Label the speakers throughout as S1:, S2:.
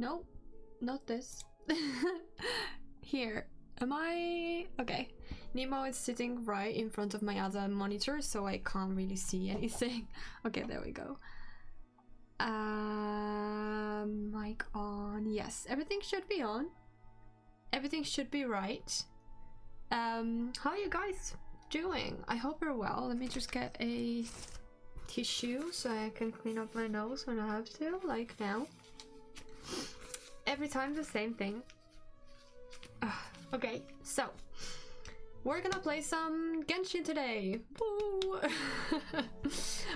S1: No, not this. Here. Am I... Okay. Nemo is sitting right in front of my other monitor, so I can't really see anything. Okay, there we go. Mic on. Yes, everything should be on. Everything should be right. How are you guys doing? I hope you're well. Let me just get a tissue so I can clean up my nose when I have to, like now. Every time the same thing. Okay, so we're gonna play some Genshin today. Woo!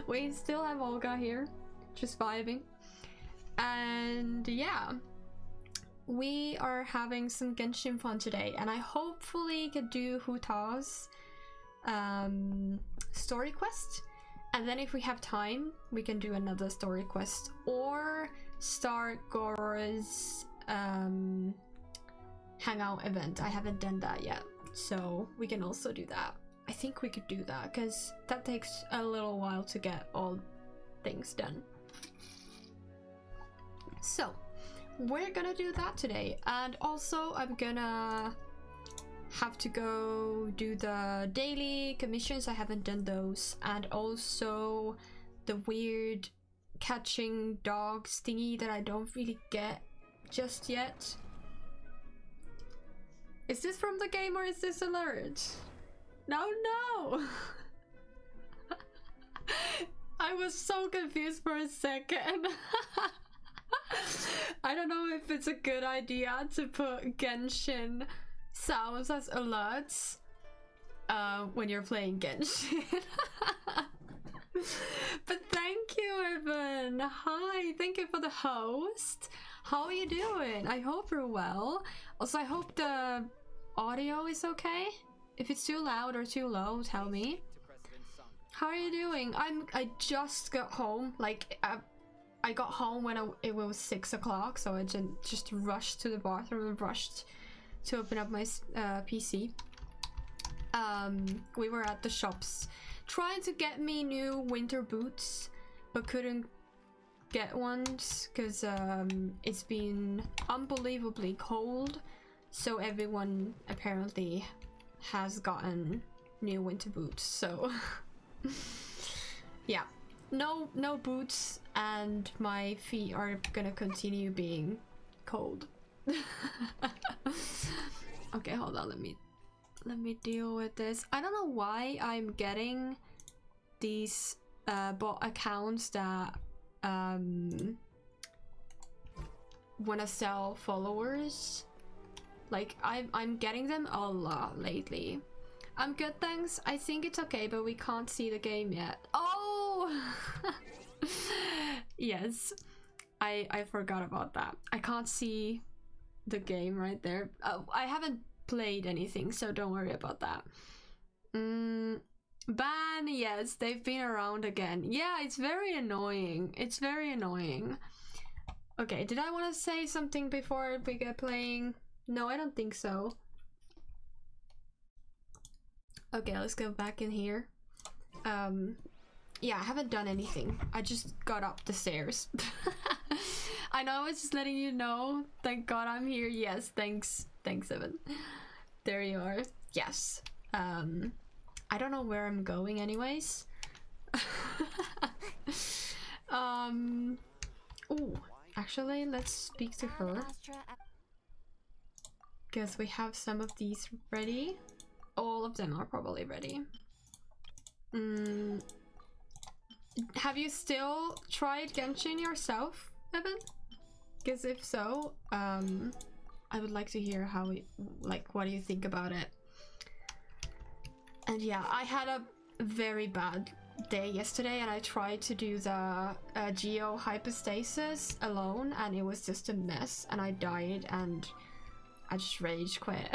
S1: We still have Olga here, just vibing. And yeah, we are having some Genshin fun today, and I hopefully can do Hu Tao's story quest. And then if we have time, we can do another story quest or start Gora's hangout event. I haven't done that yet, so we can also do that. I think we could do that because that takes a little while to get all things done. So we're gonna do that today, and also I'm gonna have to go do the daily commissions. I haven't done those, and also the weird catching dogs thingy that I don't really get just yet. Is this from the game or is this alert? No. I was so confused for a second. I don't know if it's a good idea to put Genshin sounds as alerts when you're playing Genshin. But thank you, Evan. Hi, thank you for the host. How are you doing? I hope you're well. Also, I hope the audio is okay. If it's too loud or too low, tell me. How are you doing? I just got home. Like I got home when it was 6 o'clock, so I just rushed to the bathroom and rushed to open up my PC. We were at the shops trying to get me new winter boots, but couldn't get ones because it's been unbelievably cold, so everyone apparently has gotten new winter boots. So yeah, no boots, and my feet are gonna continue being cold. Okay, hold on, let me deal with this. I don't know why I'm getting these bot accounts that wanna sell followers. Like I'm getting them a lot lately. I'm good, thanks. I think it's okay, but we can't see the game yet. Oh! Yes, I forgot about that. I can't see the game right there. I haven't played anything, so don't worry about that. Ban, yes, they've been around again. Yeah, it's very annoying. It's very annoying. Okay, did I want to say something before we get playing? No, I don't think so. Okay, let's go back in here. Yeah, I haven't done anything. I just got up the stairs. I know, I was just letting you know. Thank God I'm here. Yes, thanks, Evan. There you are. Yes. I don't know where I'm going anyways. Ooh, actually, let's speak to her. Because we have some of these ready. All of them are probably ready. Have you still tried Genshin yourself, Evan? Because if so, I would like to hear how it, like, what do you think about it? And yeah, I had a very bad day yesterday, and I tried to do the geo hypostasis alone, and it was just a mess, and I died, and I just rage quit.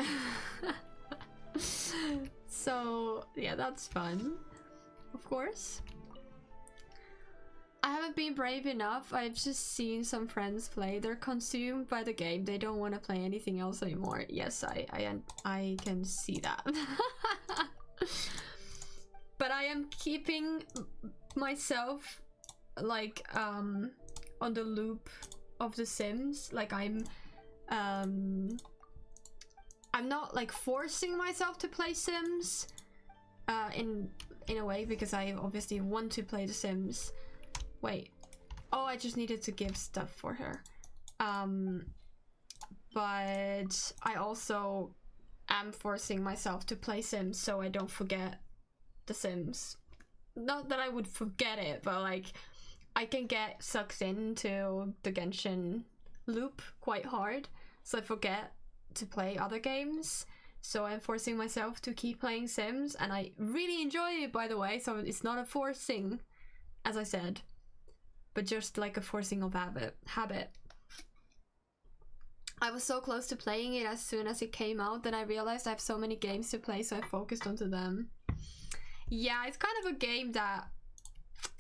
S1: So yeah, that's fun, of course. I haven't been brave enough. I've just seen some friends play. They're consumed by the game. They don't want to play anything else anymore. Yes, I can see that. But I am keeping myself like on the loop of The Sims. Like I'm not like forcing myself to play Sims in a way, because I obviously want to play The Sims. Wait, oh, I just needed to give stuff for her. But I also am forcing myself to play Sims so I don't forget The Sims. Not that I would forget it, but like I can get sucked into the Genshin loop quite hard, so I forget to play other games. So I'm forcing myself to keep playing Sims, and I really enjoy it, by the way. So it's not a forcing, as I said, but just like a forcing of habit. I was so close to playing it as soon as it came out, then I realized I have so many games to play, so I focused onto them. Yeah, it's kind of a game that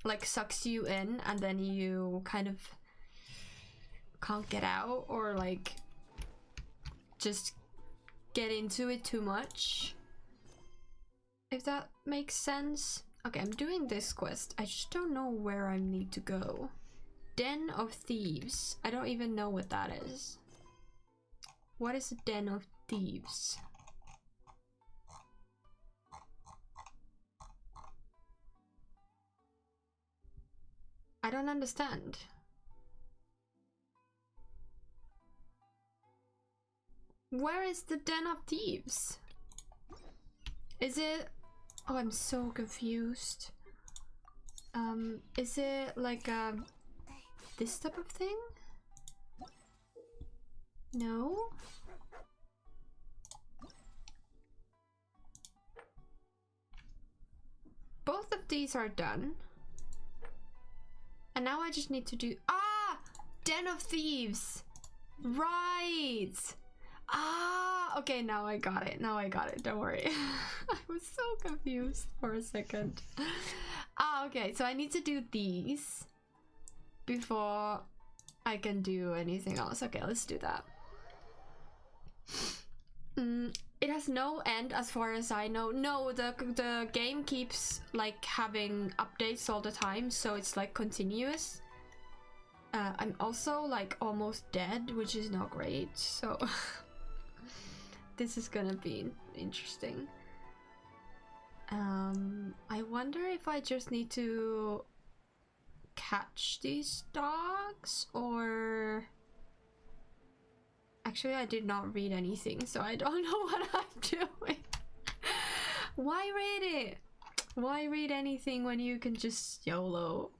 S1: like sucks you in, and then you kind of can't get out, or like just get into it too much, if that makes sense. Okay, I'm doing this quest. I just don't know where I need to go. Den of Thieves. I don't even know what that is. What is a Den of Thieves? I don't understand. Where is the Den of Thieves? Is it... Oh, I'm so confused. Is it like this type of thing? No? Both of these are done. And now I just need to do... Ah! Den of Thieves! Right! Ah! Okay, now I got it. Now I got it. Don't worry. I was so confused for a second. Ah, okay. So I need to do these before I can do anything else. Okay, let's do that. It has no end as far as I know. No, the game keeps like having updates all the time, so it's like continuous. I'm also like almost dead, which is not great, so this is gonna be interesting. I wonder if I just need to catch these dogs, or... Actually, I did not read anything, so I don't know what I'm doing. Why read it? Why read anything when you can just YOLO?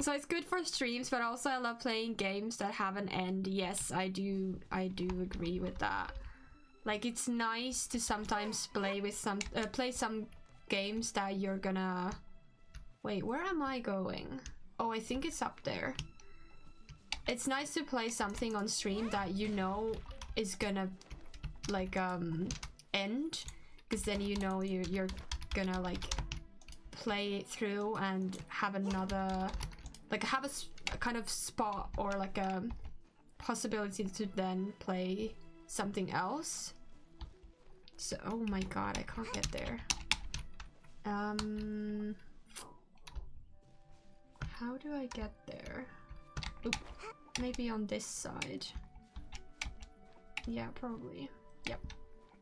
S1: So it's good for streams, but also I love playing games that have an end. Yes, I do agree with that. Like, it's nice to sometimes play with play some games that you're gonna... Wait, where am I going? Oh, I think it's up there. It's nice to play something on stream that you know is gonna like end, because then you know you're gonna like play it through and have another, like have a kind of spot or like a possibility to then play something else. So, oh my god, I can't get there. How do I get there? Oop. Maybe on this side. Yeah, probably. Yep.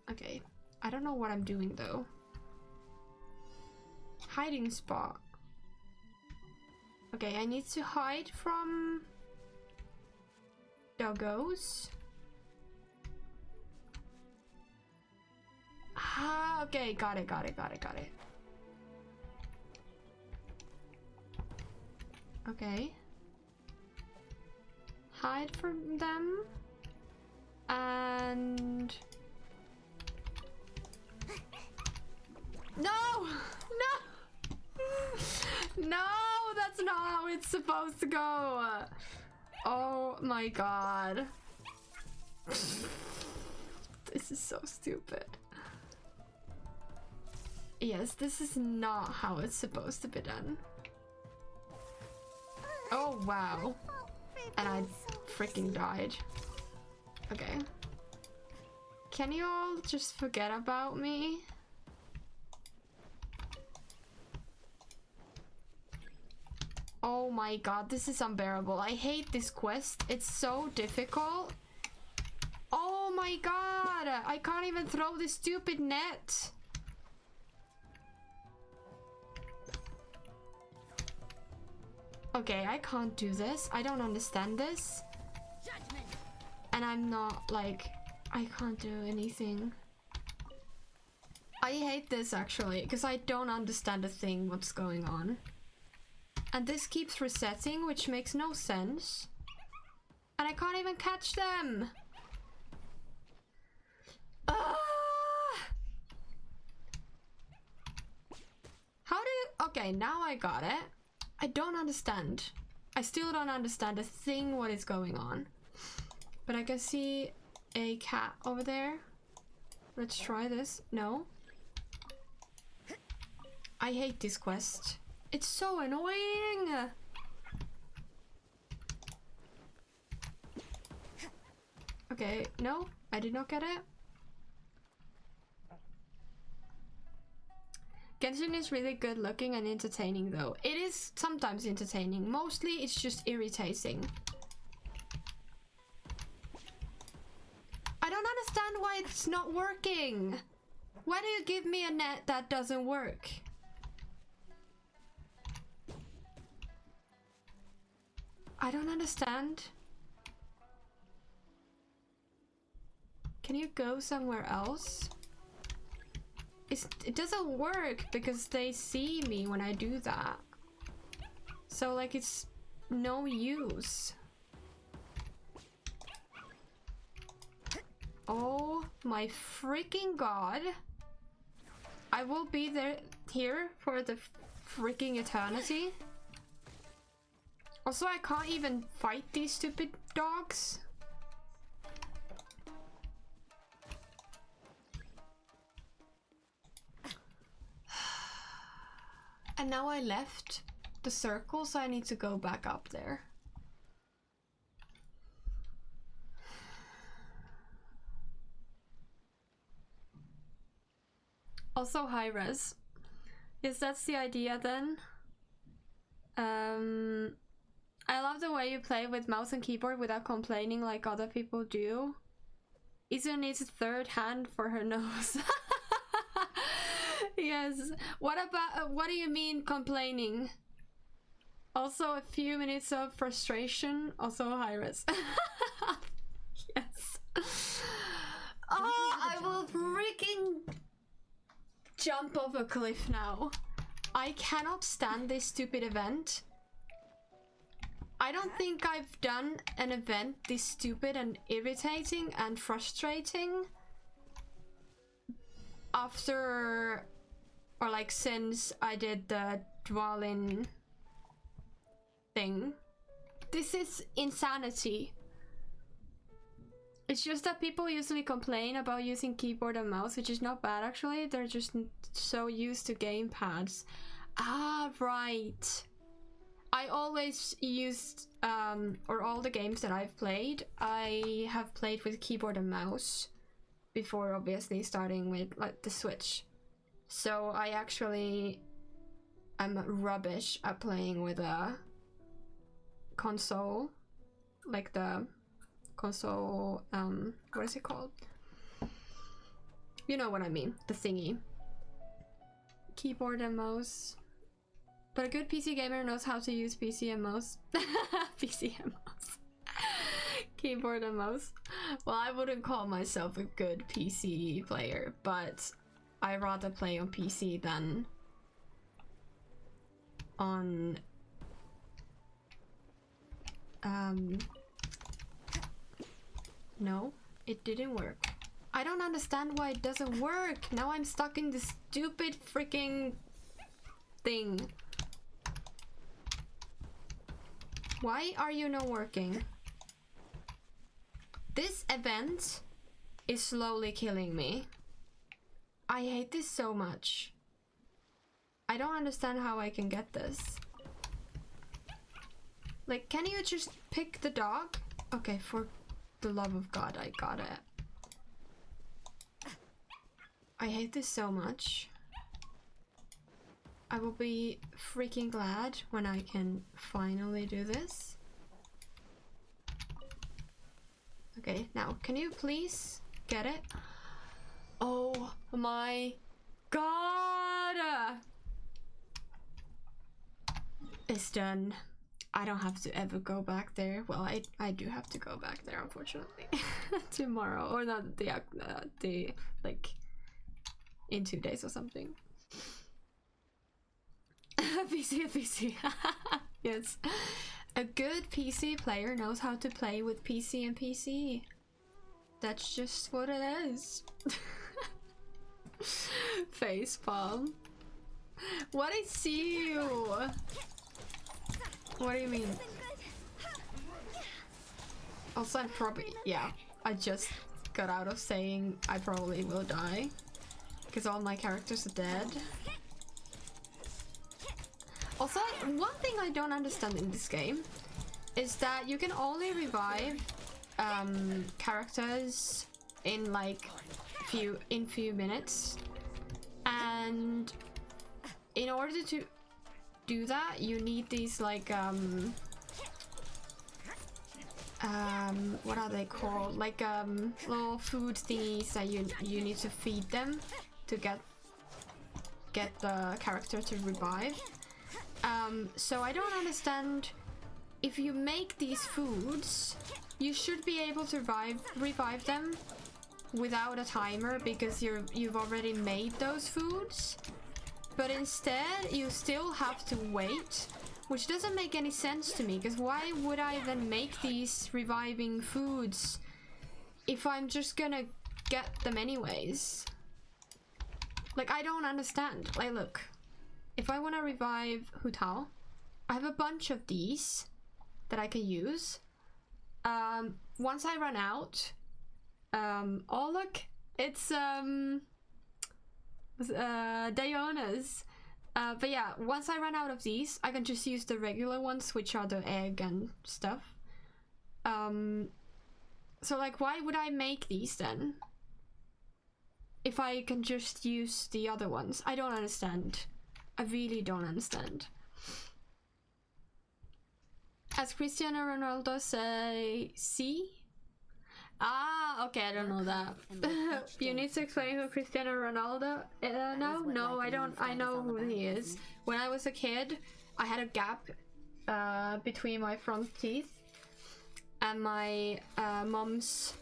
S1: Okay. I don't know what I'm doing though. Hiding spot. Okay, I need to hide from doggos. Ah, okay, got it. Okay. Hide from them. And... No! No! No! That's not how it's supposed to go! Oh my god. This is so stupid. Yes, this is not how it's supposed to be done. Oh wow. And I freaking died. Okay. Can you all just forget about me? Oh my god, this is unbearable. I hate this quest. It's so difficult. Oh my god, I can't even throw this stupid net. Okay, I can't do this. I don't understand this. And I'm not like, I can't do anything. I hate this actually, because I don't understand a thing what's going on. And this keeps resetting, which makes no sense. And I can't even catch them. How do you... Okay, now I got it. I don't understand. I still don't understand a thing what is going on. But I can see a cat over there. Let's try this. No. I hate this quest. It's so annoying. Okay, no, I did not get it. Genshin is really good looking and entertaining though. It is sometimes entertaining. Mostly it's just irritating. I don't understand why it's not working. Why do you give me a net that doesn't work? I don't understand. Can you go somewhere else? It doesn't work because they see me when I do that. So like it's no use. Oh my freaking god. I will be here for the freaking eternity. Also, I can't even fight these stupid dogs. And now I left the circle, so I need to go back up there. Also high res. Yes, that's the idea then. I love the way you play with mouse and keyboard without complaining like other people do. Izu needs a third hand for her nose. Yes. What about, what do you mean complaining? Also a few minutes of frustration. Also high res. Yes. Oh, I will freaking jump off a cliff now. I cannot stand this stupid event. I don't think I've done an event this stupid and irritating and frustrating after, or like since I did the Dwalin thing. This is insanity. It's just that people usually complain about using keyboard and mouse, which is not bad actually. They're just so used to gamepads. Ah, right. I always used, or all the games that I've played, I have played with keyboard and mouse before obviously starting with like the Switch. So I actually am rubbish at playing with a console, like the console, what is it called? You know what I mean, the thingy. Keyboard and mouse. But a good PC gamer knows how to use PC and mouse. PC and mouse. Keyboard and mouse. Well, I wouldn't call myself a good PC player, but I rather play on PC than on no, it didn't work. I don't understand why it doesn't work. Now I'm stuck in this stupid freaking thing. Why are you not working? This event is slowly killing me. I hate this so much. I don't understand how I can get this. Like, can you just pick the dog? Okay, for the love of God, I got it. I hate this so much. I will be freaking glad when I can finally do this. Okay, now, can you please get it? Oh my god! It's done. I don't have to ever go back there. Well, I do have to go back there, unfortunately. Tomorrow, or not the like in 2 days or something. PC. Yes. A good PC player knows how to play with PC and PC. That's just what it is. Facepalm. What is you? What do you mean? Also, I'm probably, yeah, I just got out of saying I probably will die because all my characters are dead. Also, one thing I don't understand in this game is that you can only revive characters in like few minutes, and in order to do that you need these like what are they called, like little food thingies that you need to feed them to get the character to revive. So I don't understand, if you make these foods you should be able to revive them without a timer because you've already made those foods, but instead you still have to wait, which doesn't make any sense to me, because why would I then make these reviving foods if I'm just gonna get them anyways? Like, I don't understand. Like, look, if I want to revive Hu Tao, I have a bunch of these that I can use. Once I run out, oh look, it's Diona's. But yeah, once I run out of these, I can just use the regular ones, which are the egg and stuff. So like, why would I make these then? If I can just use the other ones? I don't understand. I really don't understand. As Cristiano Ronaldo say, see? Ah, okay, I don't know that. You need to explain who Cristiano Ronaldo No, I don't. I know who he is. When I was a kid, I had a gap between my front teeth, and my mom's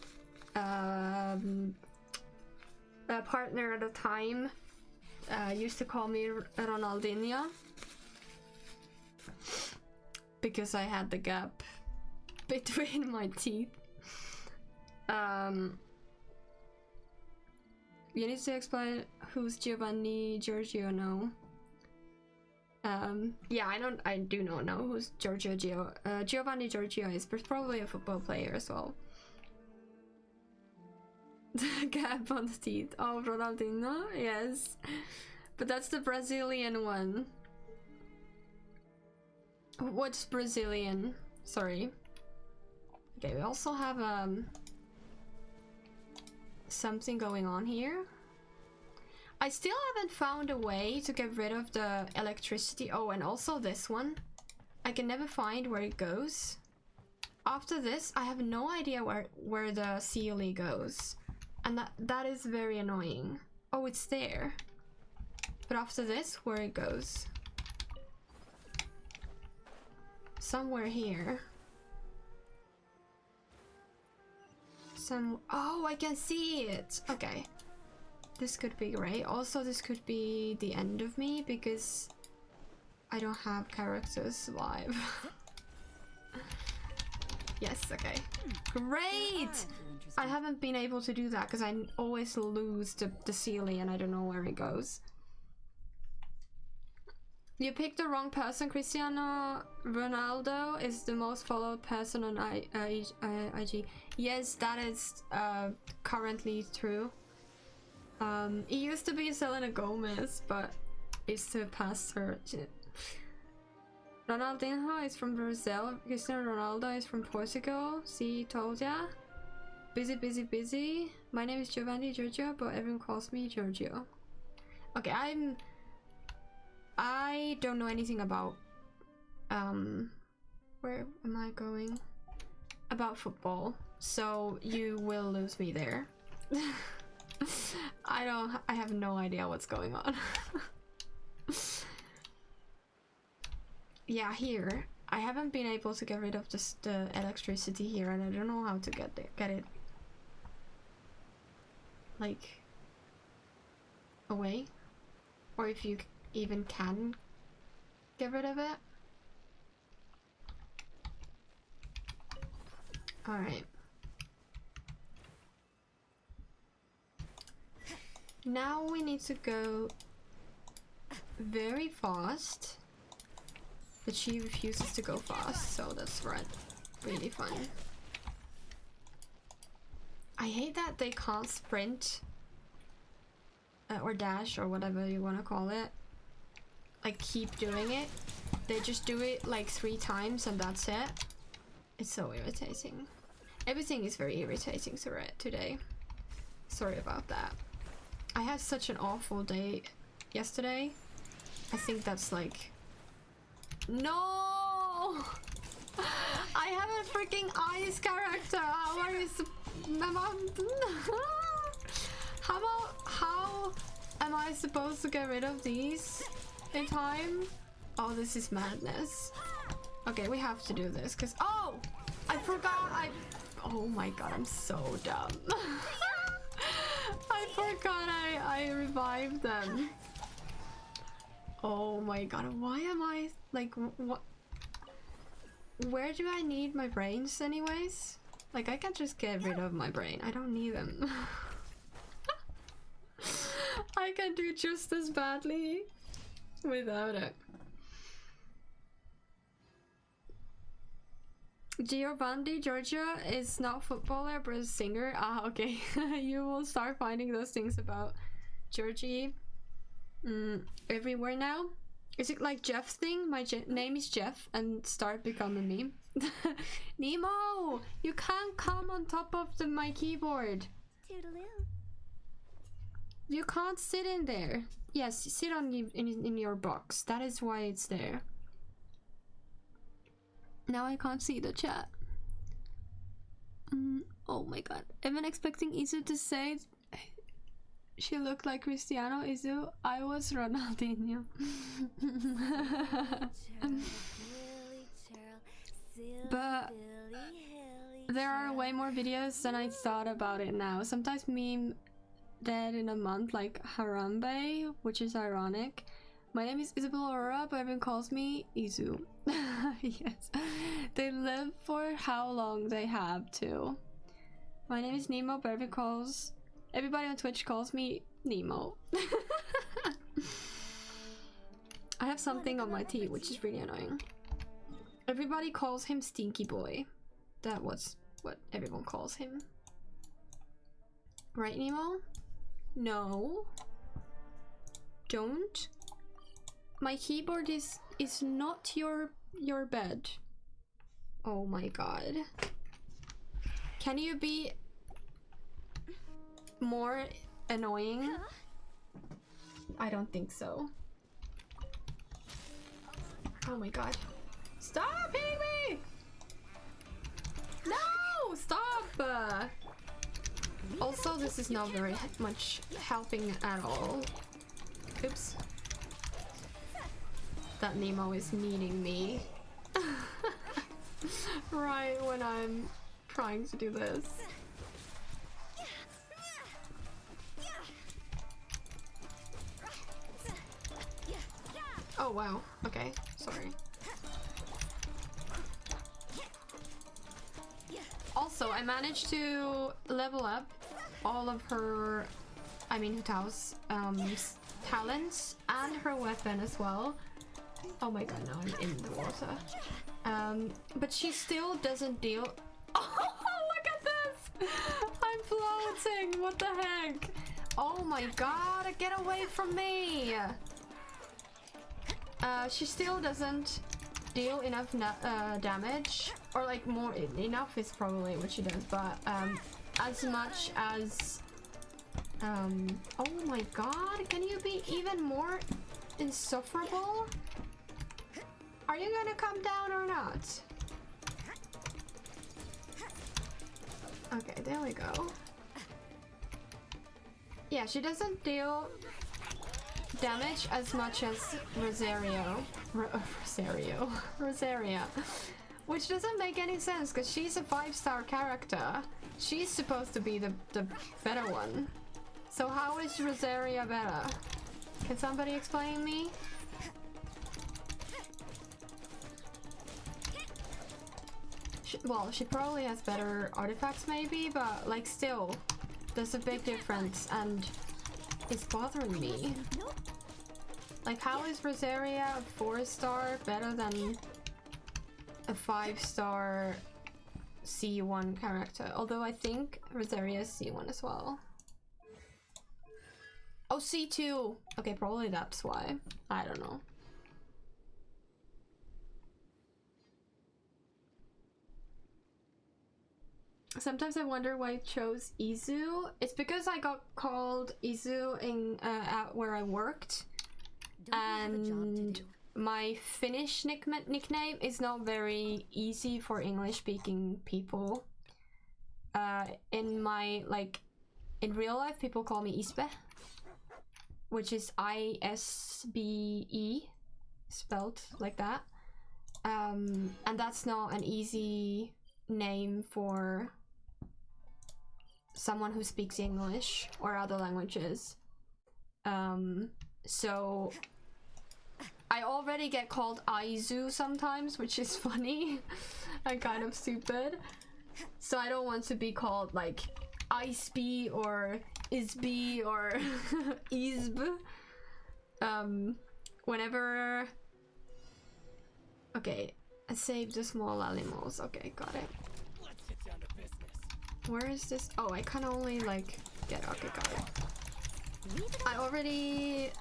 S1: partner at the time used to call me Ronaldinho because I had the gap between my teeth. You need to explain who's Giovanni Giorgio now. Yeah, I do not know who's Giovanni Giorgio is, but probably a football player as well. Gap on the teeth. Oh, Ronaldinho, yes. But that's the Brazilian one. What's Brazilian? Sorry. Okay, we also have something going on here. I still haven't found a way to get rid of the electricity. Oh, and also this one. I can never find where it goes. After this, I have no idea where the CLE goes. And that is very annoying. Oh, it's there. But after this, where it goes? Somewhere here. Oh, I can see it. Okay. This could be great. Also, this could be the end of me because I don't have characters live. Yes, okay. Great! I haven't been able to do that because I always lose the ceiling and I don't know where it goes. You picked the wrong person. Cristiano Ronaldo is the most followed person on IG. Yes, that is currently true. It used to be Selena Gomez, but it's surpassed her. Ronaldinho is from Brazil. Cristiano Ronaldo is from Portugal. See, told ya. Busy. My name is Giovanni Giorgio, but everyone calls me Giorgio. Okay, I don't know anything about where am I going? About football, so you will lose me there. I have no idea what's going on. Yeah, here I haven't been able to get rid of just the electricity here, and I don't know how to get it like away, or if you even can get rid of it. All right. Now we need to go very fast. But she refuses to go fast, so that's really fun. I hate that they can't sprint or dash or whatever you want to call it. Like keep doing it. They just do it like 3 times and that's it. It's so irritating. Everything is very irritating today. Sorry about that. I had such an awful day yesterday. I think that's like... No! I have a freaking ice character! How are you how am I supposed to get rid of these in time? Oh, this is madness. Okay, we have to do this, because... Oh! I forgot Oh my god, I'm so dumb. I forgot I revived them. Oh my god, why am I like what? Where do I need my brains anyways? Like I can just get rid of my brain. I don't need them. I can do just as badly without it. Giovanni Giorgio is not footballer but a singer. Ah, okay. You will start finding those things about Georgie everywhere now. Is it like Jeff's thing? My name is Jeff and start becoming me. Nemo! You can't come on top of my keyboard. Toodaloo. You can't sit in there. Yes, sit on in your box. That is why it's there. Now I can't see the chat. Oh my god. I've been expecting Izu to say she looked like Cristiano. Izu, I was Ronaldinho. But there are way more videos than I thought about it now. Sometimes meme dead in a month like Harambe, which is ironic. My name is Isabel Aurora, but everyone calls me Izu. Yes. They live for how long they have to. My name is Nemo, but everybody on Twitch calls me Nemo. I have something on my teeth, which is really annoying. Everybody calls him Stinky Boy. That was what everyone calls him. Right, Nemo? No. Don't. My keyboard is not your bed. Oh my god. Can you be more annoying? I don't think so. Oh my god. Stop hitting me! No! Stop! Also, this is not very much helping at all. Oops. That Nemo is needing me. Right when I'm trying to do this. Oh wow, okay, sorry. Also, I managed to level up all of her, I mean Hu Tao's talents and her weapon as well. Oh my god, now I'm in the water. But she still doesn't deal. Oh, look at this! I'm floating, what the heck? Oh my god, get away from me! She still doesn't deal enough damage, or like more enough is probably what she does, but as much as oh my god, can you be even more insufferable? Are you gonna come down or not? Okay, there we go. Yeah, she doesn't deal damage as much as Rosaria. Which doesn't make any sense, because she's a 5-star character. She's supposed to be the better one. So how is Rosaria better? Can somebody explain me? Well, she probably has better artifacts maybe, but like still, there's a big difference and it's bothering me. Like, how is Rosaria a 4-star better than a 5-star C1 character? Although I think Rosaria is C1 as well. Oh, C2! Okay, probably that's why. I don't know. Sometimes I wonder why I chose Izu. It's because I got called Izu in at where I worked, and my Finnish nickname is not very easy for English-speaking people. In my in real life, people call me Isbe, which is I-S-B-E, spelled like that, and that's not an easy name for someone who speaks English or other languages. So I already get called Aizu sometimes, which is funny and kind of stupid. So I don't want to be called like Iceby or Isby or Isb. Whenever... Okay, I saved the small animals. Okay, got it. Where is this? Oh, I can only like get. Okay, got it. I already,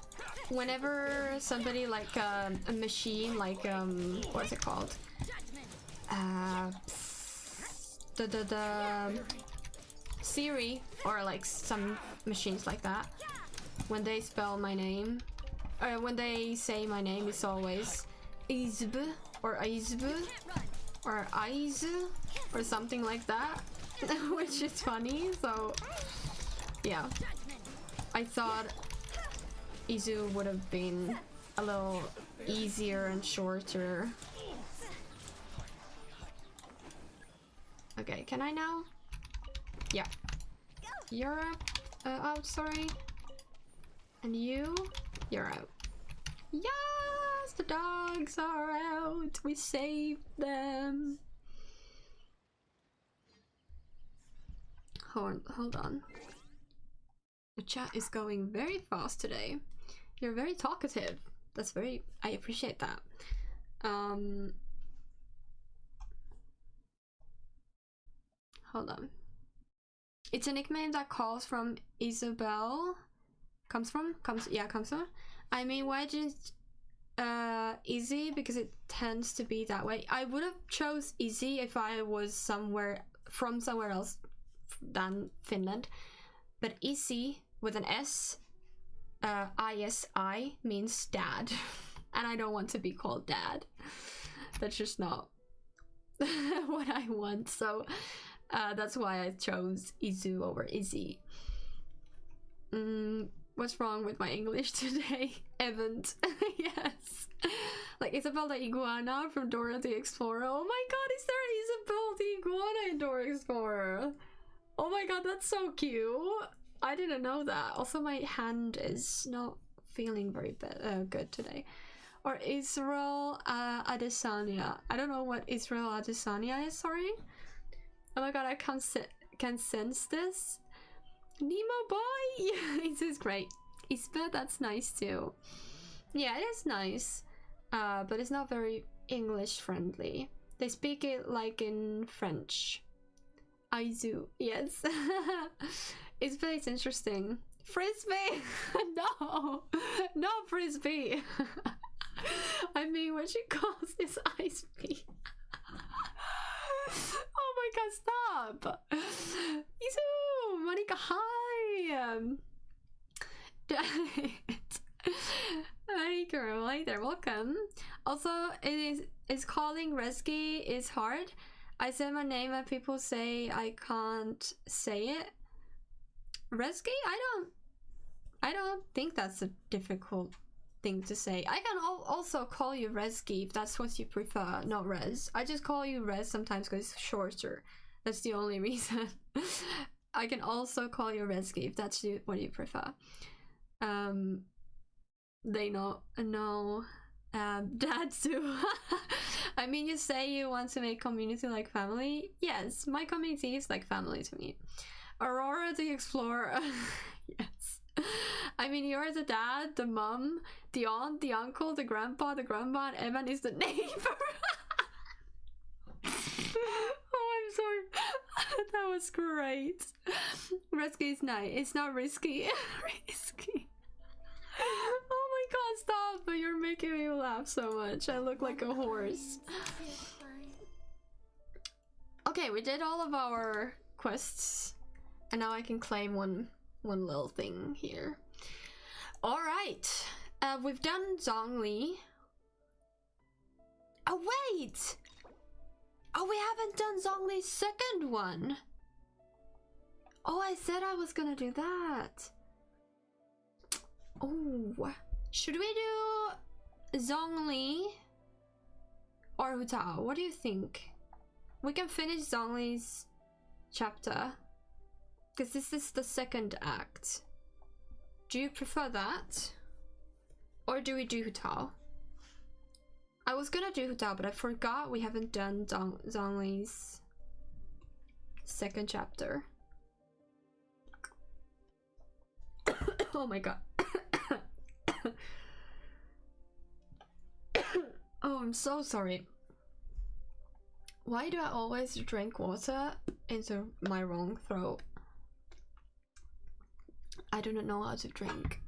S1: whenever somebody like a machine like what's it called? The Siri or like some machines like that, when they spell my name, or when they say my name, it's always Izb or Izb or Aiz or something like that. Which is funny, so yeah. I thought Izu would have been a little easier and shorter. Okay, can I now? Yeah. You're out, sorry. And you're out. Yes, the dogs are out. We saved them. Hold on. The chat is going very fast today. You're very talkative. That's very... I appreciate that. Hold on. It's a nickname that calls from Isabel. Comes from? Yeah, comes from. I mean, why just Easy? Because it tends to be that way. I would have chose Easy if I was somewhere else than Finland, but Isi with an S, ISI means dad, and I don't want to be called dad. That's just not what I want, so that's why I chose Izu over Izzy. What's wrong with my English today? Event. Yes. Like Isabel the Iguana from Dora the Explorer. Oh my god, is there Isabel the Iguana in Dora Explorer? Oh my god, that's so cute. I didn't know that. Also, my hand is not feeling very good today. Or Israel Adesanya. I don't know what Israel Adesanya is, sorry. Oh my god, I can sense this. Nemo boy! This is great. Ispe, that's nice too. Yeah, it is nice. But it's not very English friendly. They speak it like in French. Aizu, yes. It's interesting. Frisbee! No! Not Frisbee! I mean, what she calls is Ice Bee. Oh my god, stop! Izu! Monica, hi! Monica, you very much. Hi there, welcome. Also, it's calling Reski is hard. I said my name and people say I can't say it. Reski? I don't think that's a difficult thing to say. I can also call you Reski if that's what you prefer, not Res. I just call you Res sometimes because it's shorter. That's the only reason. I can also call you Reski if that's what you prefer. They know dads too. I mean, you say you want to make community like family. Yes, my community is like family to me. Aurora the Explorer. Yes. I mean, you're the dad, the mom, the aunt, the uncle, the grandpa, the grandma, and Evan is the neighbor. Oh, I'm sorry. That was great. Risky is nice. It's not risky. Risky. Oh my god, stop! But you're making me laugh so much. I look like a horse. Okay, we did all of our quests. And now I can claim one little thing here. Alright. We've done Zhongli. Oh, wait! Oh, we haven't done Zhongli's second one. Oh, I said I was gonna do that. Oh, should we do Zhongli or Hu Tao? What do you think? We can finish Zhongli's chapter because this is the second act. Do you prefer that? Or do we do Hu Tao? I was gonna do Hu Tao, but I forgot we haven't done Zhongli's second chapter. Oh my god. Oh, I'm so sorry. Why do I always drink water into my wrong throat? I do not know how to drink.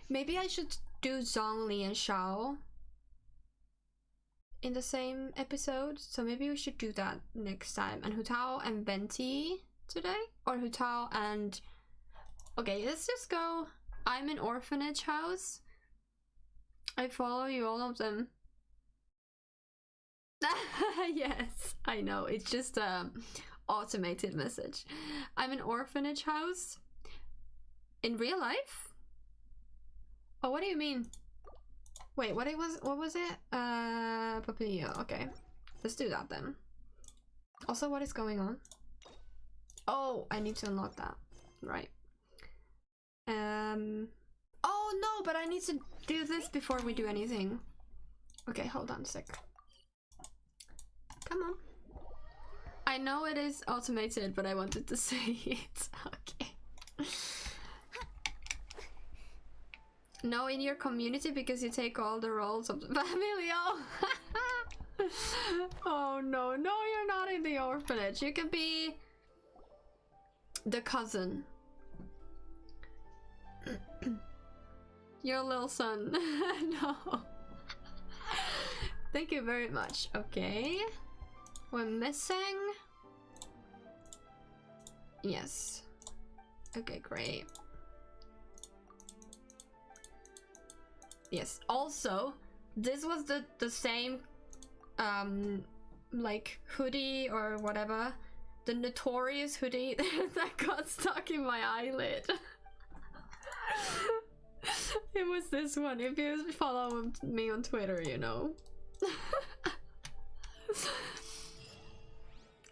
S1: Maybe I should do Zhongli and Shao in the same episode. So maybe we should do that next time. And Hu Tao and Venti today? Or Hu Tao and... Okay, let's just go. I'm in orphanage house. I follow you, all of them. Yes, I know. It's just a automated message. I'm in orphanage house. In real life? Oh, what do you mean? Wait, what was it? Papilio. Okay, let's do that then. Also, what is going on? Oh, I need to unlock that. Right. Oh no, but I need to do this before we do anything. Okay, hold on a sec. Come on. I know it is automated, but I wanted to say it. Okay. No, in your community because you take all the roles of the family. Oh. Oh no, no, you're not in the orphanage. You can be the cousin. Your little son. No. Thank you very much. Okay. We're missing. Yes. Okay, great. Yes. Also, this was the same like hoodie or whatever. The notorious hoodie that got stuck in my eyelid. It was this one. If you follow me on Twitter, you know.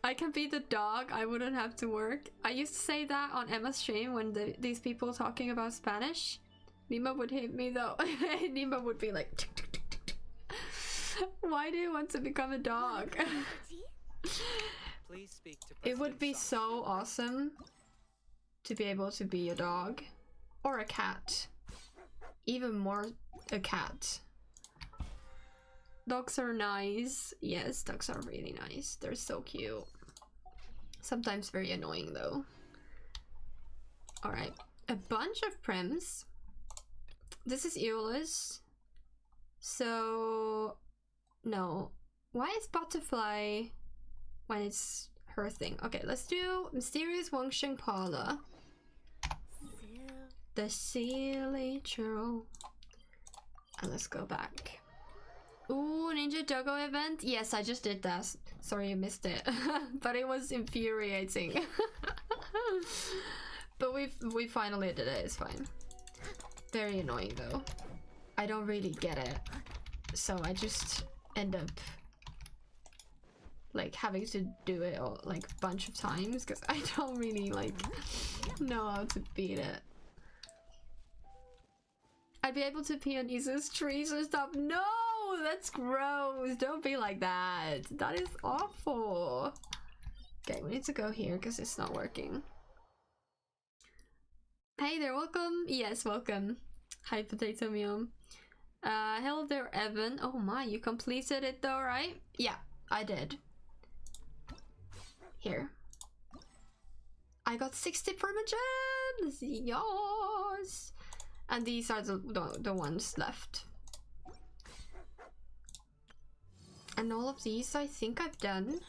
S1: I can be the dog. I wouldn't have to work. I used to say that on Emma's stream when these people talking about Spanish. Nemo would hit me though. Nemo would be like, tick, tick, tick, tick, tick. Why do you want to become a dog?
S2: Please speak to
S1: It would be so awesome to be able to be a dog or a cat. Even more a cat. Dogs are nice. Yes, dogs are really nice. They're so cute. Sometimes very annoying though. Alright. A bunch of prims. This is Eolus. So... No. Why is Butterfly when it's her thing. Okay, let's do Mysterious Wangsheng Parlor. The silly churl. And let's go back. Ooh, Ninja Doggo event? Yes, I just did that. Sorry you missed it. But it was infuriating. But we finally did it, it's fine. Very annoying though. I don't really get it. So I just end up like having to do it all, like a bunch of times because I don't really like know how to beat it. I'd be able to pee on Isa's trees or stuff. No, that's gross. Don't be like that. That is awful. Okay, we need to go here because it's not working. Hey there, welcome. Yes, welcome. Hi, Potato Meal. Hello there, Evan. Oh my, you completed it though, right? Yeah, I did. Here. I got 60 permagens! Yes! And these are the ones left. And all of these I think I've done.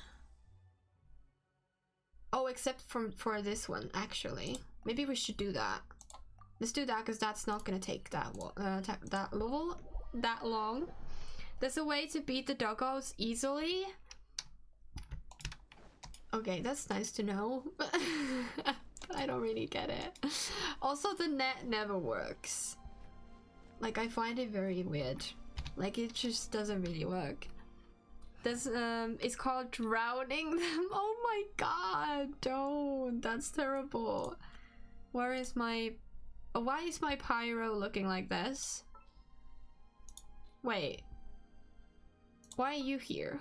S1: Oh, except for this one, actually. Maybe we should do that. Let's do that because that's not gonna take that long. There's a way to beat the doggos easily. Okay, that's nice to know. But I don't really get it. Also, the net never works. Like, I find it very weird. Like, it just doesn't really work. There's it's called drowning them. Oh my god, don't. That's terrible. Where is my... why is my pyro looking like this? Wait. Why are you here?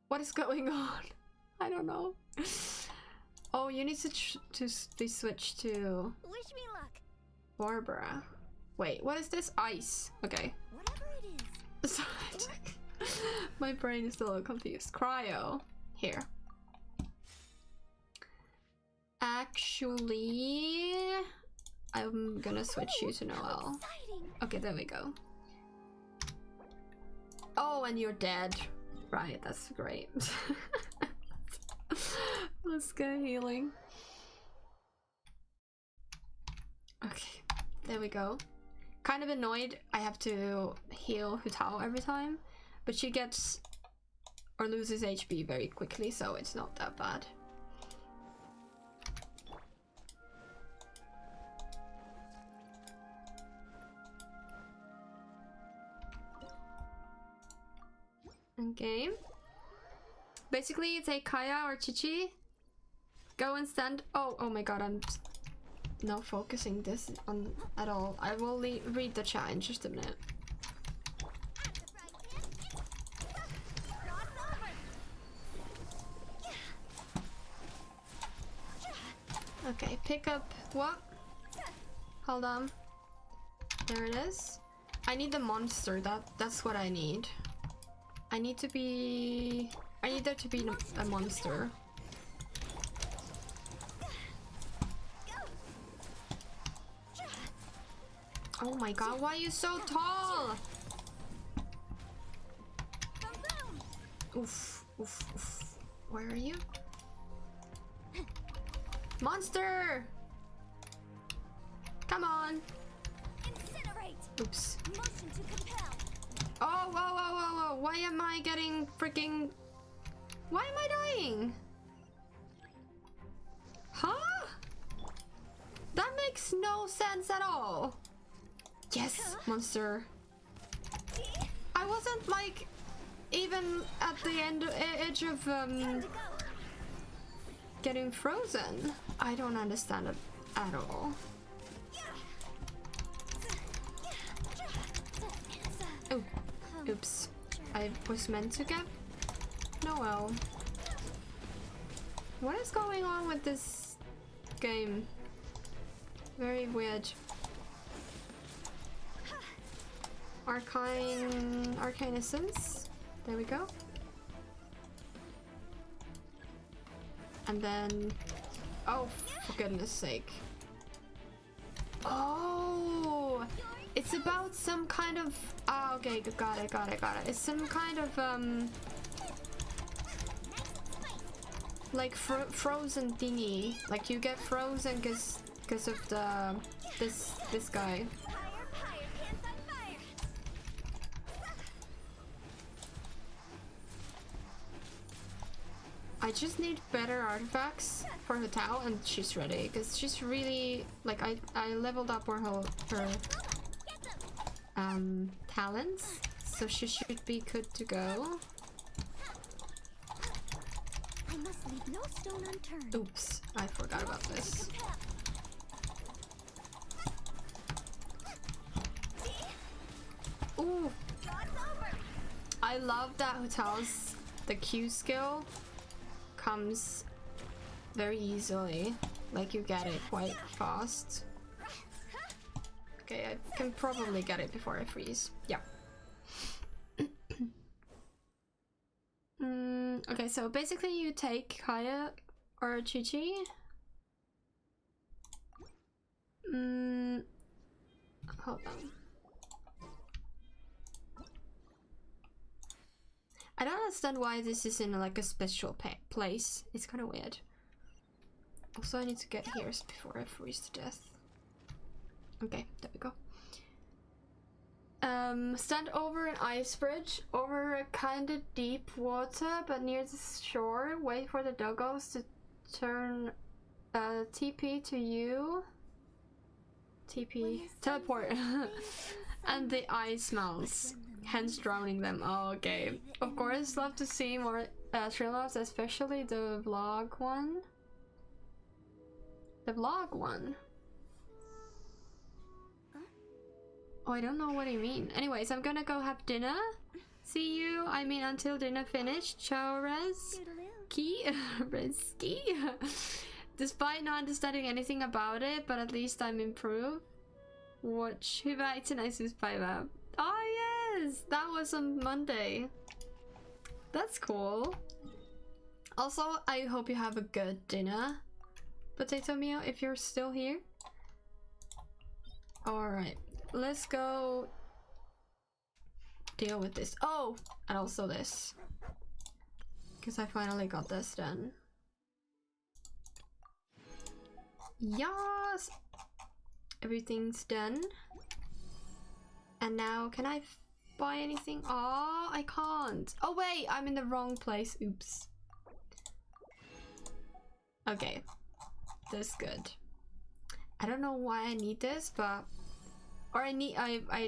S1: What is going on? I don't know. Oh, you need to be switched to...
S2: Wish me luck.
S1: Barbara. Wait, what is this? Ice. Okay.
S2: Whatever it is.
S1: My brain is still a little confused. Cryo. Here. Actually, I'm gonna switch you to Noel. Okay, there we go. Oh, and you're dead. Right, that's great. Let's go healing. Okay, there we go. Kind of annoyed I have to heal Hu Tao every time, but she gets or loses HP very quickly, so it's not that bad. Okay. Basically, you take Kaya or Chichi, go and stand. Oh my god, I'm not focusing this on at all. I will read the chat in just a minute. Okay, pick up what? Hold on. There it is. I need the monster. That's what I need. I need there to be a monster. Oh my god, why are you so tall? Oof, oof, oof. Where are you? Monster! Come on!
S2: Incinerate.
S1: Oops.
S2: Motion to compel.
S1: Oh, whoa, whoa, whoa, whoa. Why am I getting freaking... Why am I dying? Huh? That makes no sense at all. Yes, monster. I wasn't like even at the edge of getting frozen. I don't understand it at all. Oh, oops. I was meant to get Noel. What is going on with this game? Very weird. Arcane Essence. There we go. And then... Oh, for goodness sake. Oh! It's about some kind of... Ah, okay, got it. It's some kind of, like frozen thingy. Like you get frozen because of the this guy.
S2: Higher, higher, hands on fire.
S1: I just need better artifacts for Hu Tao, and she's ready because she's really like I leveled up her talents, so she should be good to go.
S2: I must leave no stone unturned.
S1: Oops, I forgot about this. Ooh, I love that Hu Tao's the Q skill comes very easily. Like you get it quite fast. Okay, I can probably get it before I freeze. Yeah. Okay, so basically you take Kaya or Chi-Chi. Hold on. I don't understand why this is in like a special place. It's kind of weird. Also, I need to get here before I freeze to death. Okay, there we go. Stand over an ice bridge over a kind of deep water, but near the shore. Wait for the doggos to turn TP to you. TP teleport, and the ice melts, hence drowning them. Oh, okay. Of course, love to see more streamlabs, especially the vlog one. The vlog one. Oh, I don't know what you mean. Anyways, I'm gonna go have dinner. See you. I mean, until dinner finished. Ciao, Res. Key. Reski. Despite not understanding anything about it, but at least I'm improved. Watch. Hyvä itsenäisyyspäivä. Oh, yes! That was on Monday. That's cool. Also, I hope you have a good dinner, Potato Meal, if you're still here. Alright. Let's go deal with this. Oh, and also this, because I finally got this done. Yes, everything's done. And now, can I buy anything? Oh, I can't. Oh wait, I'm in the wrong place. Oops. Okay, that's good. I don't know why I need this, but I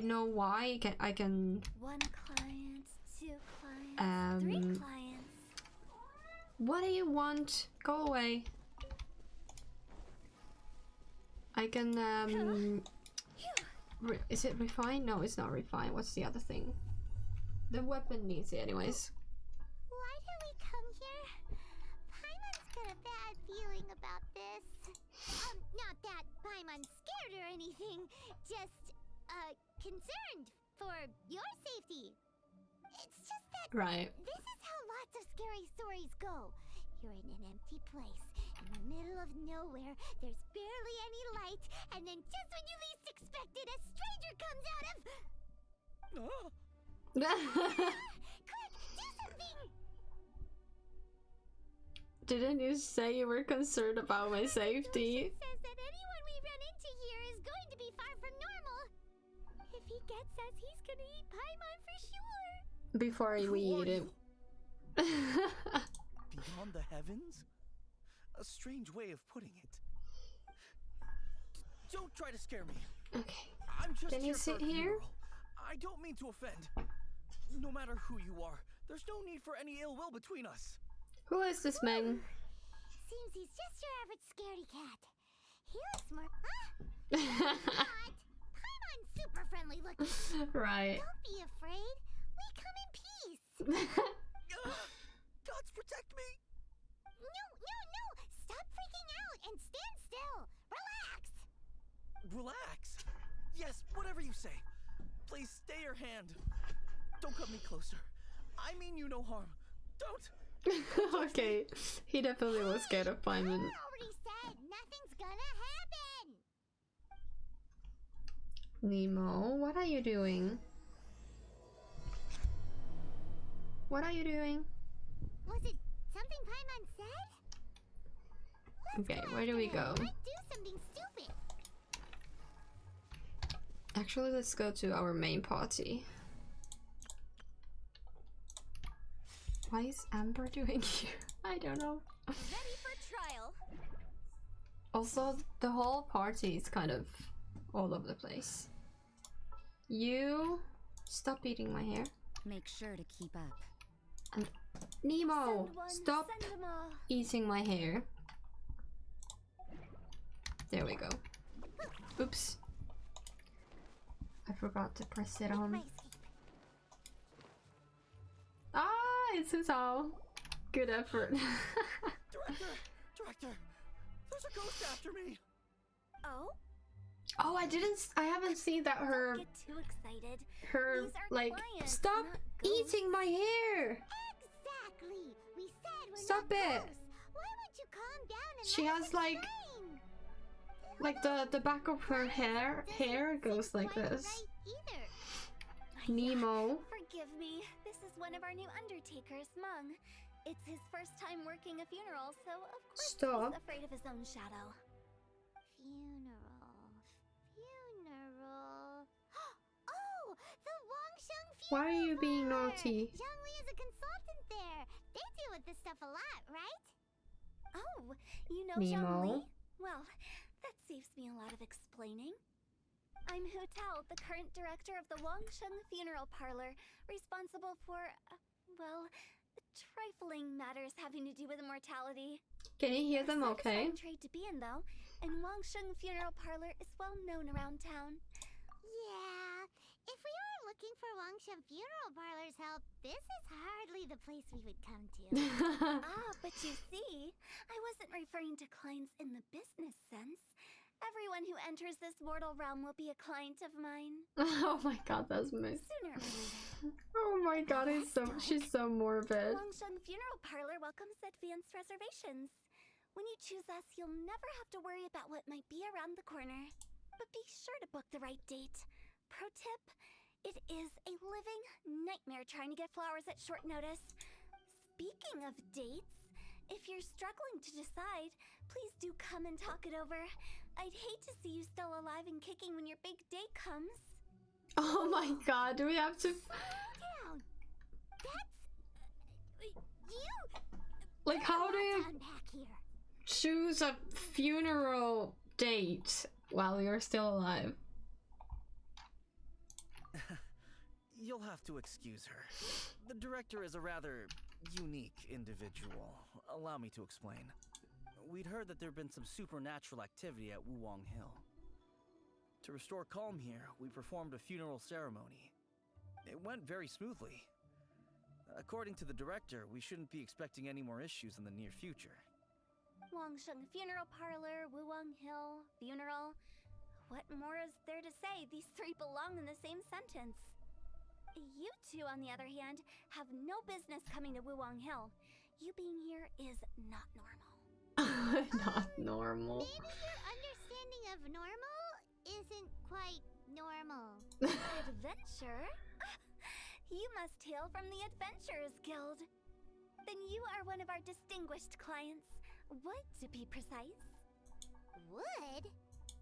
S1: know why. I can.
S2: One client, two clients, three clients.
S1: What do you want? Go away. I can is it refine? No, it's not refine. What's the other thing? The weapon needs it anyways.
S2: Why did we come here? Paimon's got a bad feeling about this. Not that Paimon's scared or anything, just concerned for your safety. It's just that
S1: Right.
S2: this is how lots of scary stories go. You're in an empty place, in the middle of nowhere, there's barely any light, and then just when you least expect it, a stranger comes out of... Quick, do something!
S1: Didn't you say you were concerned about my safety?
S2: Says that anyone we run into here is going to be far from normal. If he gets us, he's gonna eat Paimon for sure.
S1: Before we eat it.
S3: Beyond the heavens? A strange way of putting it. Don't try to scare me.
S1: Okay.
S3: I'm just
S1: Can you
S3: here for
S1: sit
S3: a
S1: here?
S3: funeral. I don't mean to offend. No matter who you are, there's no need for any ill will between us.
S1: Who is this man?
S2: Seems he's just your average scaredy cat. He looks more... Not! Paimon's super friendly looking.
S1: Right.
S2: Don't be afraid. We come in peace.
S3: Gods protect me!
S2: No! Stop freaking out and stand still. Relax.
S3: Relax. Yes, whatever you say. Please stay your hand. Don't cut me closer. I mean you no harm. Don't!
S1: Okay. He definitely was scared of Paimon.
S2: I already said nothing's gonna happen.
S1: Nemo, what are you doing? What are you doing?
S2: Was it something Paimon said?
S1: Okay, where do we go?
S2: Might do something stupid.
S1: Actually, let's go to our main party. Why is Amber doing here? I don't know.
S2: Ready for trial.
S1: Also, the whole party is kind of all over the place. You stop eating my hair.
S4: Make sure to keep up.
S1: And Nemo,
S2: Send one,
S1: stop
S2: send 'em all.
S1: eating my hair. There we go. Oops. I forgot to press it on.
S2: My escape.
S1: Ah, it's Hu Tao. Good effort.
S3: Director, there's a ghost after me.
S2: Oh,
S1: Oh, I haven't seen that her,
S2: don't get too excited.
S1: her,
S2: These are
S1: like,
S2: clients,
S1: stop
S2: not ghosts.
S1: eating my hair.
S2: Exactly. We said we're
S1: Stop
S2: not
S1: it.
S2: ghosts. Why won't you calm down and
S1: She
S2: let
S1: has,
S2: us
S1: like-
S2: explain?
S1: The back of her hair goes like
S2: Quite
S1: this.
S2: right either.
S1: Nemo.
S2: Forgive me. This is one of our new undertakers, Mung. It's his first time working a funeral, so of course
S1: Stop.
S2: he's afraid of his own shadow. Funeral. Oh, the Wangsheng funeral.
S1: Why are you being
S2: parlor.
S1: naughty?
S2: Zhongli is a consultant there. They deal with this stuff a lot, right? Oh, you know
S1: Nemo.
S2: Zhongli? Well, that saves me a lot of explaining. I'm Hu Tao, the current director of the Wangsheng Funeral Parlor, responsible for, well, trifling matters having to do with immortality.
S1: Can you hear them
S2: A
S1: okay?
S2: satisfying trade to be in, though, and Wangsheng Funeral Parlor is well known around town. Yeah, if we were looking for Wangsheng Funeral Parlor's help, this is hardly the place we would come to. But you see, I wasn't referring to clients in the business sense. Everyone who enters this mortal realm will be a client of mine.
S1: Oh my god, that's me.
S2: Sooner or later.
S1: Oh my god, she's so morbid.
S2: Wangsheng Funeral Parlor welcomes advanced reservations. When you choose us, you'll never have to worry about what might be around the corner. But be sure to book the right date. Pro tip, it is a living nightmare trying to get flowers at short notice. Speaking of dates, if you're struggling to decide, please do come and talk it over. I'd hate to see you still alive and kicking when your big day comes.
S1: Oh my god, do we have to...
S2: Down. That's... you...
S1: Like, how do you
S2: Down back here.
S1: choose a funeral date while you're still alive?
S3: You'll have to excuse her. The director is a rather unique individual. Allow me to explain. We'd heard that there'd been some supernatural activity at Wuwang Hill. To restore calm here, we performed a funeral ceremony. It went very smoothly. According to the director, we shouldn't be expecting any more issues in the near future.
S2: Wangsheng Funeral Parlor, Wuwang Hill, funeral. What more is there to say? These three belong in the same sentence. You two, on the other hand, have no business coming to Wuwang Hill. You being here is not normal.
S1: Not normal.
S2: Maybe your understanding of normal isn't quite normal. Adventure? You must hail from the Adventurers Guild. Then you are one of our distinguished clients. Wood, to be precise. Wood?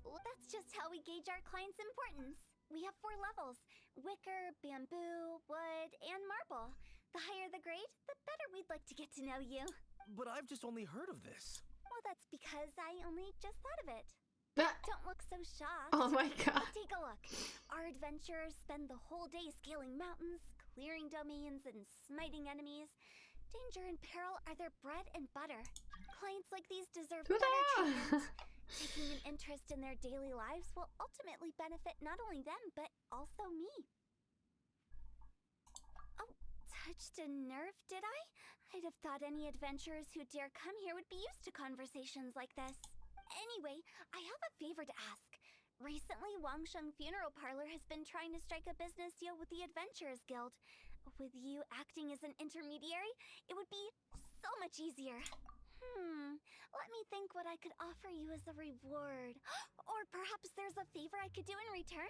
S2: Well, that's just how we gauge our clients' importance. We have 4 levels: wicker, bamboo, wood, and marble. The higher the grade, the better we'd like to get to know you.
S3: But I've just only heard of this.
S2: Well, that's because I only just thought of it.
S1: That...
S2: Don't look so shocked.
S1: Oh my god.
S2: Take a look. Our adventurers spend the whole day scaling mountains, clearing domains, and smiting enemies. Danger and peril are their bread and butter. Clients like these deserve better treatment. Taking an interest in their daily lives will ultimately benefit not only them, but also me. Oh, touched a nerve, did I? I'd have thought any adventurers who dare come here would be used to conversations like this. Anyway, I have a favor to ask. Recently, Wangsheng Funeral Parlor has been trying to strike a business deal with the Adventurers Guild. With you acting as an intermediary, it would be so much easier. Let me think what I could offer you as a reward. Or perhaps there's a favor I could do in return?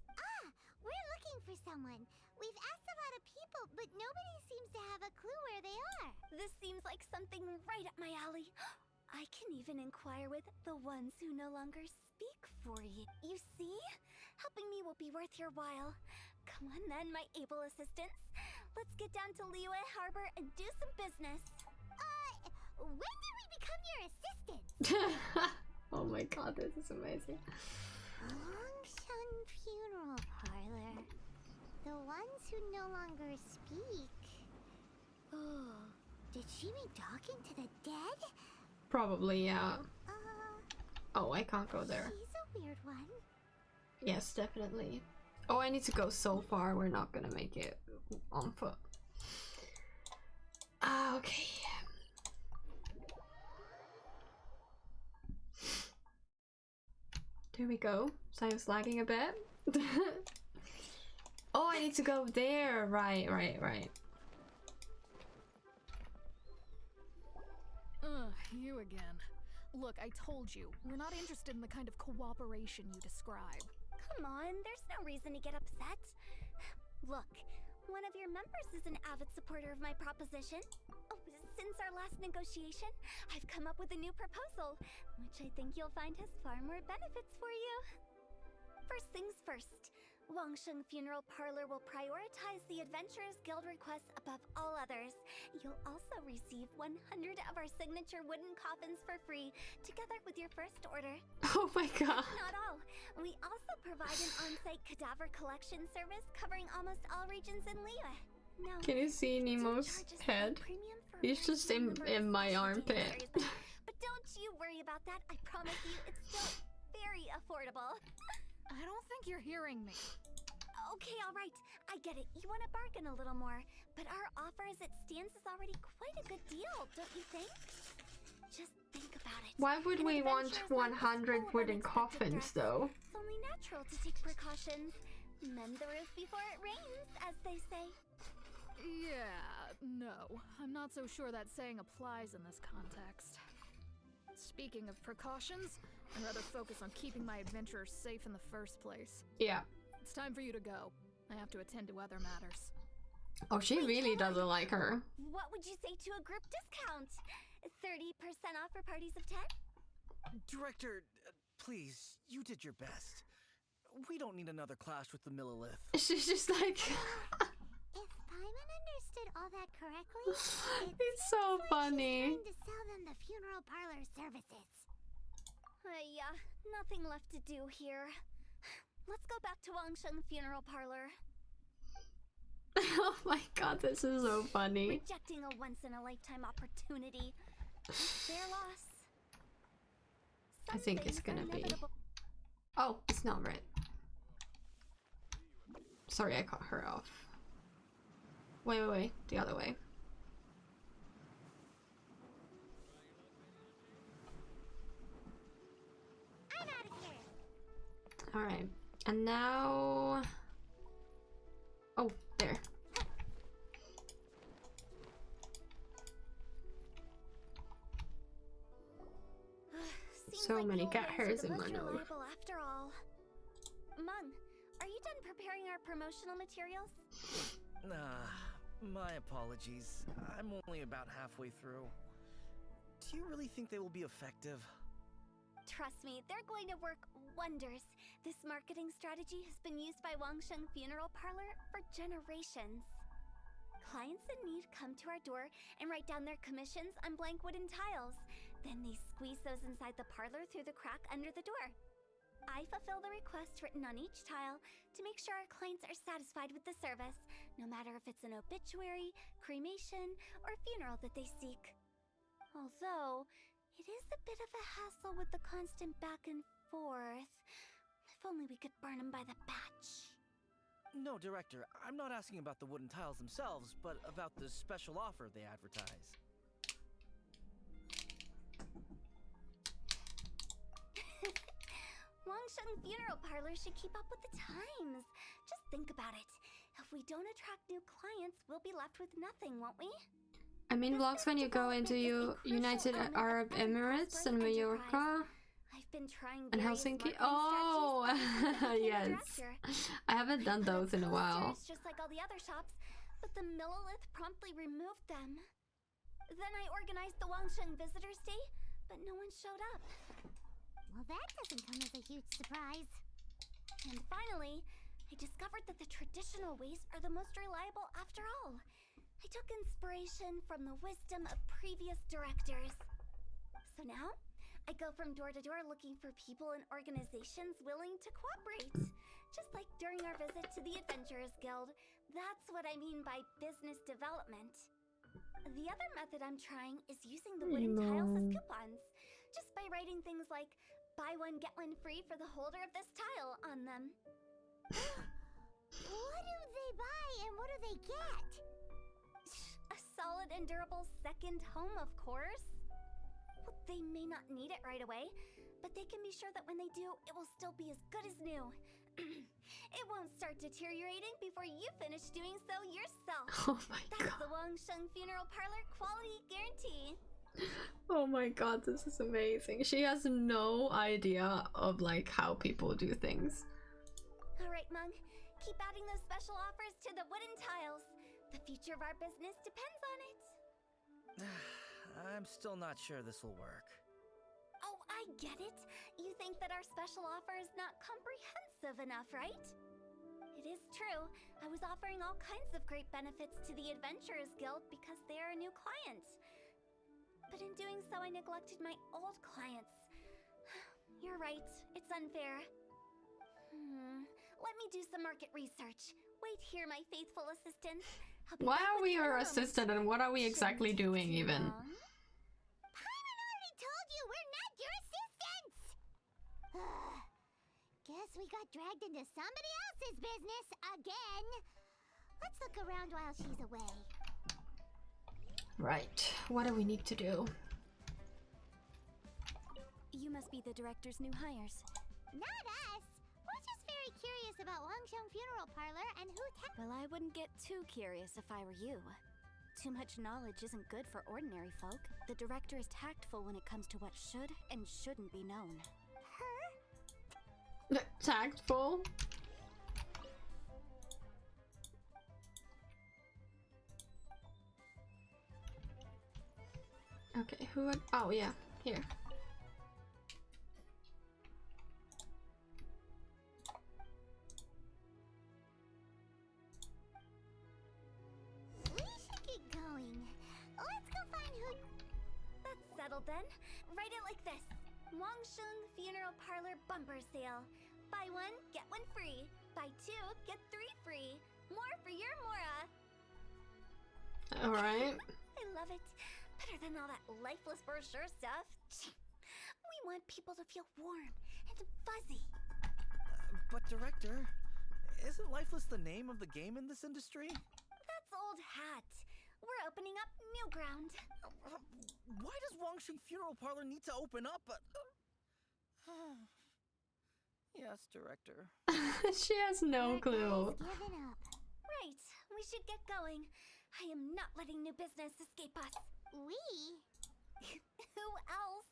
S2: Ah, we're looking for someone. We've asked a lot of people, but nobody seems to have a clue where they are. This seems like something right up my alley. I can even inquire with the ones who no longer speak for you. You see? Helping me will be worth your while. Come on then, my able assistants. Let's get down to Liyue Harbor and do some business. When did we become your assistants?
S1: Oh my god, this is amazing.
S2: Longshan Funeral Parlor. The ones who no longer speak. Oh, did she mean talking to the dead?
S1: Probably, yeah. Oh, I can't go there.
S2: She's a weird one.
S1: Yes, definitely. Oh, I need to go so far. We're not gonna make it on foot. Ah, okay. There we go. So I was lagging a bit. Oh, I need to go there. Right.
S4: You again. Look, I told you, we're not interested in the kind of cooperation you describe.
S2: Come on, there's no reason to get upset. Look, one of your members is an avid supporter of my proposition. Oh, since our last negotiation, I've come up with a new proposal, which I think you'll find has far more benefits for you. First things first, Wangsheng Funeral Parlor will prioritize the Adventurers Guild requests above all others. You'll also receive 100 of our signature wooden coffins for free, together with your first order.
S1: Oh my god.
S2: That's not all. We also provide an on-site cadaver collection service covering almost all regions in Liyue. Now,
S1: Can you see Nemo's head? He's just in my armpit.
S2: But don't you worry about that. I promise you, it's still very affordable.
S4: I don't think you're hearing me.
S2: Okay, alright. I get it. You want to bargain a little more. But our offer as it stands is already quite a good deal, don't you think? Just think about it.
S1: Why would
S2: An
S1: we want
S2: adventurer's life is
S1: 100
S2: full of
S1: wooden
S2: unexpected
S1: coffins
S2: deaths.
S1: though?
S2: It's only natural to take precautions. Mend the roof before it rains, as they say.
S4: Yeah, no. I'm not so sure that saying applies in this context. Speaking of precautions, I'd rather focus on keeping my adventurers safe in the first place.
S1: Yeah.
S4: It's time for you to go. I have to attend to other matters.
S1: Oh, she really doesn't like her.
S2: What would you say to a group discount? 30% off for parties of 10?
S3: Director, please, you did your best. We don't need another clash with the Millilith.
S1: She's just like...
S2: If Paimon understood all that correctly,
S1: It's so funny.
S2: trying to sell them the funeral parlor services. Yeah, nothing left to do here. Let's go back to Wangsheng Funeral Parlor.
S1: Oh my god, this is so funny.
S2: Rejecting a once-in-a-lifetime opportunity. Their loss.
S1: I think it's gonna be... Oh, it's not right. Sorry, I cut her off. Wait. The other way.
S2: I'm out of here.
S1: Alright. And now... Oh, there.
S2: Seems
S1: So
S2: like
S1: many
S2: the
S1: cat
S2: old
S1: hairs
S2: ways
S1: in
S2: are the
S1: my
S2: most
S1: nose.
S2: reliable after all. Mung, are you done preparing our promotional materials?
S3: My apologies. I'm only about halfway through. Do you really think they will be effective?
S2: Trust me, they're going to work wonders. This marketing strategy has been used by Wangsheng Funeral Parlor for generations. Clients in need come to our door and write down their commissions on blank wooden tiles. Then they squeeze those inside the parlor through the crack under the door. I fulfill the request written on each tile to make sure our clients are satisfied with the service, no matter if it's an obituary, cremation, or funeral that they seek. Although, it is a bit of a hassle with the constant back and forth. If only we could burn them by the batch.
S3: No, Director, I'm not asking about the wooden tiles themselves, but about the special offer they advertise.
S2: Wangsheng Funeral Parlor should keep up with the times. Just think about it. If we don't attract new clients, we'll be left with nothing, won't we?
S1: I mean, vlogs when you go into United Arab Emirates and Mallorca
S2: I've been trying
S1: and
S2: various
S1: Helsinki.
S2: marketing
S1: Oh,
S2: strategies, but I became a
S1: yes.
S2: director.
S1: I haven't done those in a while.
S2: Posters, just like all the other shops, but the Millilith promptly removed them. Then I organized the Wangsheng Visitors Day, but no one showed up. Well, that doesn't come as a huge surprise. And finally, I discovered that the traditional ways are the most reliable after all. I took inspiration from the wisdom of previous directors. So now, I go from door to door looking for people and organizations willing to cooperate. Just like during our visit to the Adventurers Guild. That's what I mean by business development. The other method I'm trying is using the wooden tiles as coupons. Just by writing things like, buy one, get one free for the holder of this tile on them.
S5: What do they buy and what do they get?
S2: A solid and durable second home, of course. Well, they may not need it right away, but they can be sure that when they do, it will still be as good as new. It won't start deteriorating before you finish doing so yourself.
S1: Oh my
S2: That's
S1: god.
S2: the Wangsheng Funeral Parlor quality guarantee.
S1: Oh my god, this is amazing. She has no idea of like how people do things.
S2: Alright, Mung. Keep adding those special offers to the wooden tiles. The future of our business depends on it.
S3: I'm still not sure this will work.
S2: Oh, I get it. You think that our special offer is not comprehensive enough, right? It is true. I was offering all kinds of great benefits to the Adventurers Guild because they are a new client. But in doing so, I neglected my old clients. You're right. It's unfair. Let me do some market research. Wait here, my faithful assistant. I'll be
S1: Why
S2: back
S1: are
S2: with
S1: we
S2: you in a
S1: her
S2: moment.
S1: assistant and what are we exactly
S2: Shouldn't take
S1: doing
S2: too
S1: even?
S2: long.
S5: Paimon already told you we're not your assistants! Guess we got dragged into somebody else's business again. Let's look around while she's away.
S1: Right. What do we need to do?
S2: You must be the director's new hires.
S5: Not us. We're just very curious about Wangsheng Funeral Parlor and Hu Tao.
S2: Well, I wouldn't get too curious if I were you. Too much knowledge isn't good for ordinary folk. The director is tactful when it comes to what should and shouldn't be known.
S1: Tactful? Okay, who would... Oh, yeah. Here.
S5: We should get going. Let's go find Hu.
S2: That's settled then. Write it like this. Wangsheng Funeral Parlor Bumper Sale. Buy one, get one free. Buy two, get three free. More for your Mora.
S1: Alright.
S2: I love it. Better than all that lifeless brochure stuff. We want people to feel warm and fuzzy.
S3: But Director, isn't Lifeless the name of the game in this industry?
S2: That's old hat. We're opening up new ground.
S3: Why does Wangsheng Funeral Parlor need to open up? Yes, Director.
S1: She has no clue.
S5: Giving up.
S2: Right, we should get going. I am not letting new business escape us.
S5: We?
S2: Who else?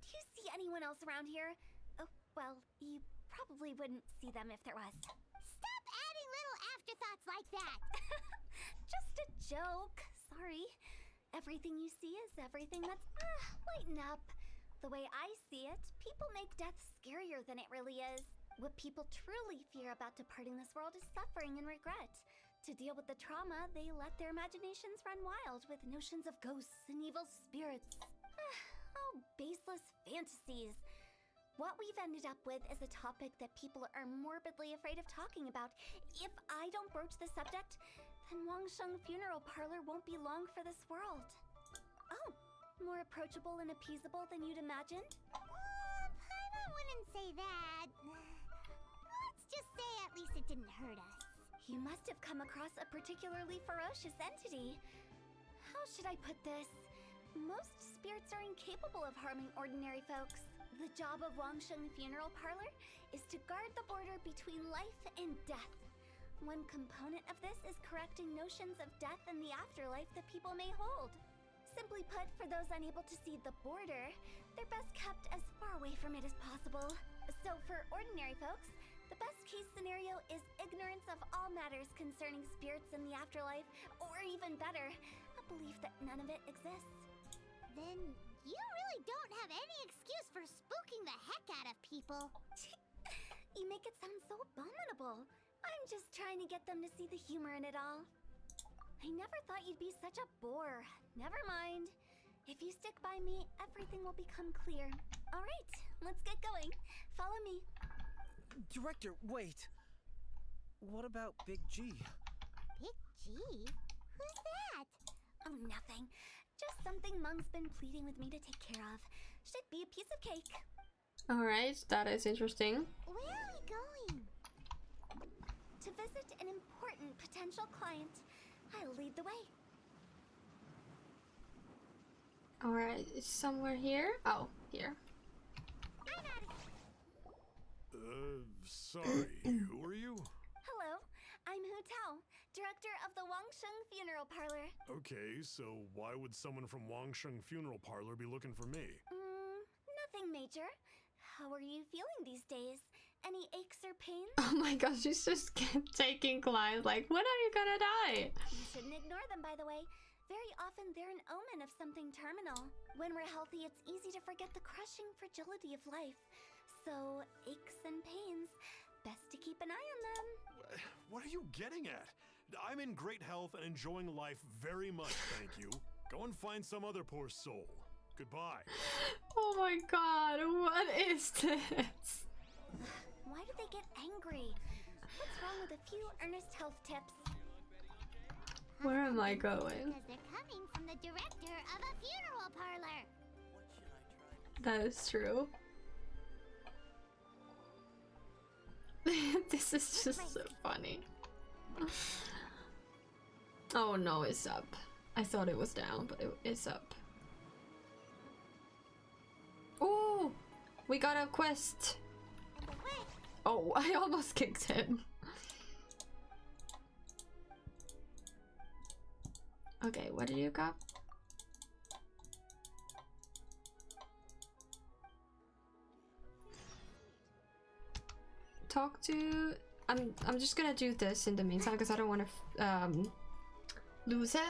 S2: Do you see anyone else around here? Oh, well, you probably wouldn't see them if there was.
S5: Stop adding little afterthoughts like that.
S2: Just a joke. Sorry. Everything you see is everything that's... lighten up. The way I see it, people make death scarier than it really is. What people truly fear about departing this world is suffering and regret. To deal with the trauma, they let their imaginations run wild with notions of ghosts and evil spirits. Oh, baseless fantasies. What we've ended up with is a topic that people are morbidly afraid of talking about. If I don't broach the subject, then Wangsheng Funeral Parlor won't be long for this world. Oh, more approachable and appeasable than you'd imagined?
S5: Paimon wouldn't say that. Let's just say at least it didn't hurt us.
S2: You must have come across a particularly ferocious entity. How should I put this? Most spirits are incapable of harming ordinary folks. The job of Wangsheng Funeral Parlor is to guard the border between life and death. One component of this is correcting notions of death and the afterlife that people may hold. Simply put, for those unable to see the border, they're best kept as far away from it as possible. So for ordinary folks, the best case scenario is ignorance of all matters concerning spirits in the afterlife, or even better, a belief that none of it exists.
S5: Then you really really don't have any excuse for spooking the heck out of people.
S2: You make it sound so abominable. I'm just trying to get them to see the humor in it all. I never thought you'd be such a bore. Never mind. If you stick by me, everything will become clear. All right, let's get going. Follow me.
S3: Director, wait. What about Big G?
S5: Big G? Who's that?
S2: Oh, nothing. Just something Mom's been pleading with me to take care of. Should be a piece of cake.
S1: Alright, that is interesting.
S5: Where are we going?
S2: To visit an important potential client. I'll lead the way.
S1: Alright, it's somewhere here. Oh, here.
S5: I'm out of
S6: Sorry, who are you?
S2: Hello, I'm Hu Tao, director of the Wangsheng Funeral Parlor.
S6: Okay, so why would someone from Wangsheng Funeral Parlor be looking for me?
S2: Nothing major. How are you feeling these days? Any aches or pains?
S1: Oh my gosh, she's just taking clients like, when are you gonna die?
S2: You shouldn't ignore them, by the way. Very often they're an omen of something terminal. When we're healthy, it's easy to forget the crushing fragility of life. So, aches and pains, best to keep an eye on them.
S6: What are you getting at? I'm in great health and enjoying life very much, thank you. Go and find some other poor soul. Goodbye.
S1: Oh my god, what is this?
S2: Why do they get angry? What's wrong with a few earnest health tips?
S1: Where am I going?
S5: because they're coming from the director of a funeral parlor.
S1: That is true. This is just so funny. Oh no, it's up. I thought it was down, but it is up. Oh, we got a quest. Oh, I almost kicked him. Okay, what do you got? Talk to... I'm just gonna do this in the meantime because I don't want to lose it.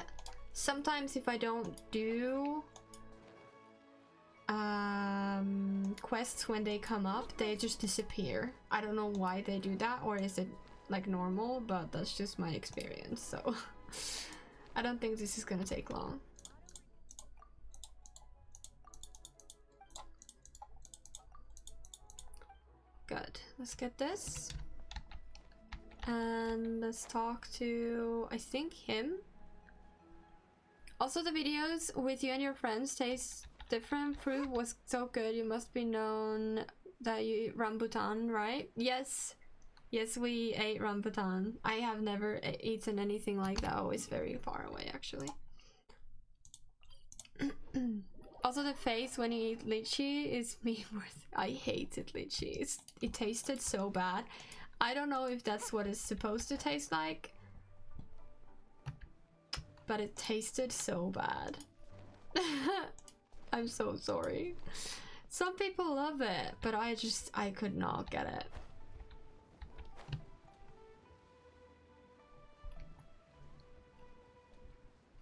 S1: Sometimes if I don't do quests when they come up, they just disappear. I don't know why they do that, or is it like normal, but that's just my experience, so I don't think this is gonna take long. Good, let's get this. And let's talk to, I think, him. Also, the videos with you and your friends taste different. Fruit was so good. You must be known that you eat rambutan, right? Yes. Yes, we ate rambutan. I have never eaten anything like that. Oh, it's very far away, actually. Also, the face when you eat lychee is me worth. I hated lychee. It tasted so bad. I don't know if that's what it's supposed to taste like, but it tasted so bad. I'm so sorry. Some people love it, but I could not get it.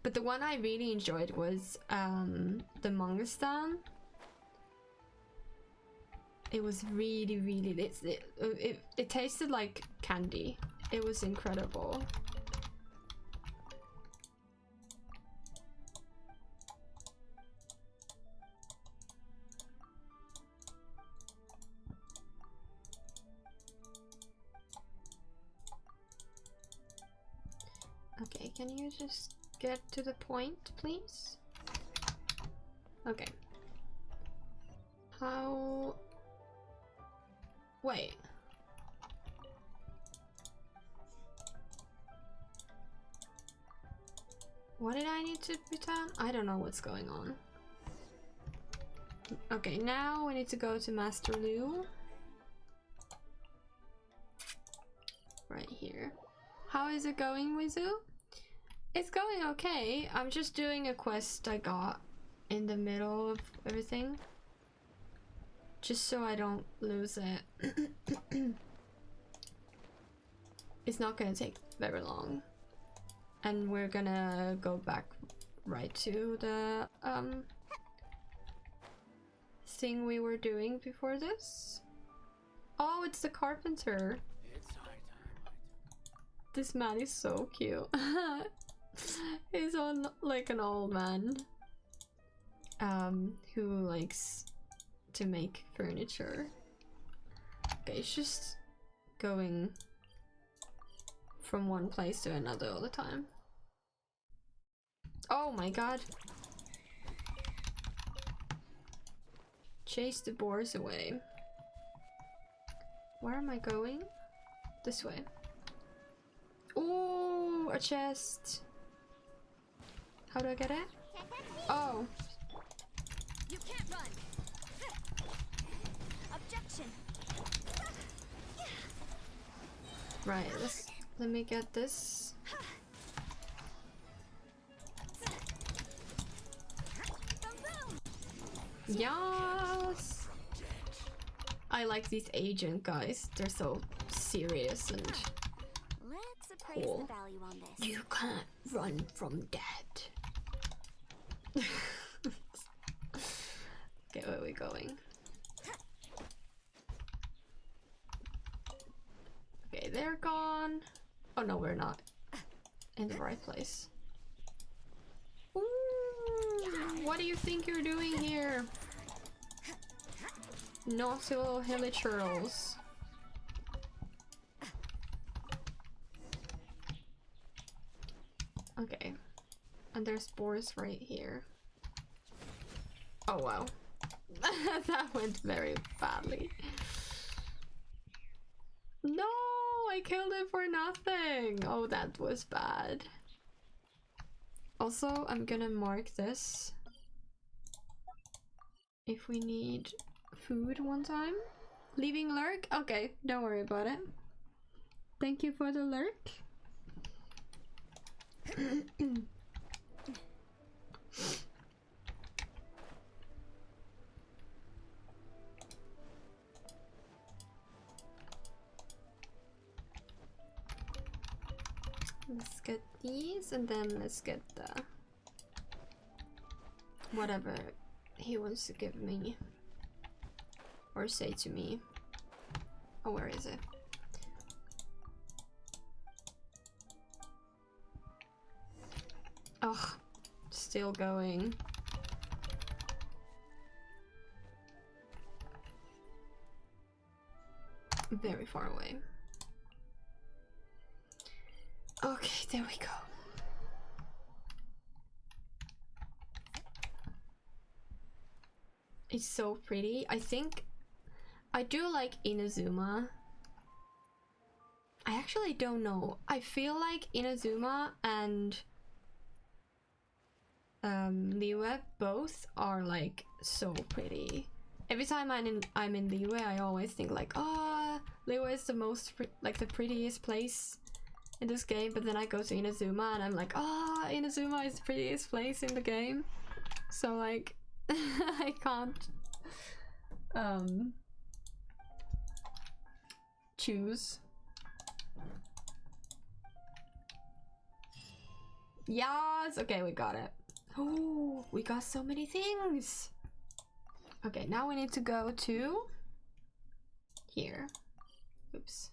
S1: But the one I really enjoyed was the Mangastan. It was really, really, it tasted like candy. It was incredible. Okay, can you just get to the point, please? Okay. How... Wait. What did I need to put down? I don't know what's going on. Okay, now we need to go to Master Lu. Right here. How is it going, Wizu? It's going okay. I'm just doing a quest I got in the middle of everything. Just so I don't lose it. It's not gonna take very long. And we're gonna go back right to the thing we were doing before this? Oh, it's the carpenter. This man is so cute. He's on like an old man who likes to make furniture. Okay, it's just going from one place to another all the time. Oh my god. Chase the boars away. Where am I going? This way. Ooh, a chest. How do I get it? Oh.
S2: You can't run. Objection.
S1: Right, let me get this. Yes! I like these agent guys. They're so serious and
S2: Let's appraise
S1: cool.
S2: the value on this.
S1: You can't run from death. Okay, where are we going? Okay, they're gone. Oh no, we're not in the right place. Ooh, what do you think you're doing here? Naughty little hilichurls. Okay, and there's boars right here. Oh wow. That went very badly. No, I killed it for nothing. Oh, that was bad. Also, I'm gonna mark this if we need food one time. Leaving lurk? Okay, don't worry about it. Thank you for the lurk. Let's get these and then let's get the whatever he wants to give me or say to me. Oh, where is it? Oh, still going. Very far away. Okay, there we go. It's so pretty. I think I do like Inazuma. I actually don't know. I feel like Inazuma and Liyue both are like so pretty. Every time I'm in Liyue, I always think like, oh, Liyue is the most like the prettiest place in this game, but then I go to Inazuma and I'm like, oh, Inazuma is the prettiest place in the game. So like I can't choose. Yes, okay, we got it. Oh, we got so many things. Okay, now we need to go to here. Oops.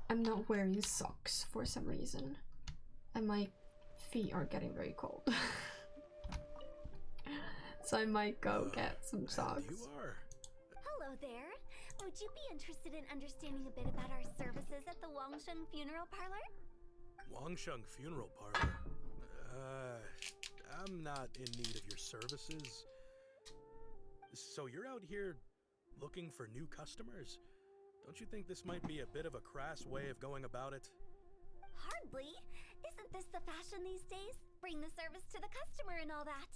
S1: I'm not wearing socks for some reason, and my feet are getting very cold. So I might go get some socks.
S7: You are.
S2: Hello there. Would you be interested in understanding a bit about our services at the Wangsheng Funeral Parlor?
S7: Wangsheng Funeral Parlor? I'm not in need of your services. So you're out here looking for new customers? Don't you think this might be a bit of a crass way of going about it?
S2: Hardly. Isn't this the fashion these days? Bring the service to the customer and all that.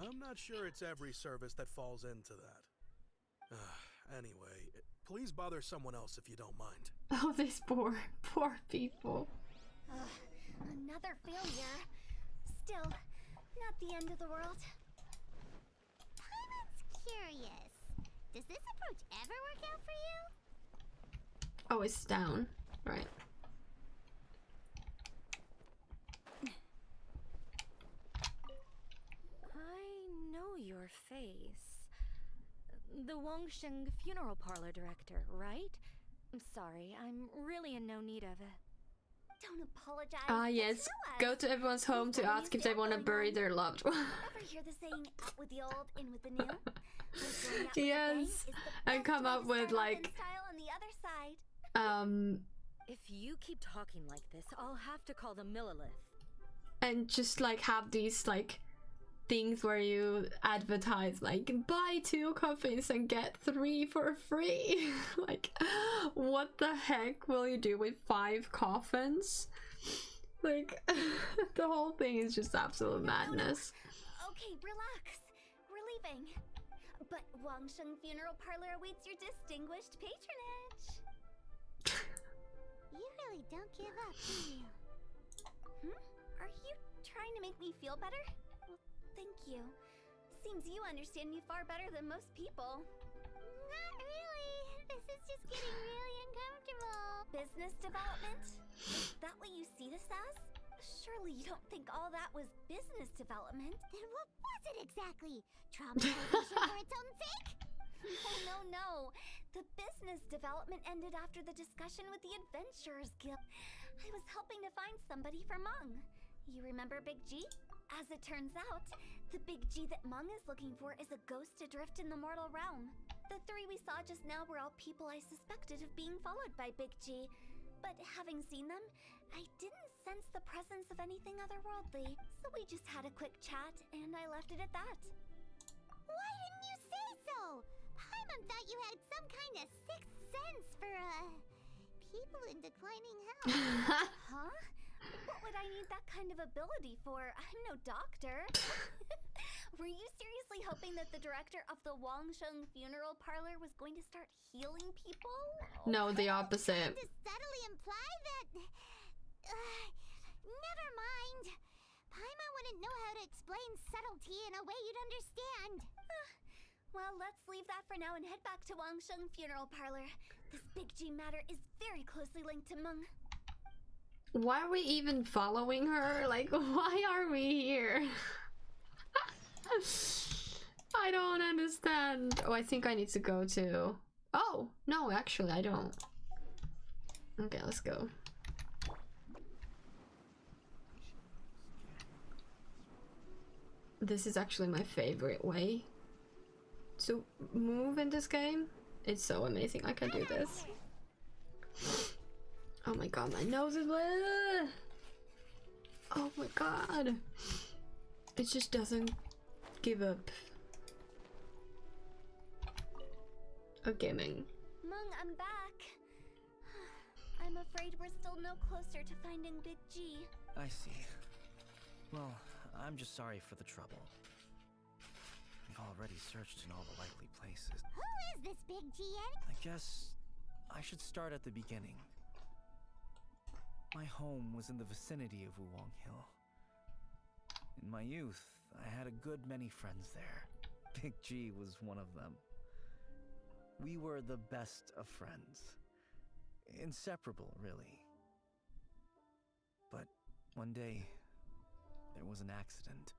S7: I'm not sure it's every service that falls into that. Anyway, please bother someone else if you don't mind.
S1: Oh, these poor people.
S2: Another failure. Still, not the end of the world.
S5: Paimon's curious. Does this approach ever work out for you?
S1: Oh, it's down. Right.
S8: your face. The Wangsheng funeral parlor director, right? I'm sorry, I'm really in no need of it.
S2: Don't apologize.
S1: Ah, yes. Go to everyone's home to ask if they want to bury their loved one.
S2: Ever hear the saying, out with the old, in with the new? Well, going out with a bang
S1: Yes.
S2: is the
S1: And
S2: best
S1: come
S2: way
S1: up
S2: to
S1: with
S2: start off in
S1: like,
S2: style on the other side.
S8: If you keep talking like this, I'll have to call the Millilith.
S1: and just like have these like things where you advertise like buy 2 coffins and get 3 for free. Like, what the heck will you do with 5 coffins? Like, the whole thing is just absolute madness.
S2: Okay, relax. We're leaving. But Wangsheng Funeral Parlor awaits your distinguished patronage.
S5: You really don't give up, do you?
S2: Are you trying to make me feel better? Well, thank you. Seems you understand me far better than most people.
S5: Not really. This is just getting really uncomfortable.
S2: Business development? Is that what you see this as? Surely you don't think all that was business development?
S5: Then what was it exactly? Traumatization for its own sake?
S2: No. The business development ended after the discussion with the Adventurers Guild. I was helping to find somebody for Meng. You remember Big G? As it turns out, the Big G that Meng is looking for is a ghost adrift in the mortal realm. The 3 we saw just now were all people I suspected of being followed by Big G. But having seen them, I didn't sense the presence of anything otherworldly. So we just had a quick chat, and I left it at that.
S5: Why didn't you say so? Paimon thought you had some kind of sixth sense for, people in declining health.
S2: Huh? What would I need that kind of ability for? I'm no doctor. Were you seriously hoping that the director of the Wangsheng Funeral Parlor was going to start healing people?
S1: No, the opposite.
S5: To subtly imply that... never mind. Paimon wouldn't know how to explain subtlety in a way you'd understand.
S2: Well, let's leave that for now and head back to Wangsheng Funeral Parlor. This Big G matter is very closely linked to Meng.
S1: Why are we even following her? Like, why are we here? I don't understand. Oh, I think I need to go to... Oh, no, actually, I don't. Okay, let's go. This is actually my favorite way to move in this game. It's so amazing. I can do this. Oh my god, my nose is red. Oh my god. It just doesn't give up. Okay, Meng.
S2: Meng, I'm back. I'm afraid we're still no closer to finding Big G.
S3: I see. Well, I'm just sorry for the trouble. I've already searched in all the likely places.
S5: Who is this Big G,
S3: I guess I should start at the beginning. My home was in the vicinity of Wulong Hill. In my youth, I had a good many friends there. Big G was one of them. We were the best of friends. Inseparable, really. But one day, there was an accident.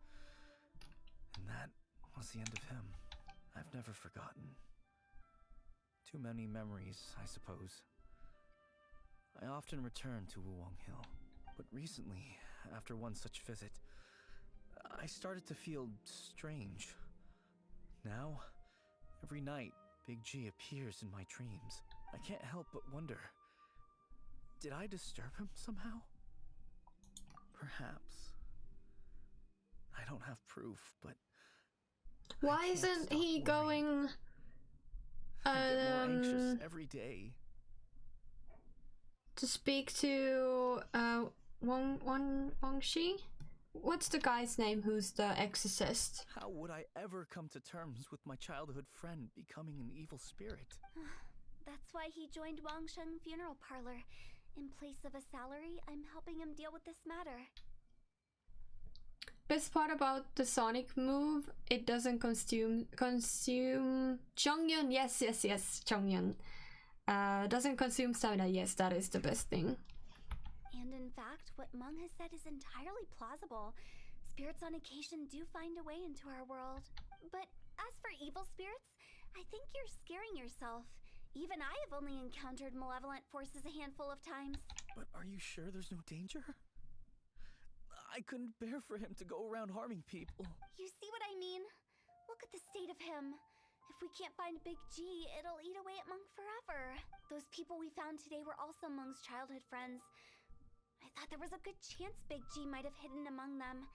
S3: And that was the end of him. I've never forgotten. Too many memories, I suppose. I often return to Wulong Hill, but recently, after one such visit, I started to feel strange. Now, every night, Big G appears in my dreams. I can't help but wonder, did I disturb him somehow? Perhaps. I don't have proof, but
S1: why isn't he going
S3: I get more anxious every day.
S1: to speak to Wang Shi? What's the guy's name who's the exorcist?
S3: How would I ever come to terms with my childhood friend becoming an evil spirit?
S2: That's why he joined Wangsheng Funeral Parlor. In place of a salary, I'm helping him deal with this matter.
S1: Best part about the Sonic move, it doesn't consume Chongyun. Yes, Chongyun. Doesn't consume stamina. Yes, that is the best thing.
S2: And in fact, what Meng has said is entirely plausible. Spirits on occasion do find a way into our world. But as for evil spirits, I think you're scaring yourself. Even I have only encountered malevolent forces a handful of times.
S3: But are you sure there's no danger? I couldn't bear for him to go around harming people.
S2: You see what I mean? Look at the state of him. If we can't find Big G, it'll eat away at Monk forever. Those people we found today were also Monk's childhood friends. I thought there was a good chance Big G might have hidden among them.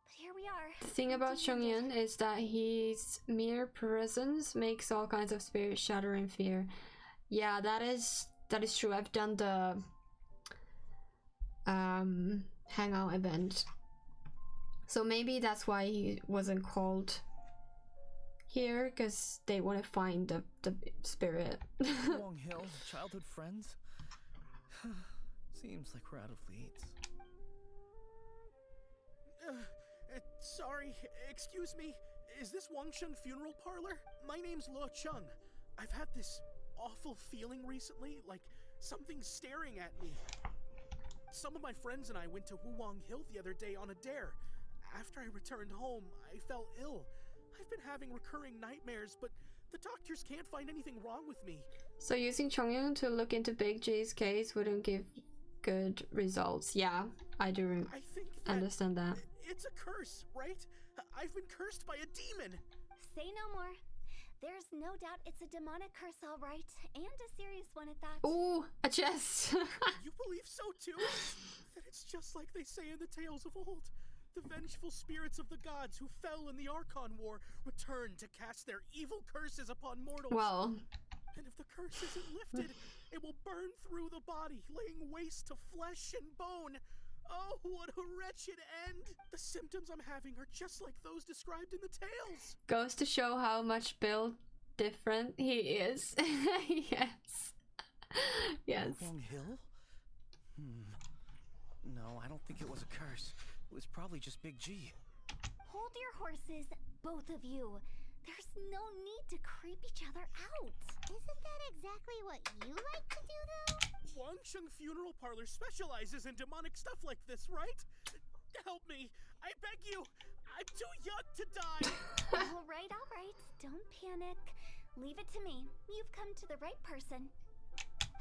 S2: But here we are.
S1: The thing about Chongyun is that his mere presence makes all kinds of spirits shudder in fear. Yeah, that is true. I've done the hangout event, so maybe that's why he wasn't called here, because they want to find the spirit.
S3: Long Hill, childhood friends? Seems like we're out of leads.
S7: Sorry, excuse me. Is this Wangsheng Funeral Parlor? My name's Luo Chung. I've had this awful feeling recently, like something's staring at me. Some of my friends and I went to Wuwang Hill the other day on a dare. After I returned home, I fell ill. I've been having recurring nightmares, but the doctors can't find anything wrong with me.
S1: So using Chongyun to look into Big G's case wouldn't give good results. Yeah, I do understand that.
S7: It's a curse, right? I've been cursed by a demon.
S2: Say no more. There's no doubt it's a demonic curse, all right, and a serious one at that.
S1: Ooh, a chest.
S7: You believe so too? That it's just like they say in the tales of old. The vengeful spirits of the gods who fell in the Archon War return to cast their evil curses upon mortals.
S1: Well,
S7: and if the curse isn't lifted, it will burn through the body, laying waste to flesh and bone. Oh, what a wretched end! The symptoms I'm having are just like those described in the tales.
S1: Goes to show how much Bill different he is. Yes. Yes.
S3: Long Hill? No, I don't think it was a curse. It was probably just Big G.
S2: Hold your horses, both of you. There's no need to creep each other out.
S5: Isn't that exactly what you like to do, though?
S7: Wangsheng Funeral Parlor specializes in demonic stuff like this, right? Help me. I beg you. I'm too young to die.
S2: All right. Don't panic. Leave it to me. You've come to the right person.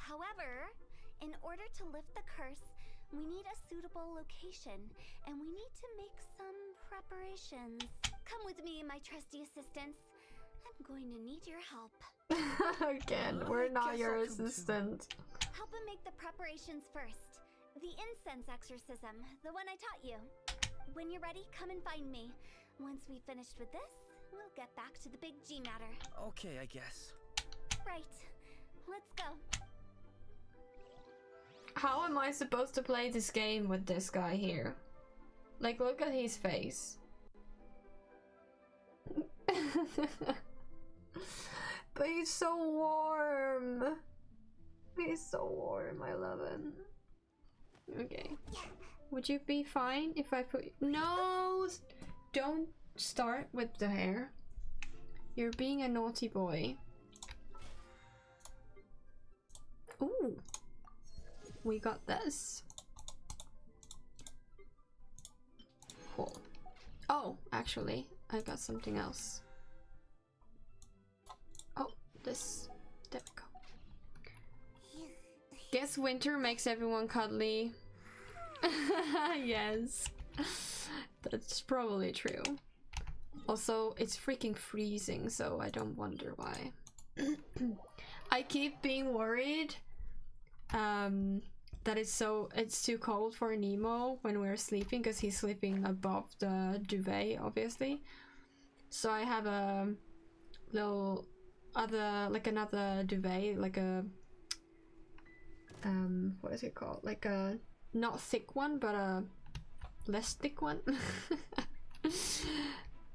S2: However, in order to lift the curse, we need a suitable location, and we need to make some preparations. Come with me, my trusty assistants. I'm going to need your help.
S1: Again, we're not your assistant.
S2: Help him make the preparations first. The incense exorcism, the one I taught you. When you're ready, come and find me. Once we've finished with this, we'll get back to the Big G matter.
S3: Okay, I guess.
S2: Right. Let's go.
S1: How am I supposed to play this game with this guy here? Like, look at his face. But he's so warm. He's so warm. I love him. Okay. Would you be fine if I put... No! Don't start with the hair. You're being a naughty boy. Ooh. We got this. Cool. Oh, actually, I got something else. Oh, this. There we go. Guess winter makes everyone cuddly. Yes. That's probably true. Also, it's freaking freezing, so I don't wonder why. I keep being worried that it's too cold for Nemo when we're sleeping, because he's sleeping above the duvet, obviously. So I have a little another duvet, like a what is it called? Like a not thick one, but a less thick one.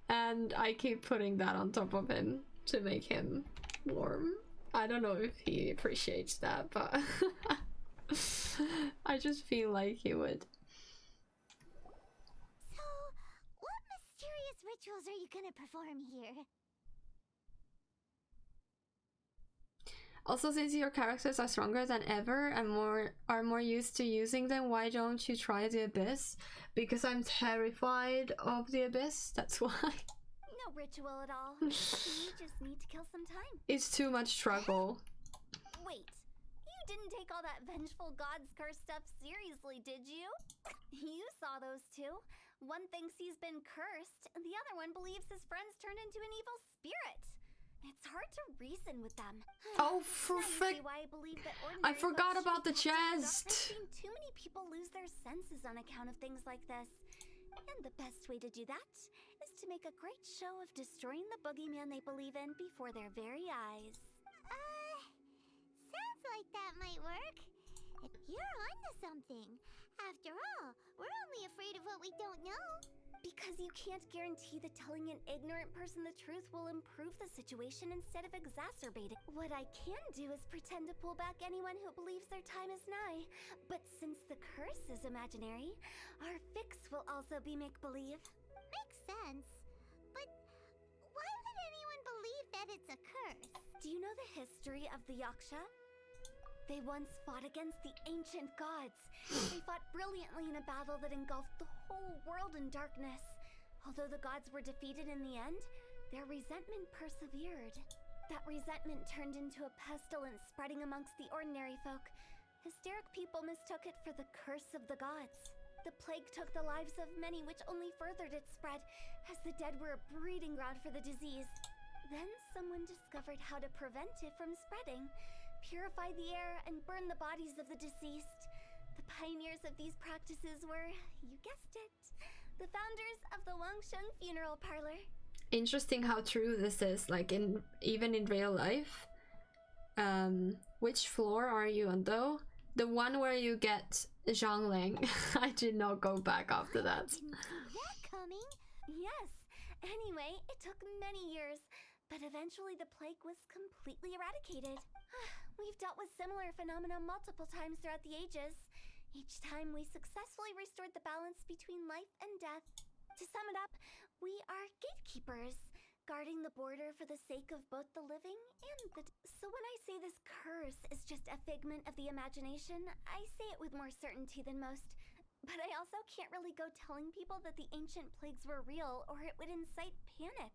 S1: And I keep putting that on top of him to make him warm. I don't know if he appreciates that, but I just feel like he would.
S5: So, what mysterious rituals are you gonna perform here?
S1: Also, since your characters are stronger than ever and are more used to using them, why don't you try the abyss? Because I'm terrified of the abyss, that's why.
S2: No no ritual at all. You just need to kill some time.
S1: It's too much trouble.
S2: Wait, you didn't take all that vengeful god's curse stuff seriously, did you? You saw those two. One thinks he's been cursed, and the other one believes his friends turned into an evil spirit. It's hard to reason with them.
S1: Oh, for frick! I forgot about the chest.
S2: I've seen too many people lose their senses on account of things like this. And the best way to do that is to make a great show of destroying the boogeyman they believe in before their very eyes.
S5: Sounds like that might work. You're onto something. After all, we're only afraid of what we don't know.
S2: Because you can't guarantee that telling an ignorant person the truth will improve the situation instead of exacerbate it. What I can do is pretend to pull back anyone who believes their time is nigh. But since the curse is imaginary, our fix will also be make-believe.
S5: Makes sense. But why would anyone believe that it's a curse?
S2: Do you know the history of the Yaksha? They once fought against the ancient gods. They fought brilliantly in a battle that engulfed the whole world in darkness. Although the gods were defeated in the end, their resentment persevered. That resentment turned into a pestilence spreading amongst the ordinary folk. Hysteric people mistook it for the curse of the gods. The plague took the lives of many, which only furthered its spread, as the dead were a breeding ground for the disease. Then someone discovered how to prevent it from spreading. Purify the air and burn the bodies of the deceased. The pioneers of these practices were, you guessed it, the founders of the Wangsheng Funeral Parlor.
S1: Interesting how true this is, like even in real life. Which floor are you on though? The one where you get Zhongli. I did not go back after that.
S5: Didn't see that coming.
S2: Yes. Anyway, it took many years, but eventually the plague was completely eradicated. We've dealt with similar phenomena multiple times throughout the ages. Each time we successfully restored the balance between life and death. To sum it up, we are gatekeepers, guarding the border for the sake of both the living and the... So when I say this curse is just a figment of the imagination, I say it with more certainty than most. But I also can't really go telling people that the ancient plagues were real, or it would incite panic.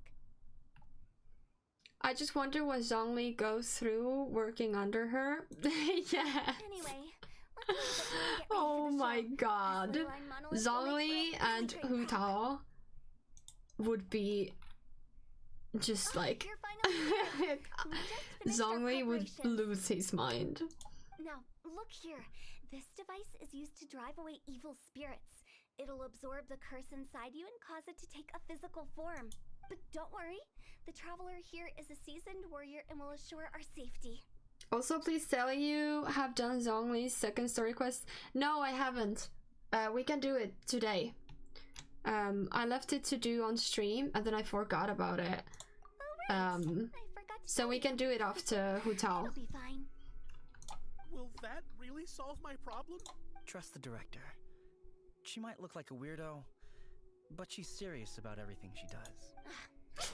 S1: I just wonder what Zhongli goes through working under her. Yeah.
S2: Anyway, let's get ready
S1: Oh
S2: for the
S1: my
S2: show.
S1: god.
S2: This line monolith will make
S1: Zhongli
S2: for a
S1: and
S2: really
S1: Hu
S2: great crowd.
S1: Tao would be just like
S2: You're finally here. We just finished our
S1: Zhongli would
S2: preparations.
S1: lose his mind.
S2: Now, look here. This device is used to drive away evil spirits. It'll absorb the curse inside you and cause it to take a physical form. But don't worry, the traveler here is a seasoned warrior and will assure our safety.
S1: Also, please tell you have done Zhongli's second story quest. No, I haven't. We can do it today. I left it to do on stream and then I forgot about it.
S2: Oh, right. I forgot to
S1: So
S2: tell
S1: we
S2: you.
S1: can do it after Hu Tao.
S2: It'll be fine.
S7: Will that really solve my problem?
S3: Trust the director. She might look like a weirdo, but she's serious about everything she does.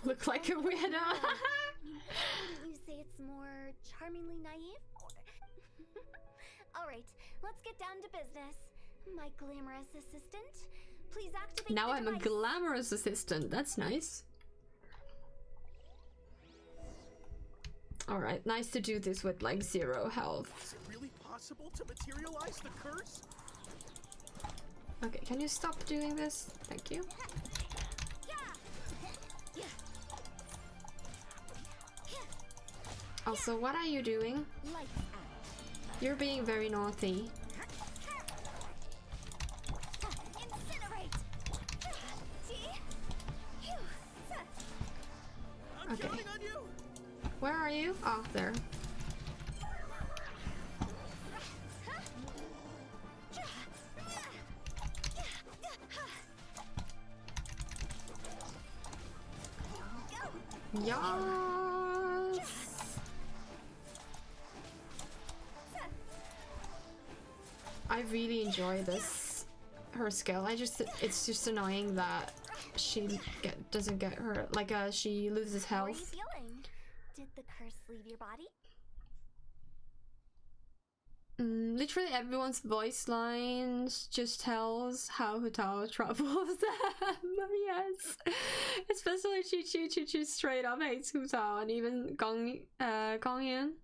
S1: Look like a weirdo.
S2: Wouldn't you say it's more charmingly naive? Alright, let's get down to business. My glamorous assistant, please activate
S1: Now
S2: the
S1: I'm a
S2: device.
S1: glamorous assistant. That's nice. Alright, nice to do this with like 0 health.
S7: Is it really possible to materialize the curse?
S1: Okay, can you stop doing this? Thank you. Also, what are you doing?
S2: Lights out.
S1: You're being very naughty.
S2: Incinerate. See? Phew.
S7: I'm
S1: Okay.
S7: counting on you!
S1: Where are you? Oh, there. Yes. I really enjoy this. Her skill. It's just annoying that she doesn't get her, like she loses
S2: How are you
S1: health.
S2: feeling? Did the curse leave your body?
S1: literally everyone's voice lines just tells how Hu Tao troubles them. Yes, especially Chi straight up hates Hu Tao, and even Gong Yan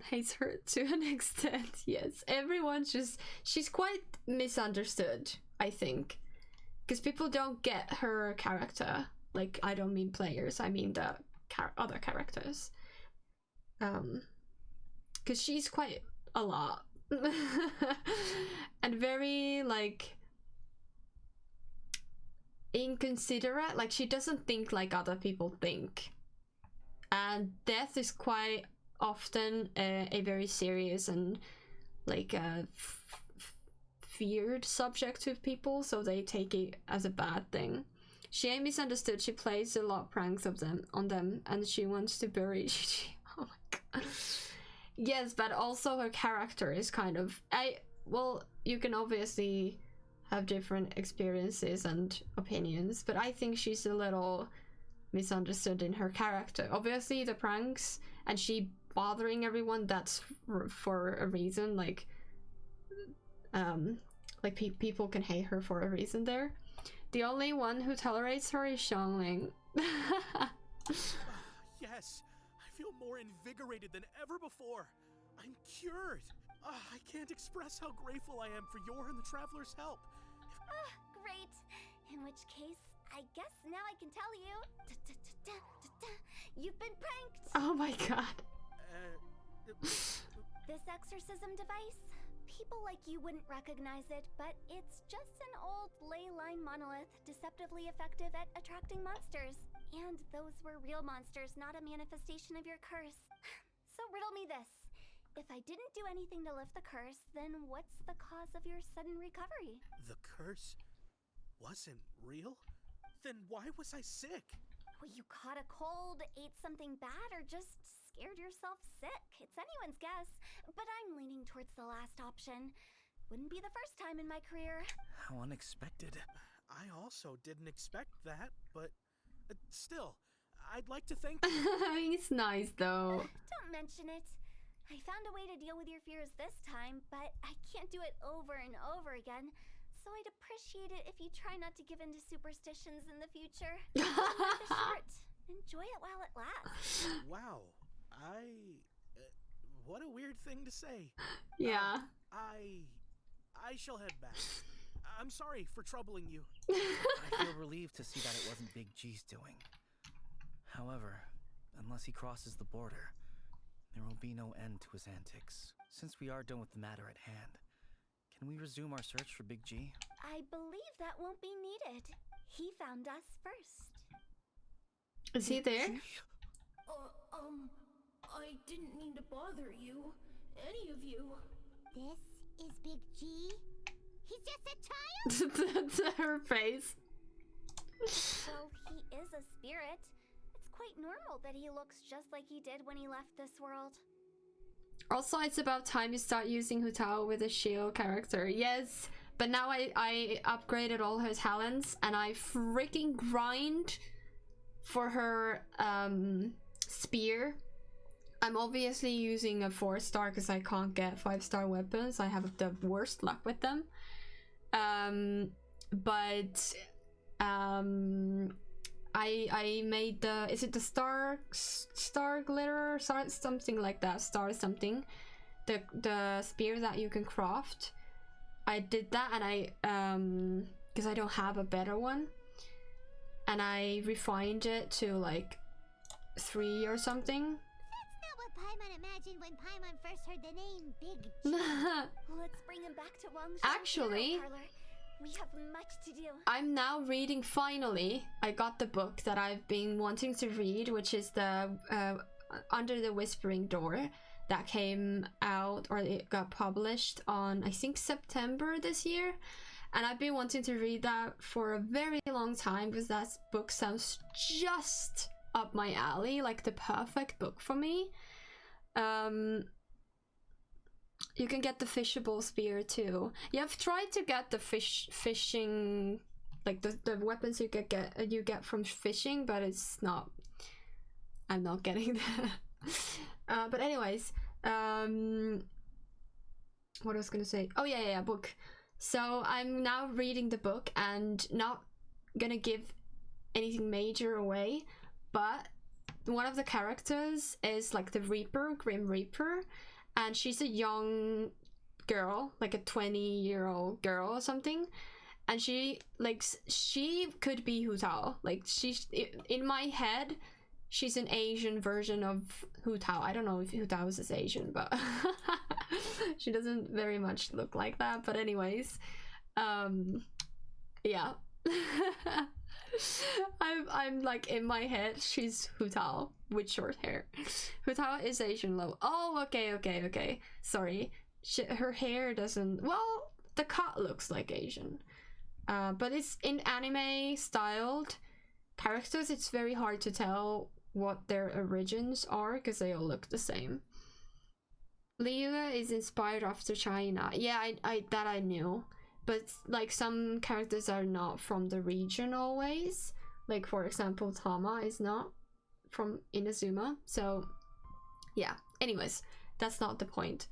S1: hates her to an extent. Yes, everyone's just, she's quite misunderstood, I think, because people don't get her character. Like, I don't mean players, I mean the other characters. Because she's quite a lot. And very, like, inconsiderate. Like, she doesn't think like other people think. And death is quite often a very serious and, like, feared subject to people, so they take it as a bad thing. She ain't misunderstood. She plays a lot of pranks on them, and she wants to bury Gigi. Oh my god. Yes, but also her character is kind of... well, you can obviously have different experiences and opinions, but I think she's a little misunderstood in her character. Obviously, the pranks and she bothering everyone, that's for a reason. Like people can hate her for a reason there. The only one who tolerates her is Zhongli.
S7: Yes, I feel more invigorated than ever before. I'm cured. I can't express how grateful I am for your and the Traveler's help.
S2: Great. In which case, I guess now I can tell you. You've been pranked.
S1: Oh my god.
S2: This exorcism device, people like you wouldn't recognize it, but it's just an old ley line monolith, deceptively effective at attracting monsters. And those were real monsters, not a manifestation of your curse. So riddle me this. If I didn't do anything to lift the curse, then what's the cause of your sudden recovery?
S7: The curse wasn't real? Then why was I sick?
S2: Well, you caught a cold, ate something bad, or just scared yourself sick. It's anyone's guess, but I'm leaning towards the last option. Wouldn't be the first time in my career.
S3: How unexpected.
S7: I also didn't expect that, but still, I'd like to thank you.
S1: He's nice though.
S2: Don't mention it. I found a way to deal with your fears this time, but I can't do it over and over again. So I'd appreciate it if you try not to give in to superstitions in the future. Life is short. Enjoy it while it lasts.
S7: Wow. What a weird thing to say.
S1: Yeah.
S7: I shall head back. I'm sorry for troubling you.
S3: I feel relieved to see that it wasn't Big G's doing. However, unless he crosses the border, there will be no end to his antics. Since we are done with the matter at hand, can we resume our search for Big G?
S2: I believe that won't be needed. He found us first.
S1: Is he there?
S9: I didn't mean to bother you. Any of you.
S5: This is Big G? He's just a child?
S1: That's her face.
S2: Well, he is a spirit. It's quite normal that he looks just like he did when he left this world.
S1: Also, it's about time you start using Hu Tao with a shield character. Yes, but now I upgraded all her talents and I freaking grind for her spear. I'm obviously using a 4-star because I can't get 5-star weapons. I have the worst luck with them. But I made the, is it the star glitter, something like that, star something, the spear that you can craft. I did that, and I because I don't have a better one, and I refined it to like 3 or something.
S5: That's not what Paimon imagined when Paimon first heard the name Big G.
S2: Let's bring him back to Wangshan.
S1: Actually,
S2: we have much to do.
S1: I'm now reading, finally. I got the book that I've been wanting to read, which is the Under the Whispering Door, that came out, or it got published on, I think, September this year. And I've been wanting to read that for a very long time because that book sounds just up my alley, like the perfect book for me. You can get the fishable spear too. Yeah, I've tried to get the fishing, like the weapons you get from fishing, but it's not. I'm not getting that. But anyways, What I was gonna say? Oh yeah, book. So I'm now reading the book and not gonna give anything major away, but one of the characters is like the Reaper, Grim Reaper, and she's a young girl, like a 20-year-old girl or something, and she could be Hu Tao. Like, she's in my head, she's an Asian version of Hu Tao. I don't know if Hu Tao is Asian, but she doesn't very much look like that. But anyways, yeah. I'm like, in my head, she's Hu Tao with short hair. Hu Tao is Asian low. Oh, okay. Sorry. Her hair doesn't. Well, the cut looks like Asian. But it's in anime styled characters. It's very hard to tell what their origins are because they all look the same. Liyue is inspired after China. Yeah, I knew. But like, some characters are not from the region always. Like, for example, Tama is not from Inazuma. So yeah, anyways, that's not the point.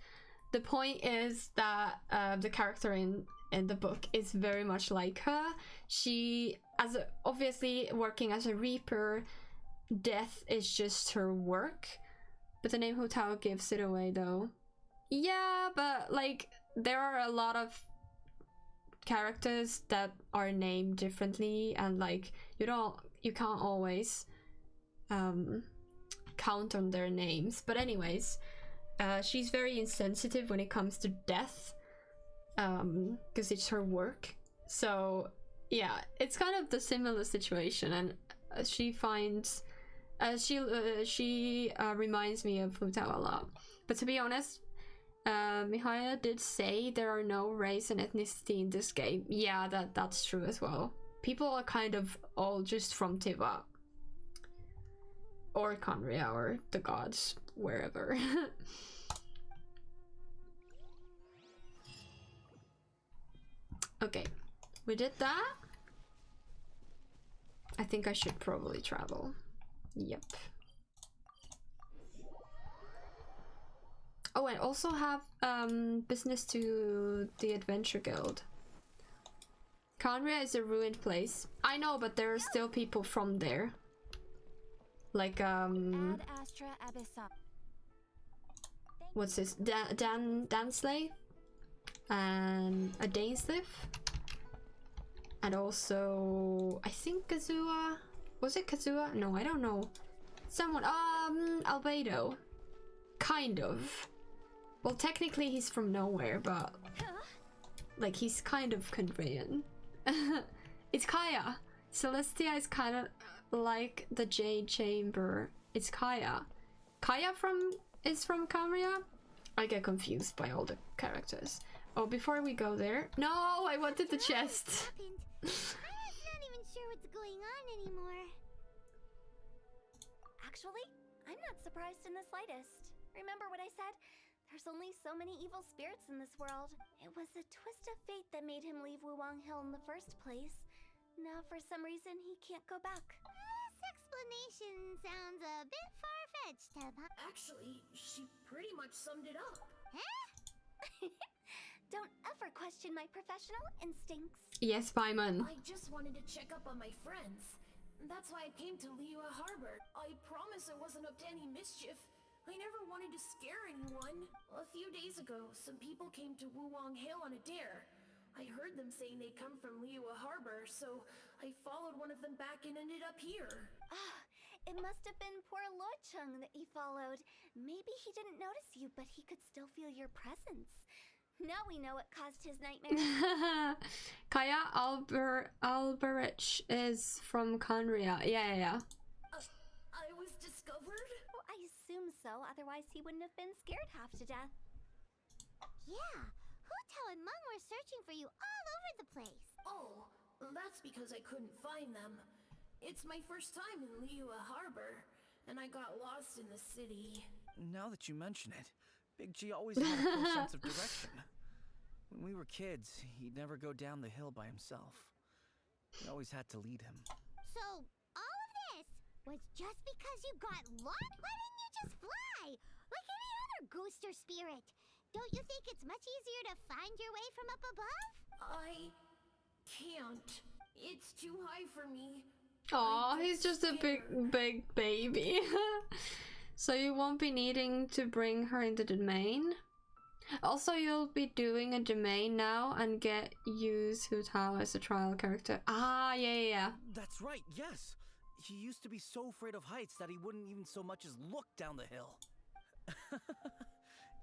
S1: The point is that the character in the book is very much like her. She, obviously working as a Reaper, death is just her work. But the name Hu Tao gives it away though. Yeah, but like, there are a lot of characters that are named differently, and like, you can't always count on their names. But anyways, she's very insensitive when it comes to death, because it's her work. So yeah, it's kind of the similar situation, and she finds she reminds me of Hu Tao a lot. But to be honest, Mihaya did say there are no race and ethnicity in this game. Yeah, that's true as well. People are kind of all just from Tiva or Conria or the gods, wherever. Okay, we did that. I think I should probably travel. Yep. Oh, I also have business to the Adventure Guild. Conria is a ruined place. I know, but there are still people from there. Like, what's this? Dan Slave? And a Dainsliff? And also, I think Kazua. Was it Kazua? No, I don't know. Someone, Albedo. Kind of. Well, technically he's from nowhere, but like, he's kind of Conrian. It's Kaya. Celestia is kind of like the Jade Chamber. It's Kaya. Kaya is from Conria? I get confused by all the characters. Oh, before we go there. No, I wanted the chest.
S2: I'm not even sure what's going on anymore.
S8: Actually, I'm not surprised in the slightest. Remember what I said? There's only so many evil spirits in this world. It was a twist of fate that made him leave Wuwang Hill in the first place. Now, for some reason, he can't go back.
S2: This explanation sounds a bit far-fetched,
S9: Actually, she pretty much summed it up.
S2: Huh?
S8: Don't ever question my professional instincts.
S1: Yes, Paimon.
S9: I just wanted to check up on my friends. That's why I came to Liyue Harbor. I promise I wasn't up to any mischief. I never wanted to scare anyone. A few days ago, some people came to Wuwang Hill on a dare. I heard them saying they'd come from Liyue Harbor, so I followed one of them back and ended up here.
S8: Ah, it must have been poor Luocheng that he followed. Maybe he didn't notice you, but he could still feel your presence. Now we know what caused his nightmare.
S1: Kaya Alberich is from Conria. Yeah.
S9: I was discovered?
S8: Well, I assume so, otherwise he wouldn't have been scared half to death.
S2: Yeah, Hu Tao and Meng were searching for you all over the place.
S9: Oh, that's because I couldn't find them. It's my first time in Liyue Harbor, and I got lost in the city.
S3: Now that you mention it, Big G always had a clear sense of direction. When we were kids, he'd never go down the hill by himself. We always had to lead him.
S2: So, all of this was just because you got lost? Why didn't you just fly? Like any other ghost or spirit. Don't you think it's much easier to find your way from up above?
S9: I can't. It's too high for me.
S1: Aw,
S9: I
S1: he's
S9: get
S1: just a big baby. So you won't be needing to bring her into the domain. Also, you'll be doing a domain now and use Hu Tao as a trial character. Ah, yeah.
S3: That's right, yes. He used to be so afraid of heights that he wouldn't even so much as look down the hill.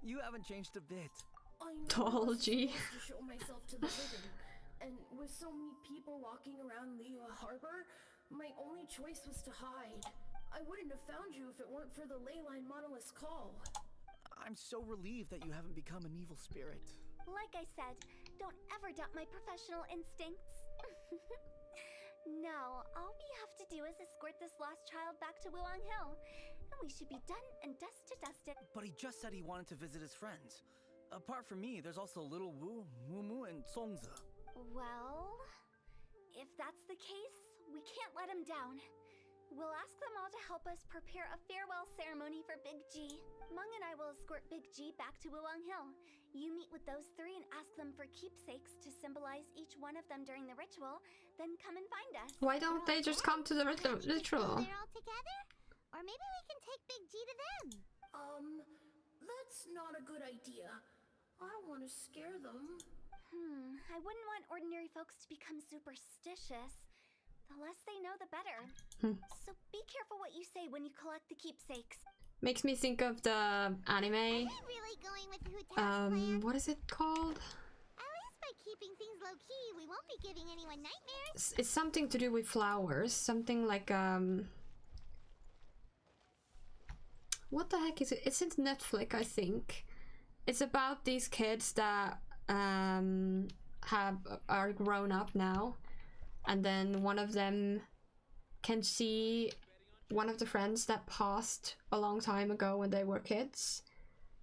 S3: You haven't changed a bit.
S9: I know
S1: Told
S9: I was
S1: you.
S9: supposed to show myself to the living, and with so many people walking around Liyue Harbor, my only choice was to hide. I wouldn't have found you if it weren't for the leyline monolith's call.
S3: I'm so relieved that you haven't become an evil spirit.
S8: Like I said, don't ever doubt my professional instincts. Now, all we have to do is escort this lost child back to Wuang Hill, and we should be done and dust to dusted.
S3: But he just said he wanted to visit his friends. Apart from me, there's also Little Wu, Mumu, and Zongzi.
S8: Well, if that's the case, we can't let him down. We'll ask them all to help us prepare a farewell ceremony for Big G. Meng and I will escort Big G back to Wuang Hill. You meet with those three and ask them for keepsakes to symbolize each one of them during the ritual, then come and find us.
S1: Why don't they just come to the ritual?
S2: They're all together? Or maybe we can take Big G to them.
S9: That's not a good idea. I don't want to scare them.
S8: I wouldn't want ordinary folks to become superstitious. The less they know, the better. So be careful what you say when you collect the keepsakes.
S1: Makes me think of the anime.
S2: Are we really going with Hu Tao's plan?
S1: What is it called?
S2: At least by keeping things low-key, we won't be giving anyone nightmares.
S1: It's something to do with flowers. Something like, what the heck is it? It's in Netflix, I think. It's about these kids that are grown up now. And then one of them can see one of the friends that passed a long time ago when they were kids.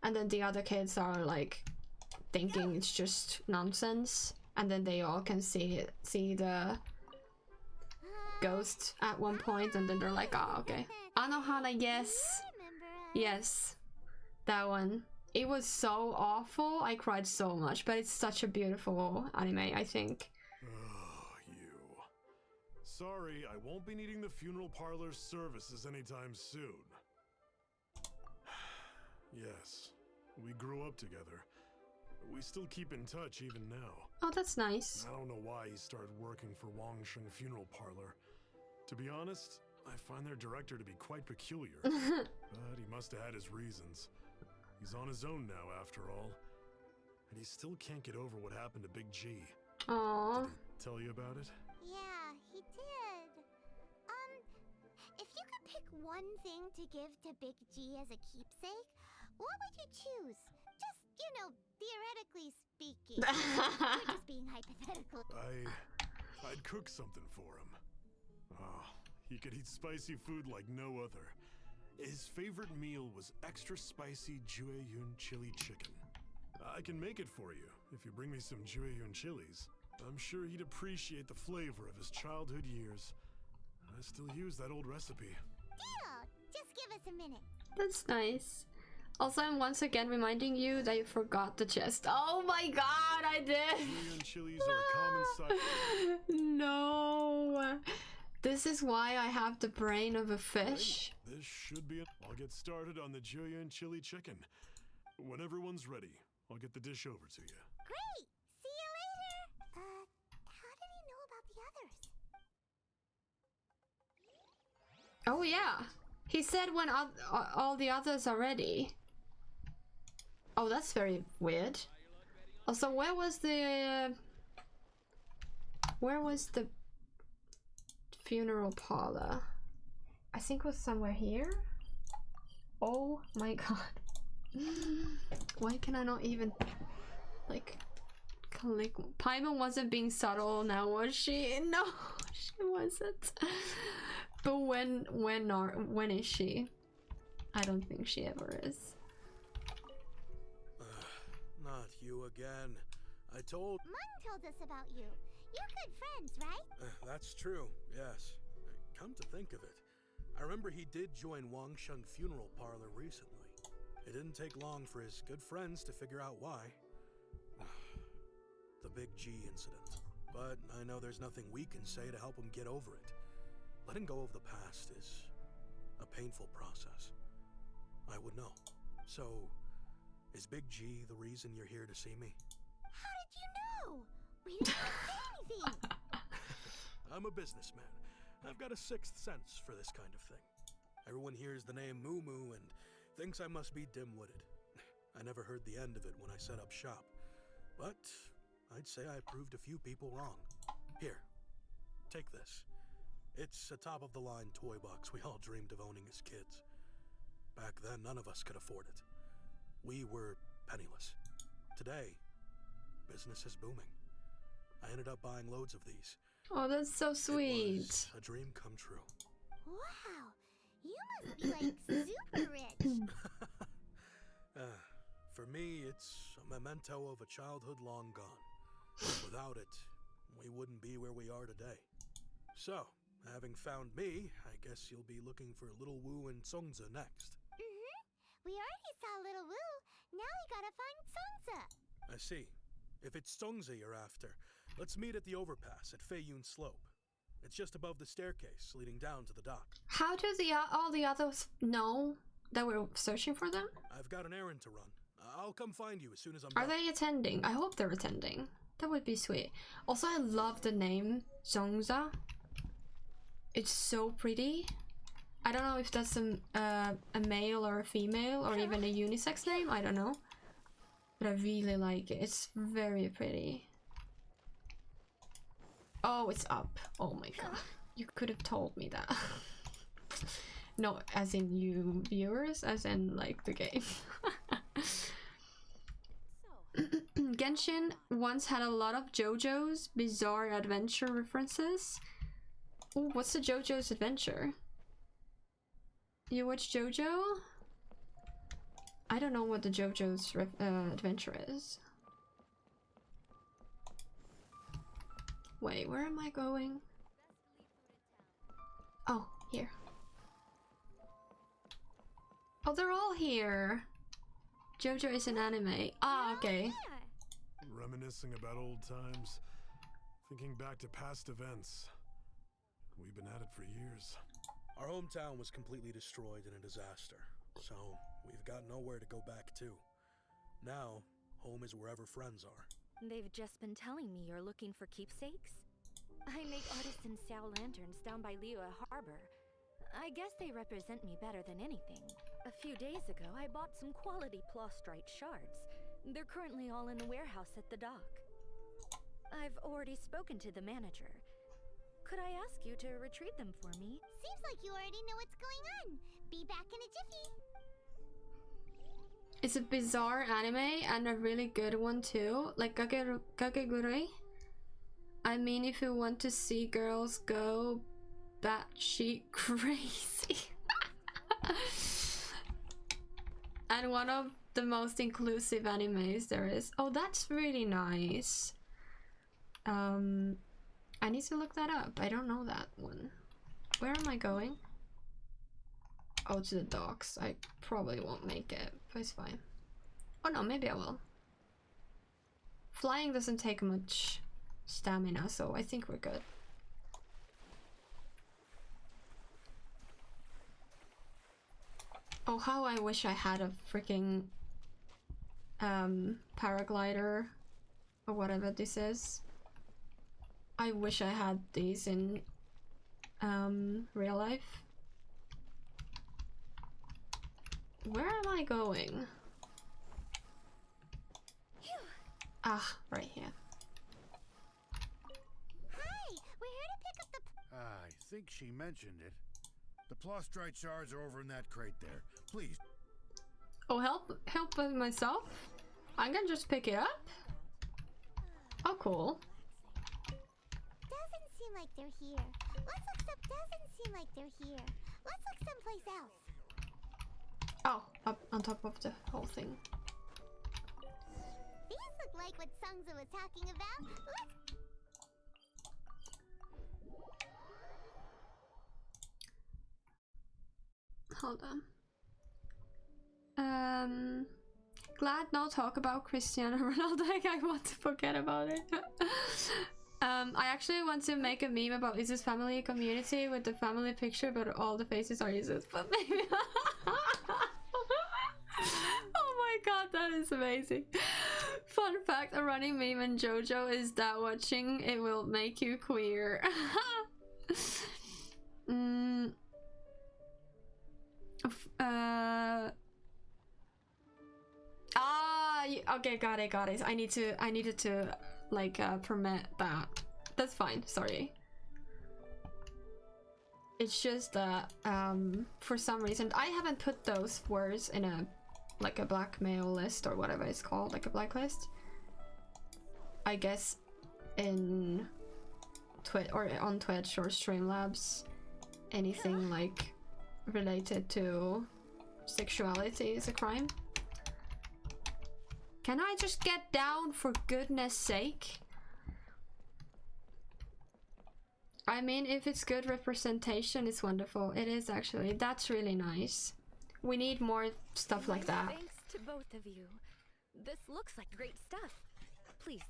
S1: And then the other kids are like thinking it's just nonsense. And then they all can see the ghost at one point, and then they're like, oh, okay. Anohana, yes. Yes. That one. It was so awful. I cried so much, but it's such a beautiful anime, I think.
S6: Sorry, I won't be needing the funeral parlor's services anytime soon. Yes, we grew up together. We still keep in touch even now.
S1: Oh, that's nice.
S6: I don't know why he started working for Wangsheng Funeral Parlor. To be honest, I find their director to be quite peculiar. But he must have had his reasons. He's on his own now, after all. And he still can't get over what happened to Big G.
S1: Aww.
S6: Did he tell you about it?
S2: Yeah, he did. If you could pick one thing to give to Big G as a keepsake, what would you choose? Just, theoretically speaking. We're just being hypothetical.
S6: I'd cook something for him. Oh, he could eat spicy food like no other. His favorite meal was extra spicy Jueyun chili chicken. I can make it for you if you bring me some Jueyun chilies. I'm sure he'd appreciate the flavor of his childhood years. I still use that old recipe.
S2: Deal! Just give us a minute.
S1: That's nice. Also, I'm once again reminding you that you forgot the chest. Oh my god, I did!
S6: Jueyun chilies are a common size.
S1: No! This is why I have the brain of a fish.
S6: This should be it. I'll get started on the Jueyun chili chicken. When everyone's ready, I'll get the dish over to you.
S2: Great! See you later! How did he know about the others?
S1: Oh yeah, he said when all the others are ready. Oh, that's very weird. Also, where was the funeral parlor? I think it was somewhere here. Oh my god. Why can I not even like click? Paimon wasn't being subtle now, was she? No, she wasn't. But when is she? I don't think she ever is.
S7: Not you again. I told...
S2: Mung told us about you. You're good friends, right?
S7: That's true, yes. Come to think of it, I remember he did join Wangsheng Funeral Parlor recently. It didn't take long for his good friends to figure out why. The Big G incident. But I know there's nothing we can say to help him get over it. Letting go of the past is a painful process. I would know. So, is Big G the reason you're here to see me?
S2: How did you know? We didn't even say anything.
S7: I'm a businessman. I've got a sixth sense for this kind of thing. Everyone hears the name Moo Moo and thinks I must be dim-witted. I never heard the end of it when I set up shop. But I'd say I proved a few people wrong. Here, take this. It's a top-of-the-line toy box we all dreamed of owning as kids. Back then, none of us could afford it. We were penniless. Today, business is booming. I ended up buying loads of these.
S1: Oh, that's so
S7: It
S1: sweet.
S7: was a dream come true.
S2: Wow, you must be like super rich.
S7: For me, it's a memento of a childhood long gone. Without it, we wouldn't be where we are today. So, having found me, I guess you'll be looking for Little Wu and Songza next.
S2: We already saw Little Wu. Now we gotta find Songza.
S7: I see. If it's Songza you're after, let's meet at the overpass at Feiyun Slope. It's just above the staircase leading down to the dock.
S1: How do all the others know that we're searching for them?
S7: I've got an errand to run. I'll come find you as soon as I'm
S1: Are
S7: done.
S1: they attending? I hope they're attending. That would be sweet. Also, I love the name Zhongza. It's so pretty. I don't know if that's a male or a female or even a unisex name. I don't know. But I really like it. It's very pretty. Oh, it's up. Oh my god. You could have told me that. No, as in you viewers, as in like the game. Genshin once had a lot of JoJo's Bizarre Adventure references. Ooh, what's the JoJo's Adventure? You watch JoJo? I don't know what the JoJo's Adventure is. Wait, where am I going? Oh, here. Oh, they're all here. JoJo is an anime. Ah, okay.
S6: Reminiscing about old times, thinking back to past events. We've been at it for years.
S7: Our hometown was completely destroyed in a disaster, so we've got nowhere to go back to. Now, home is wherever friends are.
S10: They've just been telling me you're looking for keepsakes. I make artisan Xiao lanterns down by Liyue Harbor. I guess they represent me better than anything. A few days ago, I bought some quality plastrite shards. They're currently all in the warehouse at the dock. I've already spoken to the manager. Could I ask you to retrieve them for me?
S2: Seems like you already know what's going on. Be back in a jiffy.
S1: It's a bizarre anime and a really good one too, like Kagegure. I mean, if you want to see girls go batshit crazy. And one of the most inclusive animes there is. Oh, that's really nice. I need to look that up. I don't know that one. Where am I going? Oh, to the docks. I probably won't make it, but it's fine. Oh no, maybe I will. Flying doesn't take much stamina, so I think we're good. Oh, how I wish I had a freaking paraglider or whatever this is. I wish I had these in real life. Where am I going? Ah, right here.
S2: Hi, we're here to pick up the...
S11: I think she mentioned it. The plastrite shards are over in that crate there. Please.
S1: Oh, help with myself? I can just pick it up? Oh, cool.
S2: Doesn't seem like they're here. Let's look some... Doesn't seem like they're here. Let's look someplace else.
S1: Oh, up on top of the whole thing.
S2: These look like what Songza was talking about. Let's...
S1: Hold on. Glad no talk about Cristiano Ronaldo. I want to forget about it. I actually want to make a meme about Izzy's family community with the family picture, but all the faces are Izzy's. But maybe. Oh my god, that is amazing. Fun fact: a running meme in JoJo is that watching it will make you queer. Okay, got it. I needed to like permit that. That's fine. Sorry. It's just that for some reason I haven't put those words in a like a blackmail list or whatever it's called, like a blacklist. I guess in Twitch or on Twitch or Streamlabs, anything like related to sexuality is a crime. Can I just get down for goodness sake? I mean, if it's good representation, it's wonderful. It is actually. That's really nice. We need more stuff like that.
S10: Thanks to both of you. This looks like great stuff. Please,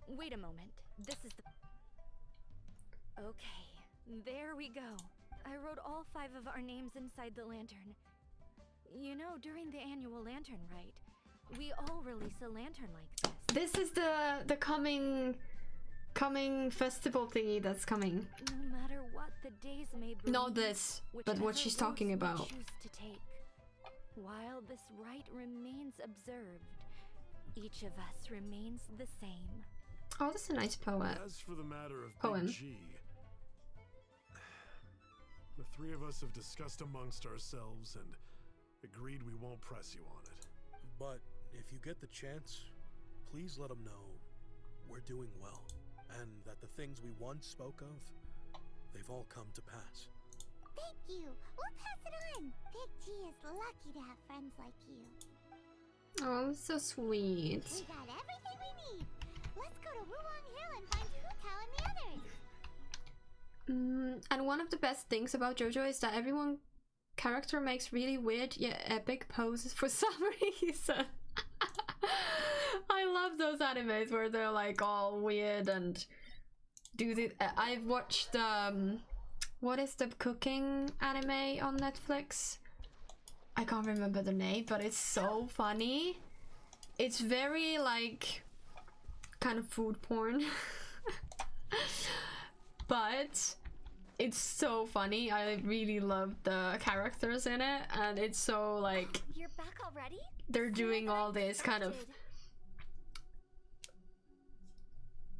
S10: wait a moment. This is the... Okay, there we go. I wrote all 5 of our names inside the lantern. You know, during the annual lantern rite, we all release a lantern like this.
S1: This is the coming festival thingy that's coming.
S10: No matter what the days may bring,
S1: not this, but what she's talking about.
S10: Choose to take. While this rite remains observed, each of us remains the same.
S1: Oh, that's a nice poet.
S6: As for the matter of
S1: Poem.
S6: Big G, the 3 of us have discussed amongst ourselves and agreed we won't press you on it.
S7: But if you get the chance, please let them know we're doing well, and that the things we once spoke of, they've all come to pass.
S5: Thank you. We'll pass it on. Big G is lucky to have friends like you.
S1: Oh, that's so sweet.
S5: We got everything we need. Let's go to Wuwang Hill and find Hu Tao and the others.
S1: And one of the best things about JoJo is that everyone character makes really weird yet epic poses for some reason. I love those animes where they're like all weird and do the. I've watched what is the cooking anime on Netflix? I can't remember the name, but it's so funny. It's very like kind of food porn. But it's so funny. I really love the characters in it, and it's so like
S8: You're back already?
S1: they're doing all this kind of,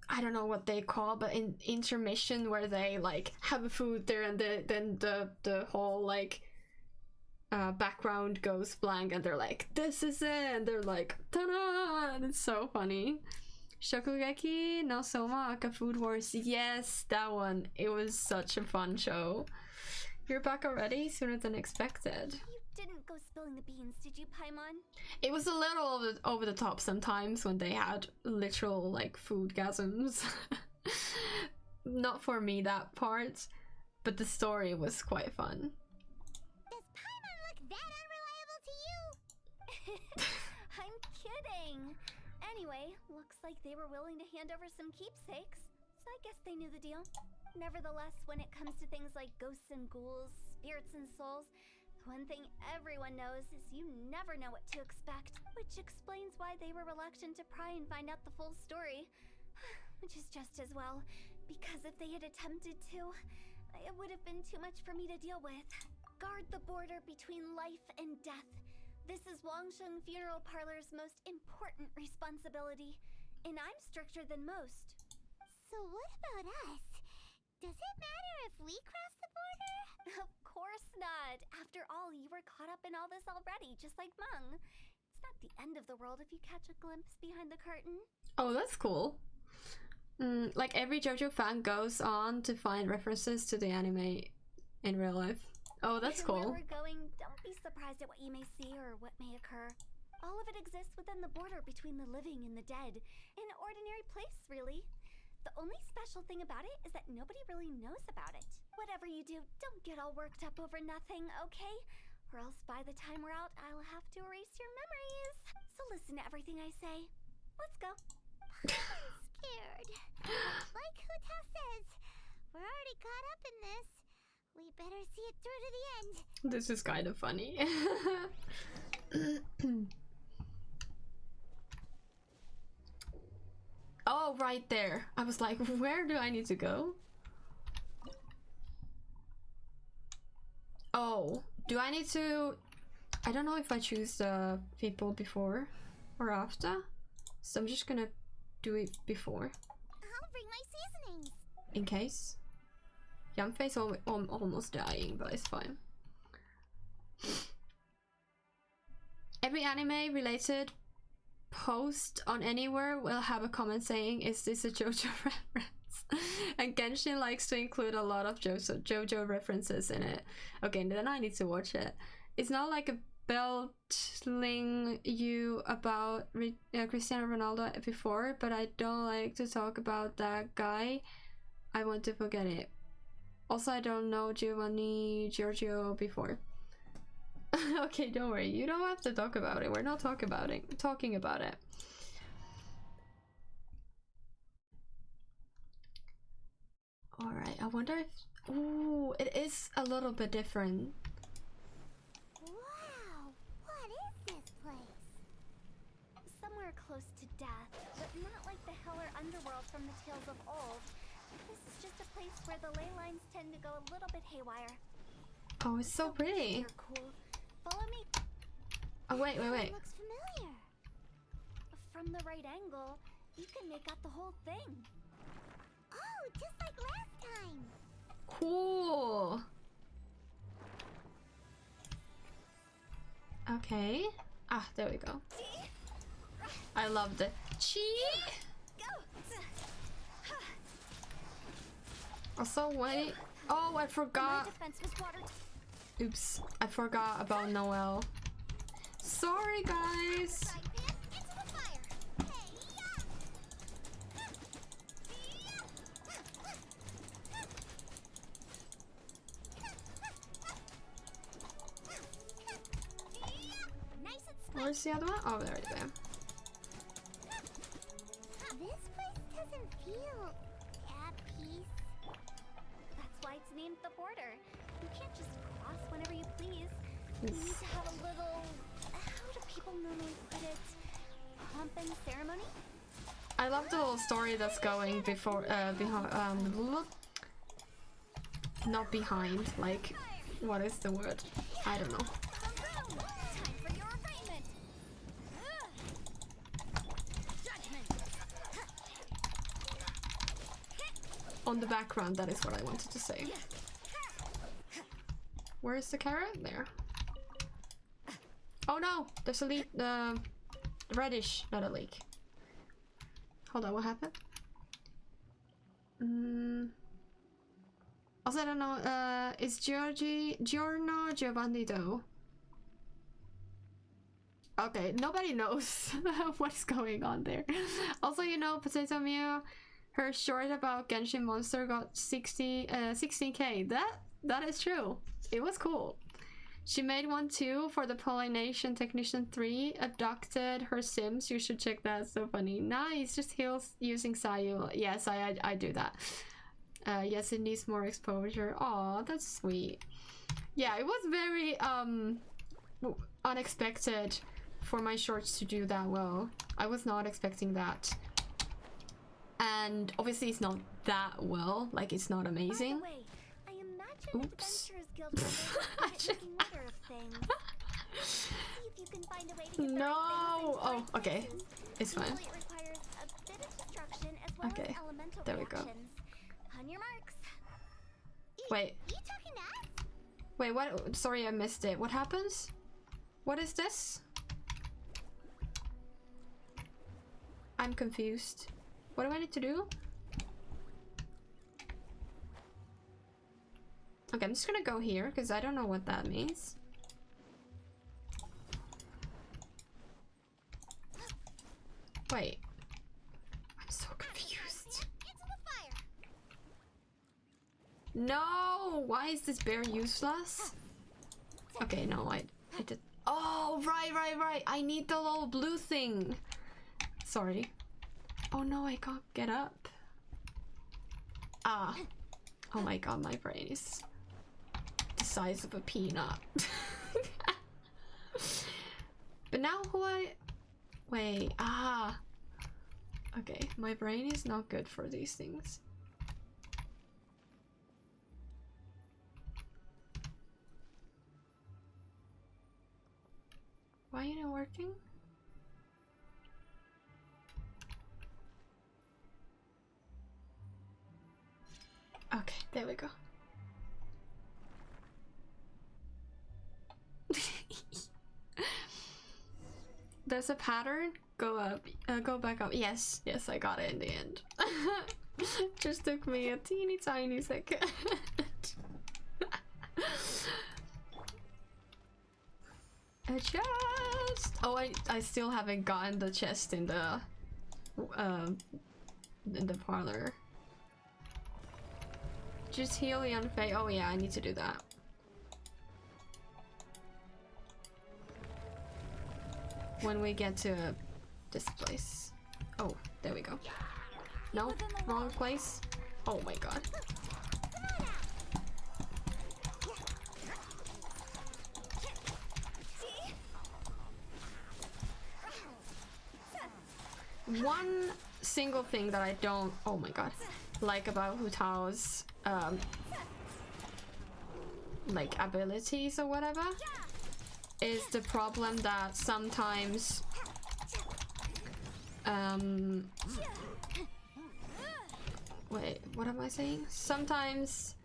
S1: I don't know what they call, but in intermission where they like have a food there and then the whole like background goes blank and they're like, this is it, and they're like, ta-da, and it's so funny. Shokugeki no Soma Aka Food Wars, yes, that one. It was such a fun show. You're back already? Sooner than expected.
S8: You didn't go spilling the beans, did you, Paimon?
S1: It was a little over the top sometimes when they had literal like foodgasms. Not for me, that part, but the story was quite fun.
S5: Does Paimon look that unreliable to you?
S8: I'm kidding. Anyway, looks like they were willing to hand over some keepsakes, so I guess they knew the deal. Nevertheless, when it comes to things like ghosts and ghouls, spirits and souls, one thing everyone knows is you never know what to expect, which explains why they were reluctant to pry and find out the full story. Which is just as well, because if they had attempted to, it would have been too much for me to deal with. Guard the border between life and death. This is Wangsheng Funeral Parlor's most important responsibility, and I'm stricter than most.
S5: So what about us? Does it matter if we cross the border?
S8: Of course not. After all, you were caught up in all this already, just like Meng. It's not the end of the world if you catch a glimpse behind the curtain.
S1: Oh, that's cool. Like every JoJo fan goes on to find references to the anime in real life. Oh, that's cool.
S8: Where we're going, don't be surprised at what you may see or what may occur. All of it exists within the border between the living and the dead. An ordinary place, really. The only special thing about it is that nobody really knows about it. Whatever you do, don't get all worked up over nothing, okay? Or else by the time we're out, I'll have to erase your memories. So listen to everything I say. Let's go.
S2: I'm scared. Like Hu Tao says, we're already caught up in this. We better see it through to the end.
S1: This is kind of funny. Oh, right there. I was like, where do I need to go? Oh, do I need to... I don't know if I choose the people before or after. So I'm just gonna do it before.
S2: I'll bring my seasonings.
S1: In case. Yumface almost dying, but it's fine. Every anime related post on anywhere will have a comment saying, is this a JoJo reference? And Genshin likes to include a lot of JoJo references in it. Okay, then I need to watch it. It's not like a belting you about Cristiano Ronaldo before, but I don't like to talk about that guy. I want to forget it. Also, I don't know Giovanni Giorgio before. Okay, don't worry. You don't have to talk about it. We're not talking about it. Alright, I wonder if... Ooh, it is a little bit different.
S2: Wow, what is this place?
S8: Somewhere close to death, but not like the hell or underworld from the tales of old. This is just a place where the ley lines tend to go a little bit haywire.
S1: Oh, it's so pretty.
S8: You're cool. Follow me.
S1: Oh, wait.
S2: It looks familiar.
S8: From the right angle, you can make out the whole thing.
S2: Oh, just like last time.
S1: Cool. Okay. Ah, there we go. I love the chi. Also, wait. Oh, I forgot. Oops, I forgot about Noelle. Sorry, guys. Where's the other one? Oh, there it is.
S2: This place doesn't feel at peace.
S8: That's why it's named the border. You can't just cross whenever you please. You need to have a little... How do people normally put it? Pomp and ceremony?
S1: I love the little story that's going before, not behind, like, what is the word? I don't know. On the background, that is what I wanted to say. Where is the carrot? There. Oh no! There's a leak. Reddish, not a leak. Hold on, what happened? Also, I don't know. Is Giorno Giovanni though? Okay, nobody knows what's going on there. Also, you know, Potato Mew, her short about Genshin Monster got 16k. That is true. It was cool. She made one too for the Pollination Technician 3. Abducted her Sims. You should check that. So funny. Nice. Just heals using Sayu. Yes, I do that. Yes, it needs more exposure. Aw, that's sweet. Yeah, it was very unexpected for my shorts to do that well. I was not expecting that. And obviously it's not that well, like it's not amazing.
S8: By the way, I imagine
S1: Oops.
S8: Adventurers Guild members are making order of things. See if you can find a way to get the
S1: No!
S8: right things
S1: Oh,
S8: into right
S1: okay.
S8: places.
S1: It's fine.
S8: Usually it requires a bit of destruction as well
S1: Okay,
S8: as elemental
S1: there we go.
S8: reactions. On your marks.
S1: Wait.
S2: You talking to us?
S1: Wait, what? Sorry, I missed it. What happens? What is this? I'm confused. What do I need to do? Okay, I'm just gonna go here because I don't know what that means. Wait. I'm so confused. No! Why is this bear useless? Okay, no, I did. Oh, right. I need the little blue thing. Sorry. Oh no, I can't get up. Ah. Oh my god, my brain is the size of a peanut. But now who I... Wait, ah. Okay, my brain is not good for these things. Why are you working? Okay, there we go. There's a pattern. Go up. Go back up. Yes, I got it in the end. Just took me a teeny tiny second. A chest. Oh, I still haven't gotten the chest in the parlor. Just heal the unfazed. Oh yeah, I need to do that. When we get to this place. Oh, there we go. No, wrong place. Oh my god. One single thing that I don't, oh my god, like about Hu Tao's like abilities or whatever is the problem that sometimes wait, what am I saying? Sometimes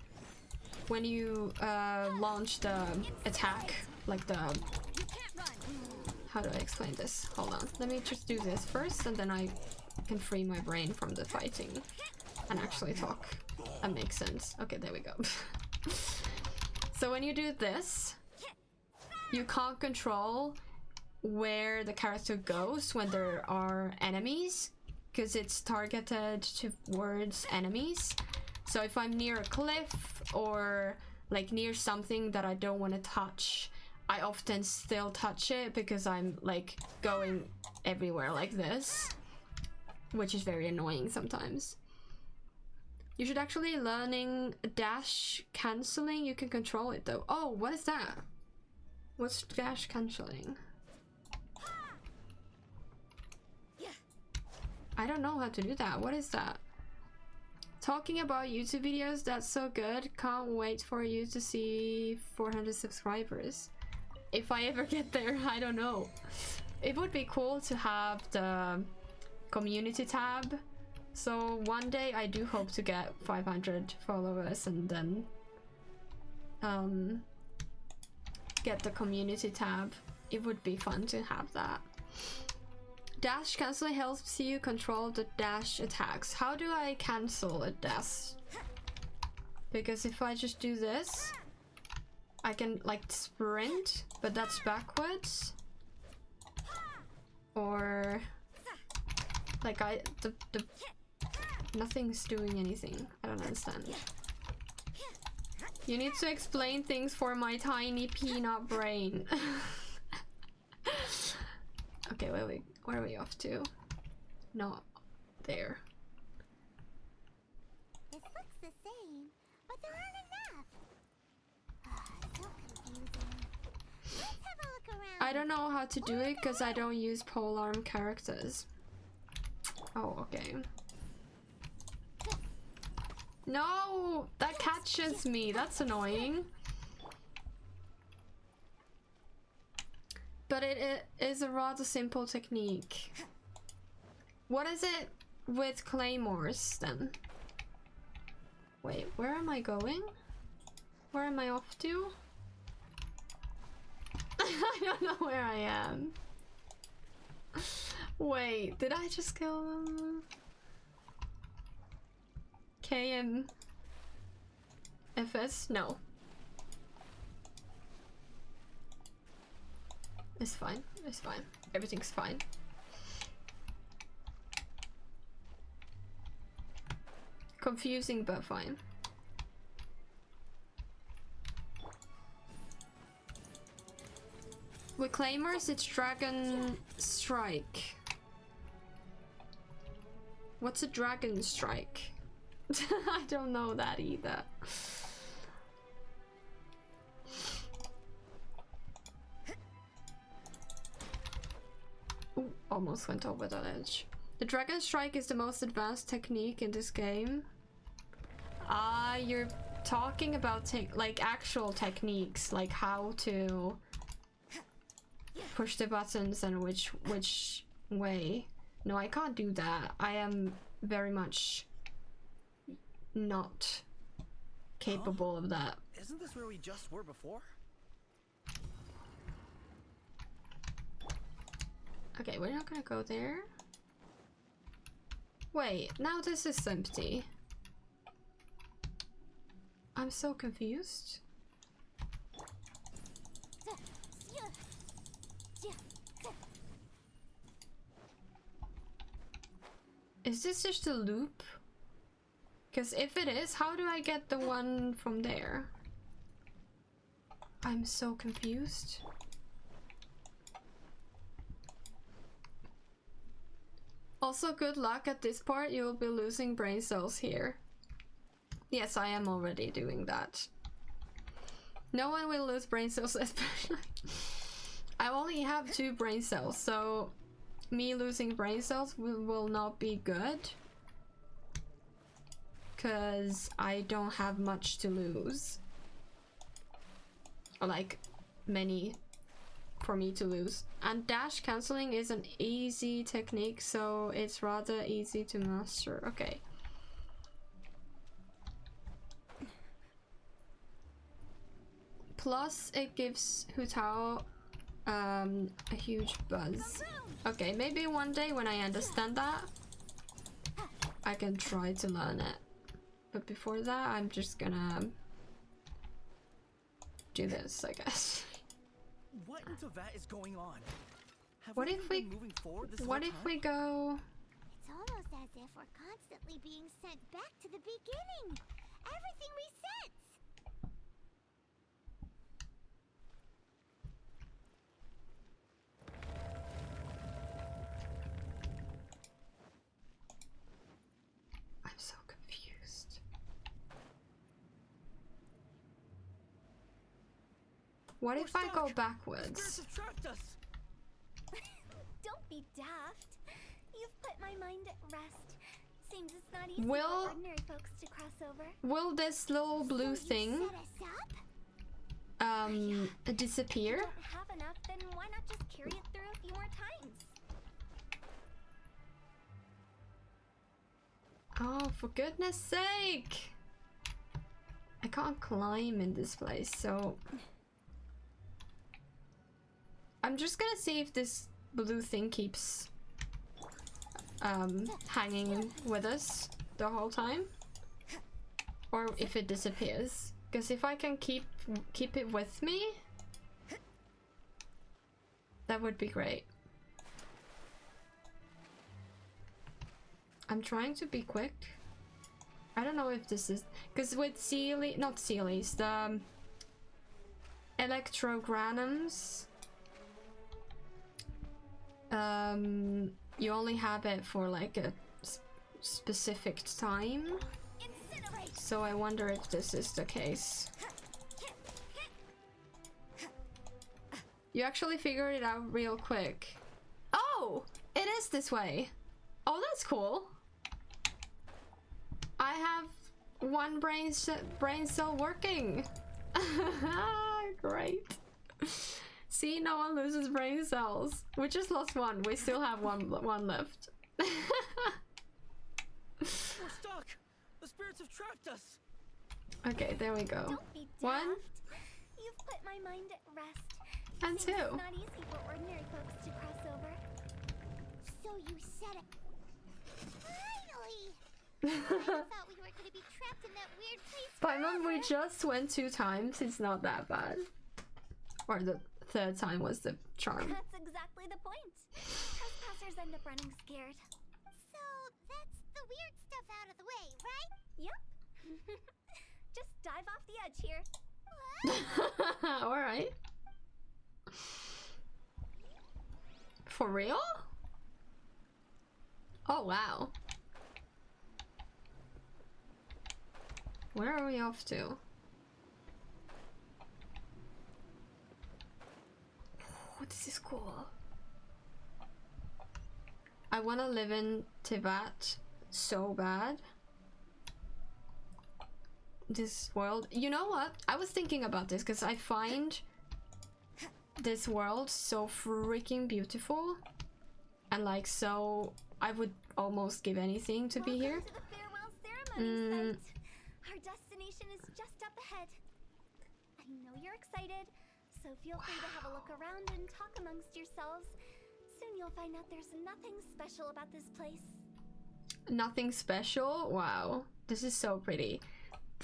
S1: when you launch the attack, like the, how do I explain this? Hold on, let me just do this first and then I can free my brain from the fighting and actually talk. That makes sense. Okay, there we go. So when you do this, you can't control where the character goes when there are enemies, because it's targeted towards enemies. So if I'm near a cliff or like near something that I don't want to touch, I often still touch it because I'm like going everywhere like this, which is very annoying sometimes. You should actually learning dash cancelling. You can control it though. Oh, what is that? What's dash cancelling? I don't know how to do that. What is that? Talking about YouTube videos, that's so good. Can't wait for you to see 400 subscribers. If I ever get there, I don't know. It would be cool to have the community tab. So one day I do hope to get 500 followers and then get the community tab. It would be fun to have that. Dash cancelling helps you control the dash attacks. How do I cancel a dash? Because if I just do this, I can like sprint, but that's backwards. Or like nothing's doing anything. I don't understand. You need to explain things for my tiny peanut brain. Okay, where are we off to? No, there.
S2: This looks the same, but there aren't enough. So confusing. Let's have a look around.
S1: I don't know how to do it because I don't use polearm characters. Oh, okay. No, that catches me. That's annoying. But it is a rather simple technique. What is it with claymores then? Wait, where am I going? Where am I off to? I don't know where I am. Wait, did I just kill them? K and FS? No. It's fine. It's fine. Everything's fine. Confusing, but fine. With claimers, it's Dragon Strike. What's a Dragon Strike? I don't know that either. Ooh, almost went over that edge. The Dragon Strike is the most advanced technique in this game. Ah, you're talking about like actual techniques, like how to push the buttons and which way. No, I can't do that. I am very much not capable of that.
S3: Isn't this where we just were before?
S1: Okay, we're not gonna go there. Wait, now this is empty. I'm so confused. Is this just a loop? Because if it is, how do I get the one from there? I'm so confused. Also, good luck at this part, you will be losing brain cells here. Yes, I am already doing that. No one will lose brain cells, especially. I only have 2 brain cells, so me losing brain cells will not be good. Because I don't have much to lose. Or like, many for me to lose. And dash cancelling is an easy technique, so it's rather easy to master. Okay. Plus, it gives Hu Tao a huge buzz. Okay, maybe one day when I understand that, I can try to learn it. But before that, I'm just gonna do this, I guess.
S3: What into that is going on?
S1: What if we go?
S2: It's almost as if we're constantly being sent back to the beginning. Everything resets.
S1: I'm so confused. What if I go backwards?
S8: Don't be daft. You've put my mind at rest. Seems it's not easy
S1: Will-
S8: for ordinary folks to cross over.
S1: Will this little blue thing disappear?
S8: If you don't have enough, then why not just carry it through a few more times?
S1: Oh, for goodness sake! I can't climb in this place, so I'm just gonna see if this blue thing keeps hanging with us the whole time, or if it disappears. Because if I can keep it with me, that would be great. I'm trying to be quick. I don't know if this is because with not Sealies, the electrograms, you only have it for like a specific time. So I wonder if this is the case. You actually figured it out real quick. Oh, it is this way. Oh, that's cool. I have 1 brain cell working. Great. See, no one loses brain cells. We just lost 1. We still have one left.
S3: We're stuck. The spirits have trapped us.
S1: Okay, there we go.
S8: Don't be daft.
S1: 1
S8: You've put my mind at rest.
S1: and 2.
S8: Seems it's not easy for ordinary folks to cross over.
S2: So you said it. Finally! I thought we were gonna be trapped in that weird place.
S1: Paimon, we just went 2 times. It's not that bad. Or the 3rd time was the charm.
S8: That's exactly the point. Trespassers end up running scared.
S2: So that's the weird stuff out of the way, right?
S8: Yep. Just dive off the edge here.
S1: Alright. For real? Oh wow. Where are we off to? Oh, this is cool. I want to live in Tibet so bad. This world, you know what? I was thinking about this because I find this world so freaking beautiful, and like, so I would almost give anything to be here.
S8: To the farewell ceremony site. Our destination is just up ahead. I know you're excited, so feel free to have a look around and talk amongst yourselves. Soon you'll find out there's nothing special about this place.
S1: Nothing special? Wow, this is so pretty.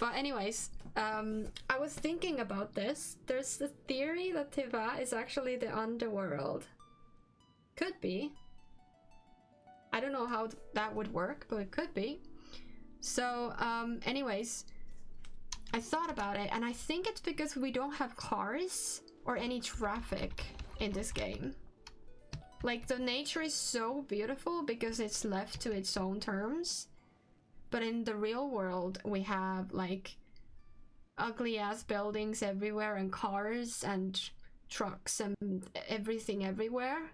S1: But anyways, I was thinking about this. There's the theory that Tibet is actually the underworld. Could be. I don't know how that would work, but it could be. So, anyways, I thought about it, and I think it's because we don't have cars or any traffic in this game. Like, the nature is so beautiful because it's left to its own terms. But in the real world, we have like ugly ass buildings everywhere and cars and trucks and everything everywhere.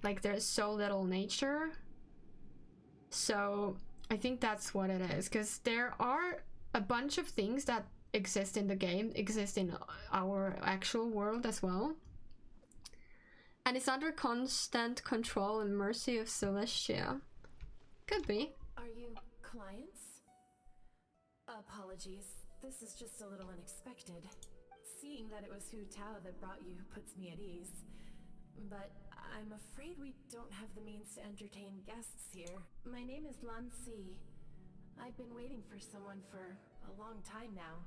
S1: Like, there's so little nature. So I think that's what it is, because there are a bunch of things that exist in the game, exist in our actual world as well. And it's under constant control and mercy of Celestia. Could be.
S9: Are you clients? Apologies, this is just a little unexpected. Seeing that it was Hu Tao that brought you puts me at ease. But I'm afraid we don't have the means to entertain guests here. My name is Lan Si. I've been waiting for someone for a long time now.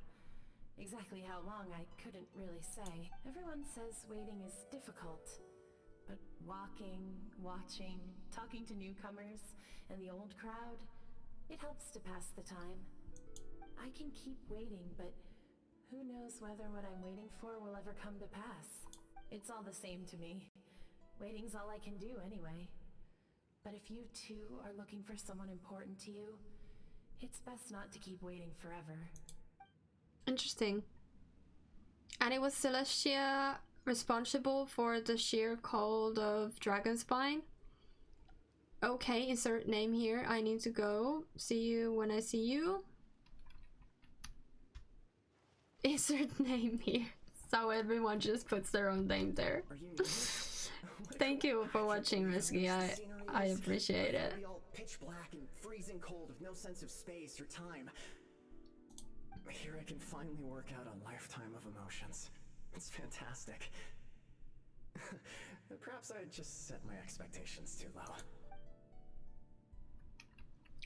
S9: Exactly how long, I couldn't really say. Everyone says waiting is difficult. But walking, watching, talking to newcomers, and the old crowd, it helps to pass the time. I can keep waiting, but who knows whether what I'm waiting for will ever come to pass. It's all the same to me. Waiting's all I can do anyway. But if you too are looking for someone important to you, it's best not to keep waiting forever.
S1: Interesting. And it was Celestia responsible for the sheer cold of Dragonspine? Okay, insert name here. I need to go. See you when I see you. Insert name here. So everyone just puts their own name there. Thank you for watching, Risky. I appreciate it.
S12: All pitch black and freezing cold with no sense of space or time. Here I can finally work out a lifetime of emotions. It's fantastic. Perhaps I just set my expectations too low.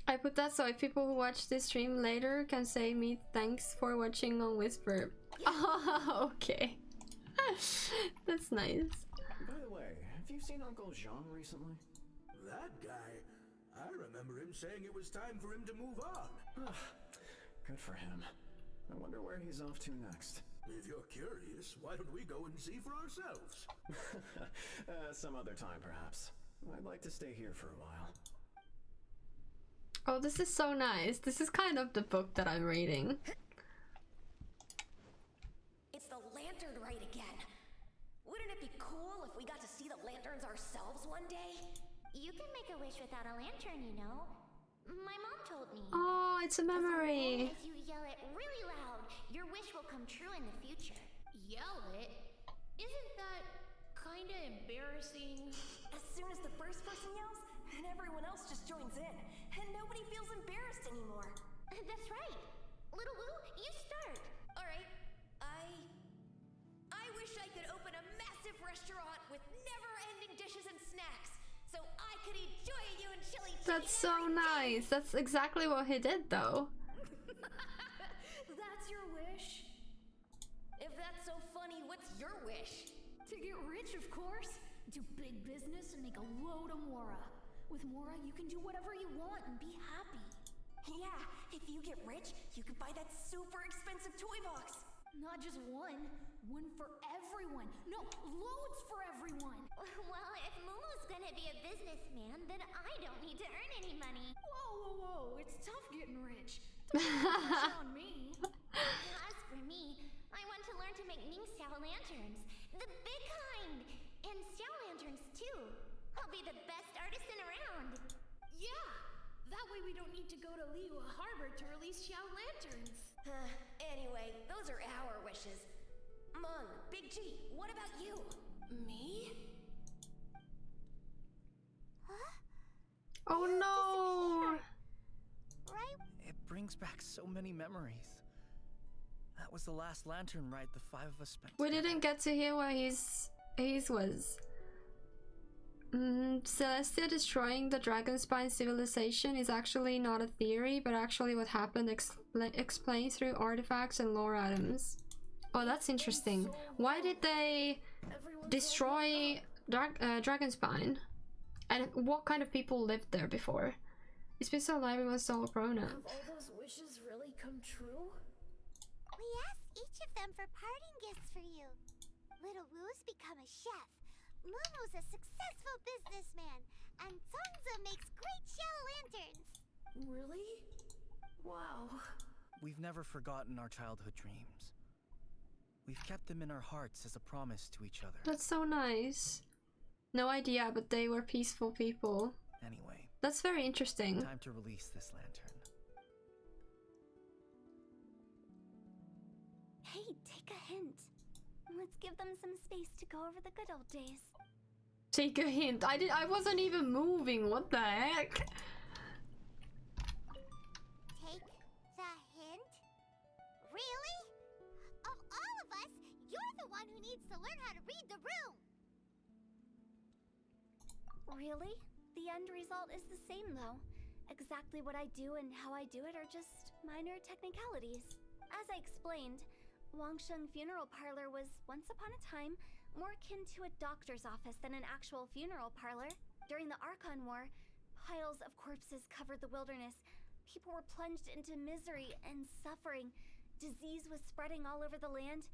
S1: I put that so if people who watch this stream later can say me thanks for watching on Whisper. Oh, okay. That's nice.
S12: By the way, have you seen Uncle Jean recently?
S13: That guy? I remember him saying it was time for him to move on.
S12: Good for him. I wonder where he's off to next.
S13: If you're curious, why don't we go and see for ourselves?
S12: Some other time, perhaps. I'd like to stay here for a while.
S1: Oh, this is so nice. This is kind of the book that I'm reading.
S14: It's the lantern rite again. Wouldn't it be cool if we got to see the lanterns ourselves one day?
S2: You can make a wish without a lantern, you know. My mom told me.
S1: Oh, it's a memory.
S2: As you yell it really loud, your wish will come true in the future.
S9: Yell it? Isn't that kinda embarrassing?
S14: As soon as the first person yells, and everyone else just joins in, and nobody feels embarrassed anymore.
S2: That's right. Little Wu, you start.
S14: All right. I wish I could open a massive restaurant with never-ending dishes and snacks, so I could eat Joyou and chili.
S1: That's so nice. That's exactly what he did, though.
S14: That's your wish? If that's so funny, what's your wish?
S4: To get rich, of course. Do big business and make a load of Mora. With Mora, you can do whatever you want and be happy.
S14: Yeah, if you get rich, you could buy that super expensive toy box.
S4: Not just one. One for everyone. No, loads for everyone.
S2: Well, if Momo's gonna businessman, then I don't need to earn any money.
S9: Whoa. It's tough getting rich. Don't put pressure on me.
S2: As for me, I want to learn to make Ning Xiao lanterns. The big kind! And Xiao lanterns too. I'll be the best artisan around.
S9: Yeah! That way we don't need to go to Liyue Harbor to release Xiao lanterns.
S14: Anyway, those are our wishes. Mung, Big G, what about you?
S9: Me?
S2: Huh?
S1: Oh no!
S2: Right?
S3: It brings back so many memories. That was the last lantern ride the five of us spent
S1: We
S3: together.
S1: didn't get to hear what his was. Celestia destroying the Dragon Spine civilization is actually not a theory, but actually what happened explained through artifacts and lore items. Oh, that's interesting. Why did they destroy Dragon Spine? And what kind of people lived there before? It's been so long, everyone's so grown up.
S9: Have all those wishes really come true?
S2: We asked each of them for parting gifts for you. Little Wu's become a chef. Momo's a successful businessman. And Zongzi makes great shell lanterns.
S9: Really? Wow.
S3: We've never forgotten our childhood dreams. We've kept them in our hearts as a promise to each other.
S1: That's so nice. No idea, but they were peaceful people.
S3: Anyway,
S1: that's very interesting.
S3: Time to release this lantern.
S8: Hey, take a hint. Let's give them some space to go over the good old days.
S1: Take a hint. I wasn't even moving. What the heck?
S2: Take the hint? Really? Of all of us, you're the one who needs to learn how to read the room.
S8: Really? The end result is the same though. Exactly what I do and how I do it are just minor technicalities. As I explained, Wangsheng Funeral Parlor was once upon a time more akin to a doctor's office than an actual funeral parlor. During the Archon War, piles of corpses covered the wilderness. People were plunged into misery and suffering. Disease was spreading all over the land.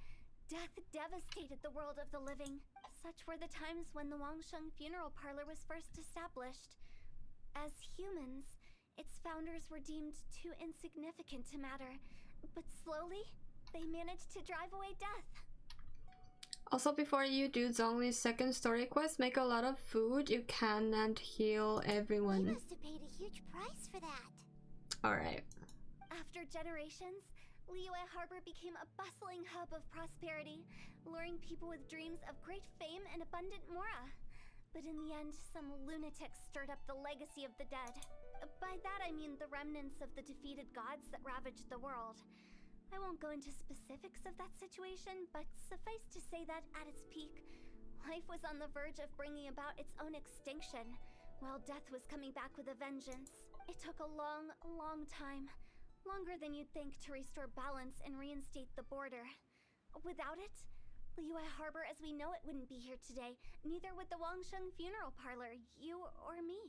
S8: Death devastated the world of the living. Such were the times when the Wangsheng Funeral Parlor was first established. As humans, its founders were deemed too insignificant to matter, but slowly, they managed to drive away death.
S1: Also, before you do Zhongli's second story quest, make a lot of food you can and heal everyone.
S2: You must have paid a huge price for that.
S1: Alright.
S8: After generations, Liyue Harbor became a bustling hub of prosperity, luring people with dreams of great fame and abundant mora. But in the end, some lunatics stirred up the legacy of the dead. By that I mean the remnants of the defeated gods that ravaged the world. I won't go into specifics of that situation, but suffice to say that at its peak, life was on the verge of bringing about its own extinction, while death was coming back with a vengeance. It took a long, long time, longer than you'd think, to restore balance and reinstate the border. Without it, Liyue Harbor as we know it wouldn't be here today, neither would the Wangsheng Funeral Parlor, you or me.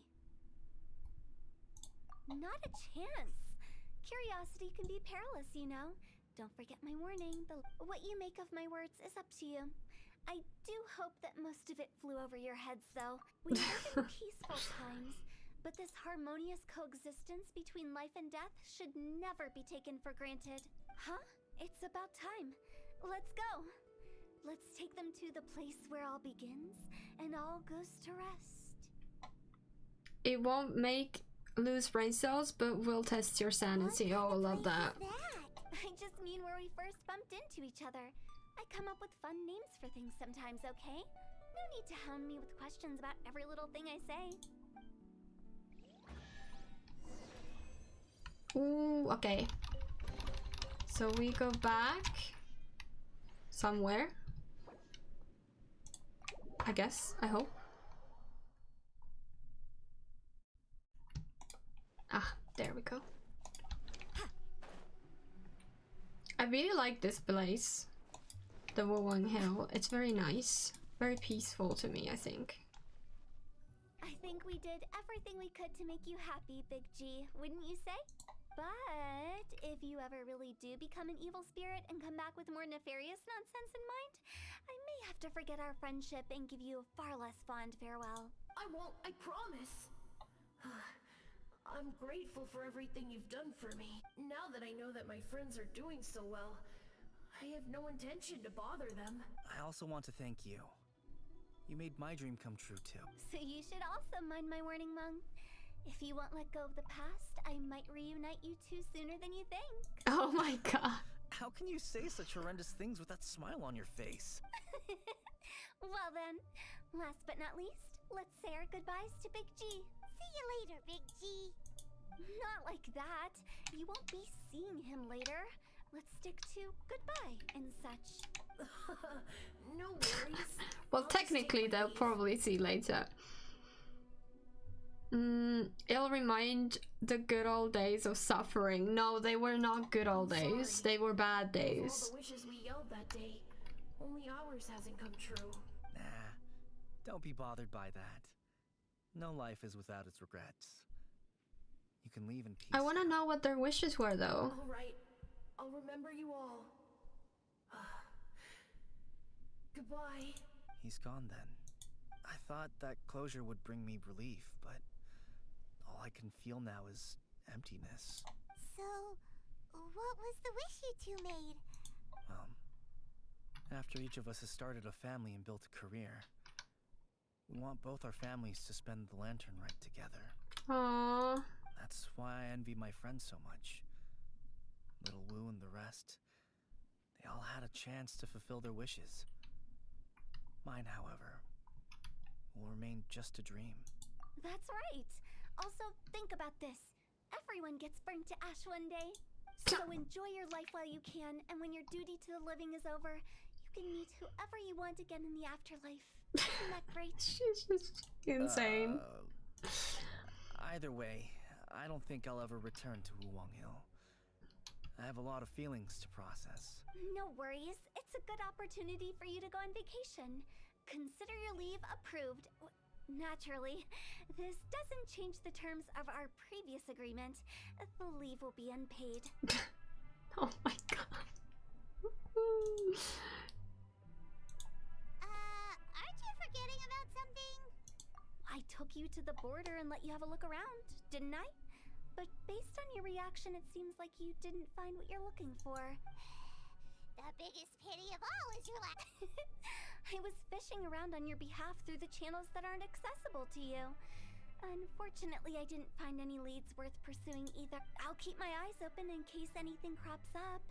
S8: Not a chance. Curiosity can be perilous, you know. Don't forget my warning. What you make of my words is up to you. I do hope that most of it flew over your heads, though. We live in peaceful times, but this harmonious coexistence between life and death should never be taken for granted. Huh? It's about time. Let's go. Let's take them to the place where all begins and all goes to rest.
S1: It won't make lose brain cells, but will test your sanity. Oh, I love that.
S8: I just mean where we first bumped into each other. I come up with fun names for things sometimes, okay? No need to hound me with questions about every little thing I say.
S1: Ooh, okay. So we go back somewhere. I guess, I hope. Ah, there we go. I really like this place. The Wuwang Hill. It's very nice. Very peaceful to me, I think.
S8: I think we did everything we could to make you happy, Big G, wouldn't you say? But if you ever really do become an evil spirit and come back with more nefarious nonsense in mind, I may have to forget our friendship and give you a far less fond farewell.
S9: I won't, I promise. I'm grateful for everything you've done for me. Now that I know that my friends are doing so well, I have no intention to bother them.
S3: I also want to thank you. You made my dream come true too.
S8: So you should also mind my warning, Mung. If you won't let go of the past, I might reunite you two sooner than you think.
S1: Oh my god.
S3: How can you say such horrendous things with that smile on your face?
S8: Well then, last but not least, let's say our goodbyes to Big G.
S5: See you later, Big G.
S8: Not like that. You won't be seeing him later. Let's stick to goodbye and such.
S9: No worries.
S1: Well, technically, they'll probably see later. It'll remind the good old days of suffering. No, they were not good old days. They were bad days.
S9: All the wishes we yelled that day, only ours hasn't come true.
S3: Nah, don't be bothered by that. No life is without its regrets. You can leave in peace.
S1: I want to know what their wishes were, though.
S9: All right, I'll remember you all. Goodbye.
S3: He's gone then. I thought that closure would bring me relief, but all I can feel now is emptiness.
S5: So, what was the wish you two made?
S3: After each of us has started a family and built a career, we want both our families to spend the lantern right together.
S1: Aww.
S3: That's why I envy my friends so much. Little Wu and the rest. They all had a chance to fulfill their wishes. Mine, however, will remain just a dream.
S8: That's right. Also, think about this. Everyone gets burnt to ash one day. So enjoy your life while you can, and when your duty to the living is over, you can meet whoever you want again in the afterlife. Isn't that great?
S1: She's just insane.
S3: Either way, I don't think I'll ever return to Wuwang Hill. I have a lot of feelings to process.
S8: No worries. It's a good opportunity for you to go on vacation. Consider your leave approved. Naturally, this doesn't change the terms of our previous agreement. The leave will be unpaid.
S1: Oh my god.
S5: Aren't you forgetting about something?
S8: I took you to the border and let you have a look around, didn't I? But based on your reaction, it seems like you didn't find what you're looking for.
S5: The biggest pity of all is your lack.
S8: I was fishing around on your behalf through the channels that aren't accessible to you. Unfortunately, I didn't find any leads worth pursuing either. I'll keep my eyes open in case anything crops up.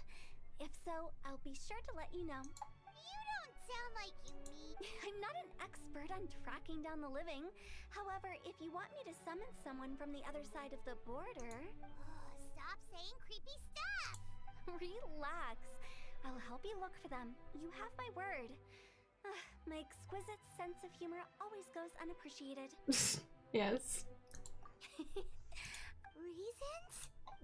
S8: If so, I'll be sure to let you know.
S5: You don't sound like you need...
S8: I'm not an expert on tracking down the living. However, if you want me to summon someone from the other side of the border...
S5: Stop saying creepy stuff!
S8: Relax. I'll help you look for them. You have my word. My exquisite sense of humor always goes unappreciated.
S1: Yes.
S8: Reasons?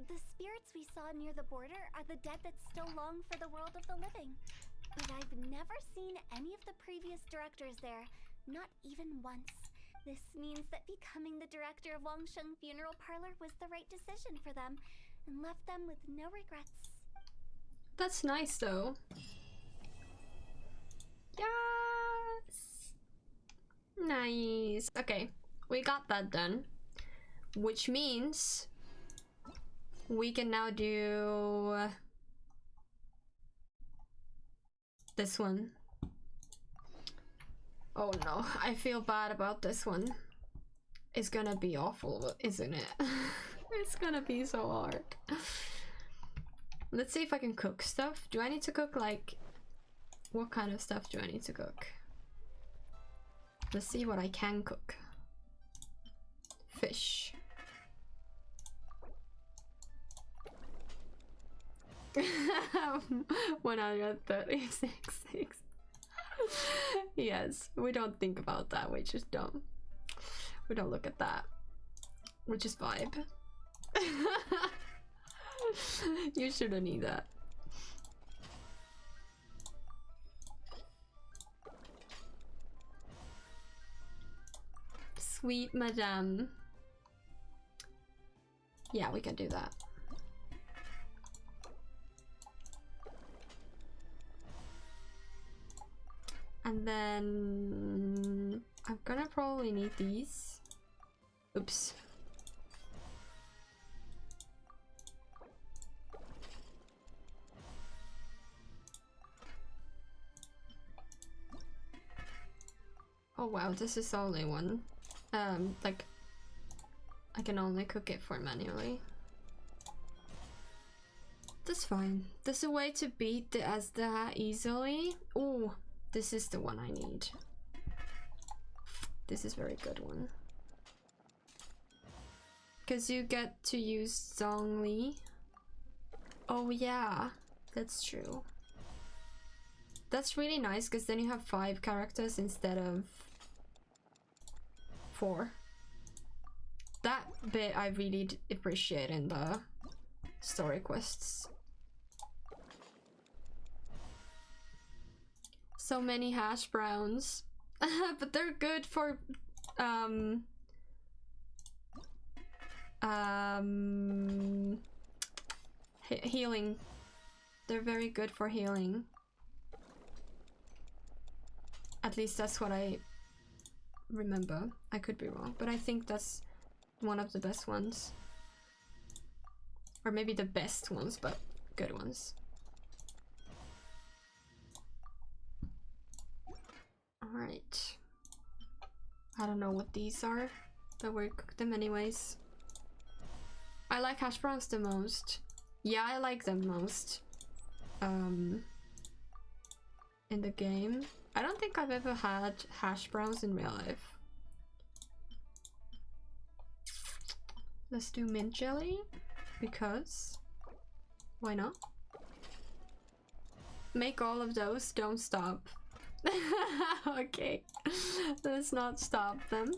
S8: The spirits we saw near the border are the dead that still long for the world of the living. But I've never seen any of the previous directors there, not even once. This means that becoming the director of Wangsheng Funeral Parlor was the right decision for them, and left them with no regrets.
S1: That's nice though. Yes! Nice. Okay, we got that done. Which means we can now do this one. Oh no, I feel bad about this one. It's gonna be awful, isn't it? It's gonna be so hard. Let's see if I can cook stuff. Do I need to cook, like, what kind of stuff do I need to cook? Let's see what I can cook. Fish. 136. Yes, we don't think about that, we just don't. We don't look at that. We just vibe. You shouldn't need that. Sweet madame. Yeah, we can do that. And then I'm gonna probably need these. Oops. Oh wow, this is only one. Like, I can only cook it for manually. That's fine. There's a way to beat the Asda easily. Oh, this is the one I need. This is a very good one. Because you get to use Zhongli. Oh yeah, that's true. That's really nice because then you have 5 characters instead of 4. That bit I really appreciate in the story quests. So many hash browns. But they're good for healing. They're very good for healing. At least that's what I remember. I could be wrong, but I think that's one of the best ones. Or maybe the best ones, but good ones. Alright. I don't know what these are, but we'll cook them anyways. I like hash browns the most. Yeah, I like them most. In the game. I don't think I've ever had hash browns in real life. Let's do mint jelly, because why not? Make all of those, don't stop. Okay, let's not stop them.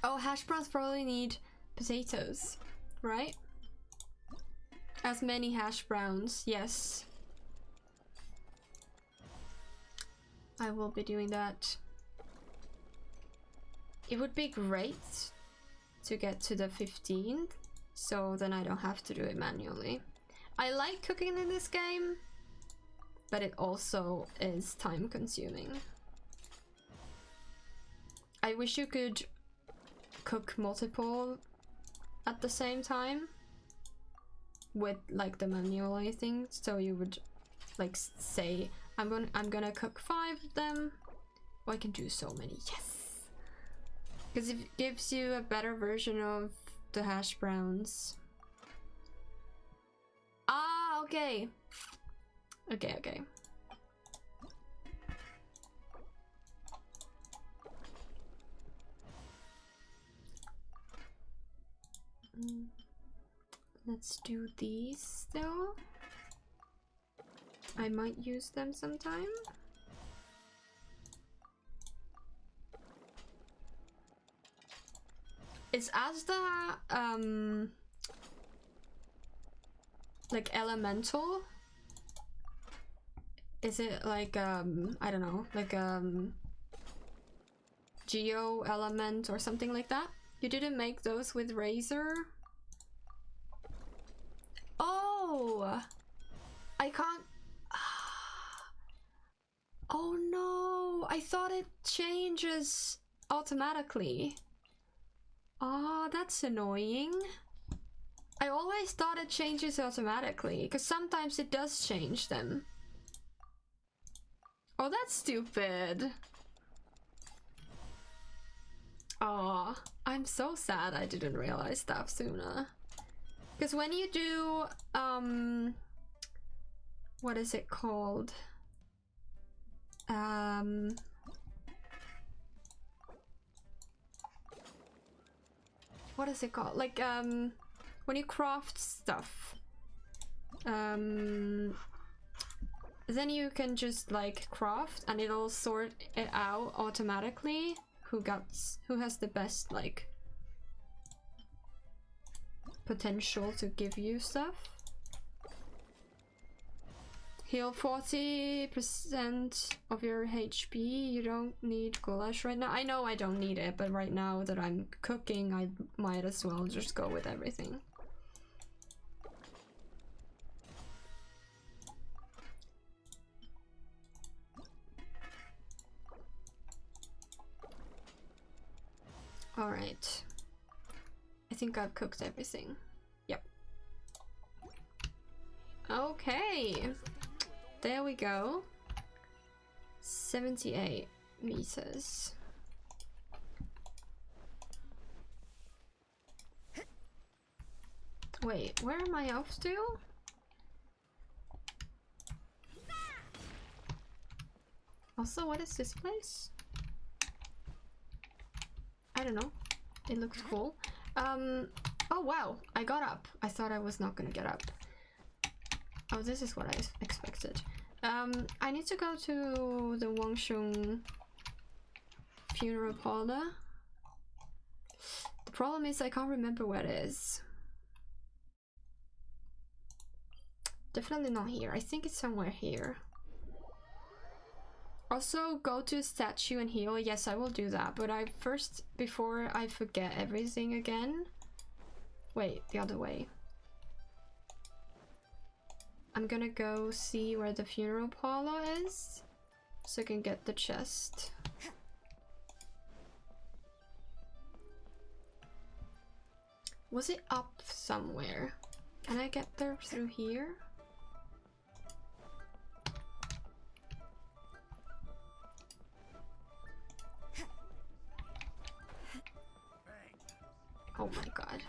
S1: Oh, hash browns probably need potatoes, right? As many hash browns, yes. I will be doing that. It would be great to get to the 15th, so then I don't have to do it manually. I like cooking in this game, but it also is time consuming. I wish you could cook multiple at the same time with like the manually thing, so you would like say I'm gonna cook 5 of them. Oh, I can do so many, yes! Because it gives you a better version of the hash browns. Ah, okay. Okay. Let's do these still. I might use them sometime. Is Asda like elemental? Is it like I don't know, like geo element or something like that? You didn't make those with Razor? Oh, I can't. Oh no, I thought it changes automatically. Oh, that's annoying. I always thought it changes automatically, because sometimes it does change them. Oh, that's stupid. Oh, I'm so sad I didn't realize that sooner. Because when you do, what is it called? What is it called? Like, when you craft stuff, then you can just like craft and it'll sort it out automatically who has the best like potential to give you stuff. Heal 40% of your HP. You don't need goulash right now. I know I don't need it, but right now that I'm cooking, I might as well just go with everything. Alright. I think I've cooked everything. Yep. Okay. There we go. 78 meters. Wait, where are my elves to? Also, what is this place? I don't know. It looks cool. Oh wow, I got up. I thought I was not gonna get up. Oh, this is what I expected. I need to go to the Wangsheng funeral parlor. The problem is I can't remember where it is. Definitely not here. I think it's somewhere here. Also, go to statue and heal. Yes, I will do that. But I first, before I forget everything again. Wait, the other way. I'm gonna go see where the funeral parlor is, so I can get the chest. Was it up somewhere? Can I get there through here? Oh my god.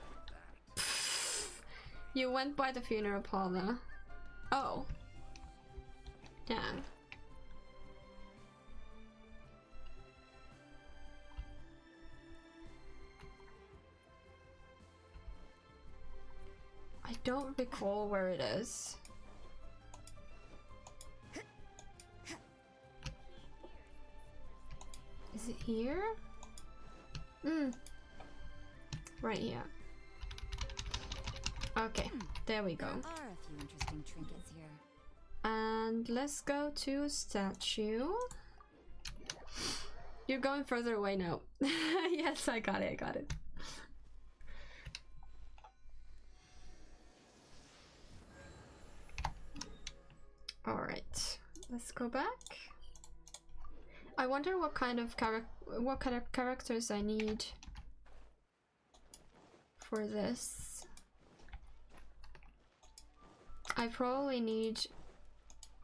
S1: You went by the funeral parlor. Oh. Damn. I don't recall where it is. Is it here? Right here. Okay, there we go.
S15: There are a few interesting trinkets here.
S1: And let's go to statue. You're going further away now. Yes, I got it, Alright, let's go back. I wonder what kind of characters I need for this. I probably need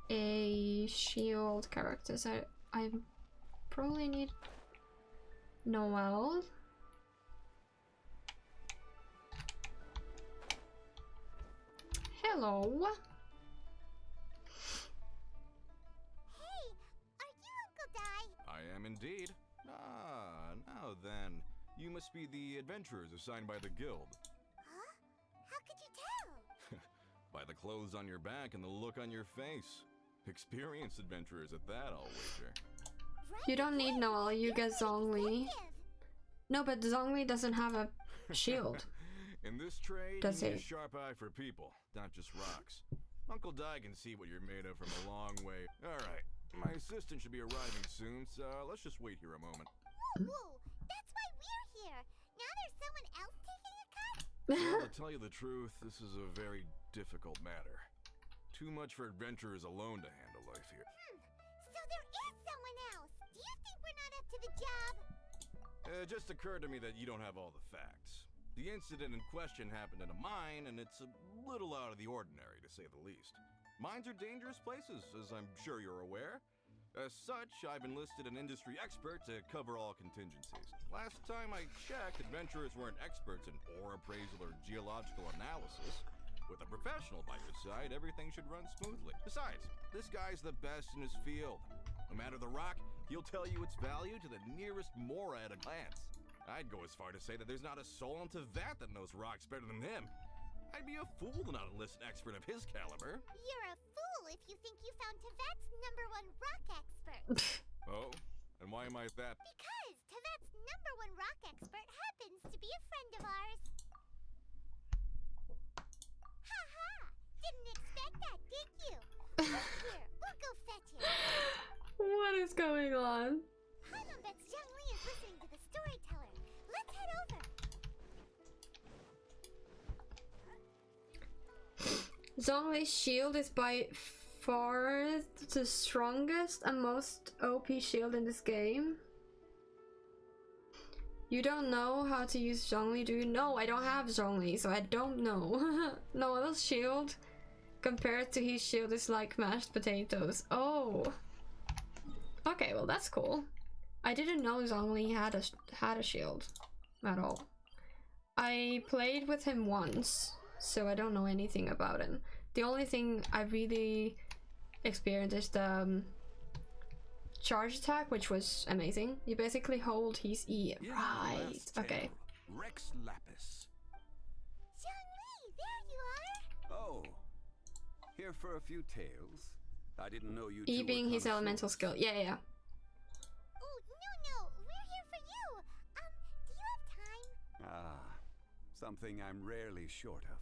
S1: a shield character. So I probably need Noel. Hello.
S2: Hey, are you Uncle Dai?
S16: I am indeed. Ah, now then. You must be the adventurers assigned by the guild.
S2: Huh? How could you tell?
S16: By the clothes on your back and the look on your face. Experienced adventurers at that, I'll wager.
S2: Right,
S1: You don't need Noel, you get Zhongli. No, but Zhongli doesn't have a shield.
S16: In this trade,
S1: Does
S16: you need
S1: it?
S16: a sharp eye for people, not just rocks. Uncle Dai can see what you're made of from a long way. Alright, my assistant should be arriving soon, so let's just wait here a moment.
S2: Whoa, that's why we're here. Now there's someone else taking a cut?
S16: Well, to tell you the truth, this is a very difficult matter. Too much for adventurers alone to handle life here.
S2: So there is someone else. Do you think we're not up to the job?
S16: It just occurred to me that you don't have all the facts. The incident in question happened in a mine, and it's a little out of the ordinary, to say the least. Mines are dangerous places, as I'm sure you're aware. As such, I've enlisted an industry expert to cover all contingencies. Last time I checked, adventurers weren't experts in ore appraisal or geological analysis. With a professional by your side, everything should run smoothly. Besides, this guy's the best in his field. No matter the rock, he'll tell you its value to the nearest mora at a glance. I'd go as far to say that there's not a soul on Teyvat that knows rocks better than him. I'd be a fool to not enlist an expert of his caliber.
S2: You're a fool if you think you found Teyvat's #1 rock expert.
S16: Oh? And why am I that?
S2: Because Teyvat's #1 rock expert happens to be a friend of ours. Ha! Didn't expect that, did you? Wait here, we'll go fetch him.
S1: What is going on?
S2: Paimon bets Zhongli is listening to the storyteller. Let's head over.
S1: Zhongli's shield is by far the strongest and most OP shield in this game. You don't know how to use Zhongli, do you? No, I don't have Zhongli, so I don't know. Noel's shield compared to his shield is like mashed potatoes. Oh. Okay, well that's cool. I didn't know Zhongli had a shield at all. I played with him once, so I don't know anything about him. The only thing I really experienced is the charge attack, which was amazing. You basically hold his E. Right. Okay.
S17: Rex Lapis.
S2: Zhongli, there you are!
S17: Oh. Here for a few tales. I didn't know you
S1: E
S17: two
S1: being
S17: were
S1: his elemental skill. Yeah, yeah.
S2: Oh, no, we're here for you. Do you have time?
S17: Ah, something I'm rarely short of.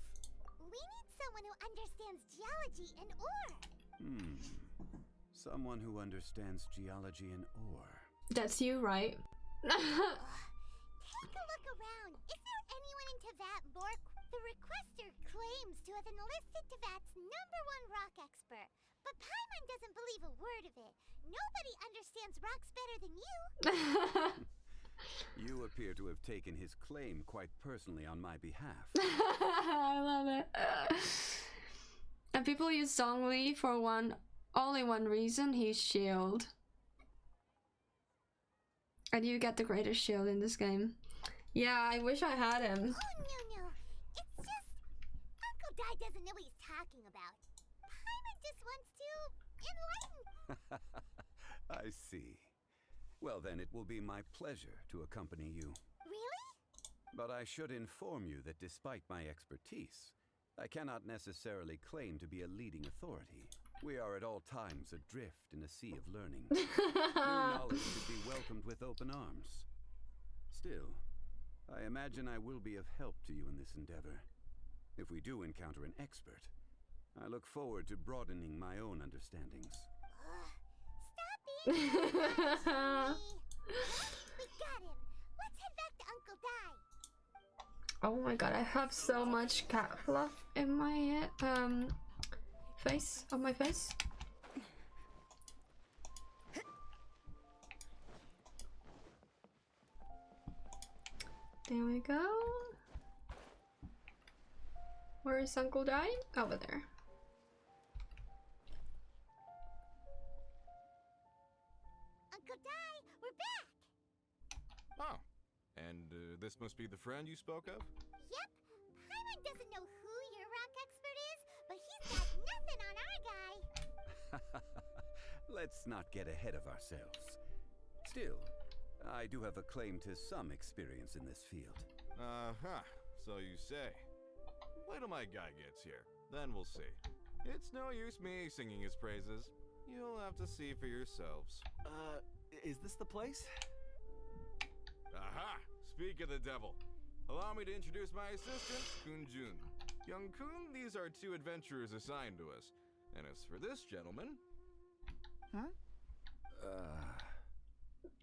S2: We need someone who understands geology and ore.
S17: Someone who understands geology and ore.
S1: That's you, right?
S2: Take a look around. Is there anyone in Teyvat more? The requester claims to have enlisted Teyvat's #1 rock expert, but Paimon doesn't believe a word of it. Nobody understands rocks better than you.
S17: You appear to have taken his claim quite personally on my behalf.
S1: I love it. And people use Zhongli for only one reason, his shield. And you get the greatest shield in this game. Yeah, I wish I had him.
S2: Oh, no. It's just... Uncle Dai doesn't know what he's talking about. Paimon just wants to enlighten...
S17: I see. Well then, it will be my pleasure to accompany you.
S2: Really?
S17: But I should inform you that despite my expertise, I cannot necessarily claim to be a leading authority. We are at all times adrift in a sea of learning. New knowledge should be welcomed with open arms. Still, I imagine I will be of help to you in this endeavor. If we do encounter an expert, I look forward to broadening my own understandings.
S2: Stop being so nice, Zhongli. We got him. Let's head back to Uncle Dai.
S1: Oh my god, I have so much cat fluff in my face, on my face. There we go. Where is Uncle Dai? Over there.
S2: Uncle Dai, we're back!
S16: Oh, and this must be the friend you spoke of?
S2: Yep. Paimon doesn't know who your rock expert is, but he's got nothing on our guy.
S17: Let's not get ahead of ourselves. Still, I do have a claim to some experience in this field.
S16: Uh-huh, so you say. Wait till my guy gets here, then we'll see. It's no use me singing his praises. You'll have to see for yourselves.
S7: Is this the place?
S16: Aha! Speak of the devil. Allow me to introduce my assistant, Kun-jun. Young Kun, these are 2 adventurers assigned to us. And as for this gentleman...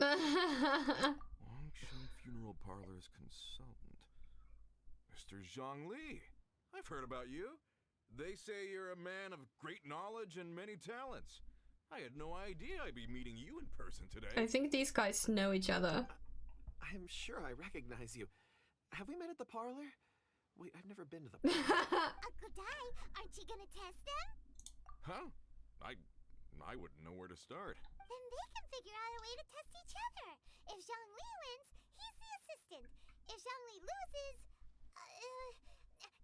S16: Wangshan Funeral Parlor's consultant. Mr. Zhongli. I've heard about you. They say you're a man of great knowledge and many talents. I had no idea I'd be meeting you in person today.
S1: I think these guys know each other.
S7: I'm sure I recognize you. Have we met at the parlor? Wait, I've never been to the
S2: Uncle Dai, aren't you gonna test them?
S16: Huh? I wouldn't know where to start.
S2: Then they can figure out a way to test each other. If Zhongli wins, he's the assistant. If Zhongli loses...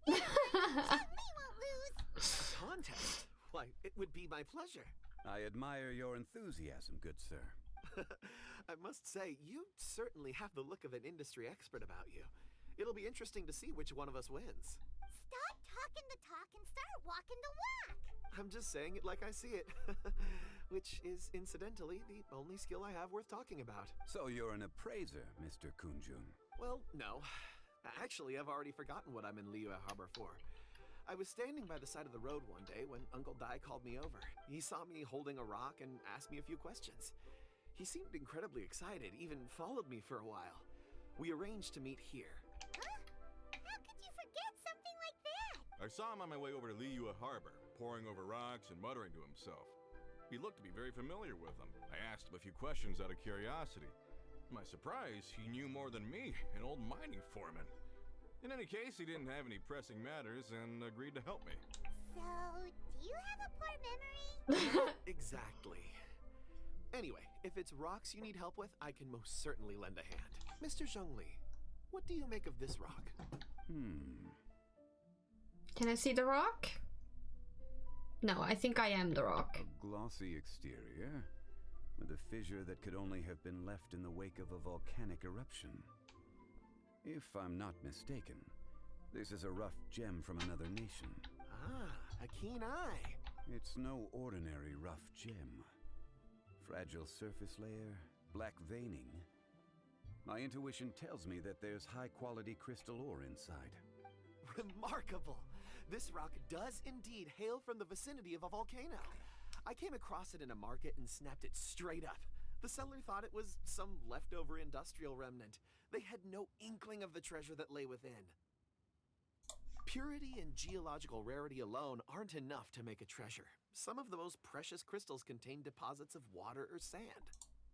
S2: Zhongli won't lose.
S7: A contest? Why, it would be my pleasure.
S17: I admire your enthusiasm, good sir.
S7: I must say, you certainly have the look of an industry expert about you. It'll be interesting to see which one of us wins.
S2: Stop talking the talk and start walking the walk.
S7: I'm just saying it like I see it. Which is, incidentally, the only skill I have worth talking about.
S17: So you're an appraiser, Mr. Kun-jun.
S7: Well, no. Actually, I've already forgotten what I'm in Liyue Harbor for. I was standing by the side of the road one day when Uncle Dai called me over. He saw me holding a rock and asked me a few questions. He seemed incredibly excited, even followed me for a while. We arranged to meet here.
S2: Huh? How could you forget something like that?
S16: I saw him on my way over to Liyue Harbor, poring over rocks and muttering to himself. He looked to be very familiar with them. I asked him a few questions out of curiosity. To my surprise, he knew more than me, an old mining foreman. In any case, he didn't have any pressing matters and agreed to help me.
S2: So, do you have a poor memory?
S18: Exactly. Anyway, if it's rocks you need help with, I can most certainly lend a hand. Mr. Zhongli, what do you make of this rock?
S1: Can I see the rock? No, I think I am the rock.
S17: A glossy exterior, with a fissure that could only have been left in the wake of a volcanic eruption. If I'm not mistaken, this is a rough gem from another nation.
S18: Ah, a keen eye.
S17: It's no ordinary rough gem. Fragile surface layer, black veining. My intuition tells me that there's high-quality crystal ore inside.
S18: Remarkable! This rock does indeed hail from the vicinity of a volcano. I came across it in a market and snapped it straight up. The seller thought it was some leftover industrial remnant. They had no inkling of the treasure that lay within. Purity and geological rarity alone aren't enough to make a treasure. Some of the most precious crystals contain deposits of water or sand.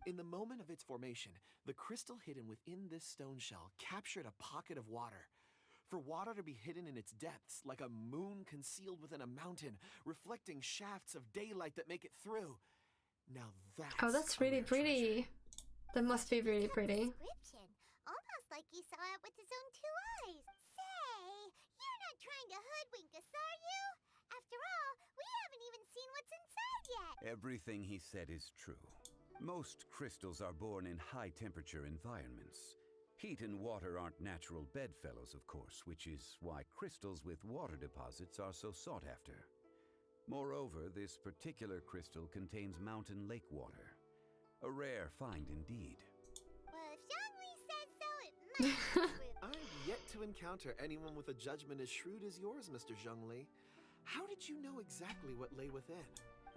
S18: In the moment of its formation, the crystal hidden within this stone shell captured a pocket of water. For water to be hidden in its depths, like a moon concealed within a mountain, reflecting shafts of daylight that make it through. Now that's...
S1: Oh, that's really pretty. That must be really pretty.
S2: Description. Almost like you saw it with his own two eyes. Say, you're not trying to hoodwink us, are you? After all, we haven't even seen what's inside yet.
S17: Everything he said is true. Most crystals are born in high-temperature environments. Heat and water aren't natural bedfellows, of course, which is why crystals with water deposits are so sought after. Moreover, this particular crystal contains mountain lake water. A rare find indeed.
S2: Well, if Zhongli says so, it must be true.
S18: I've yet to encounter anyone with a judgment as shrewd as yours, Mr. Zhongli. How did you know exactly what lay within?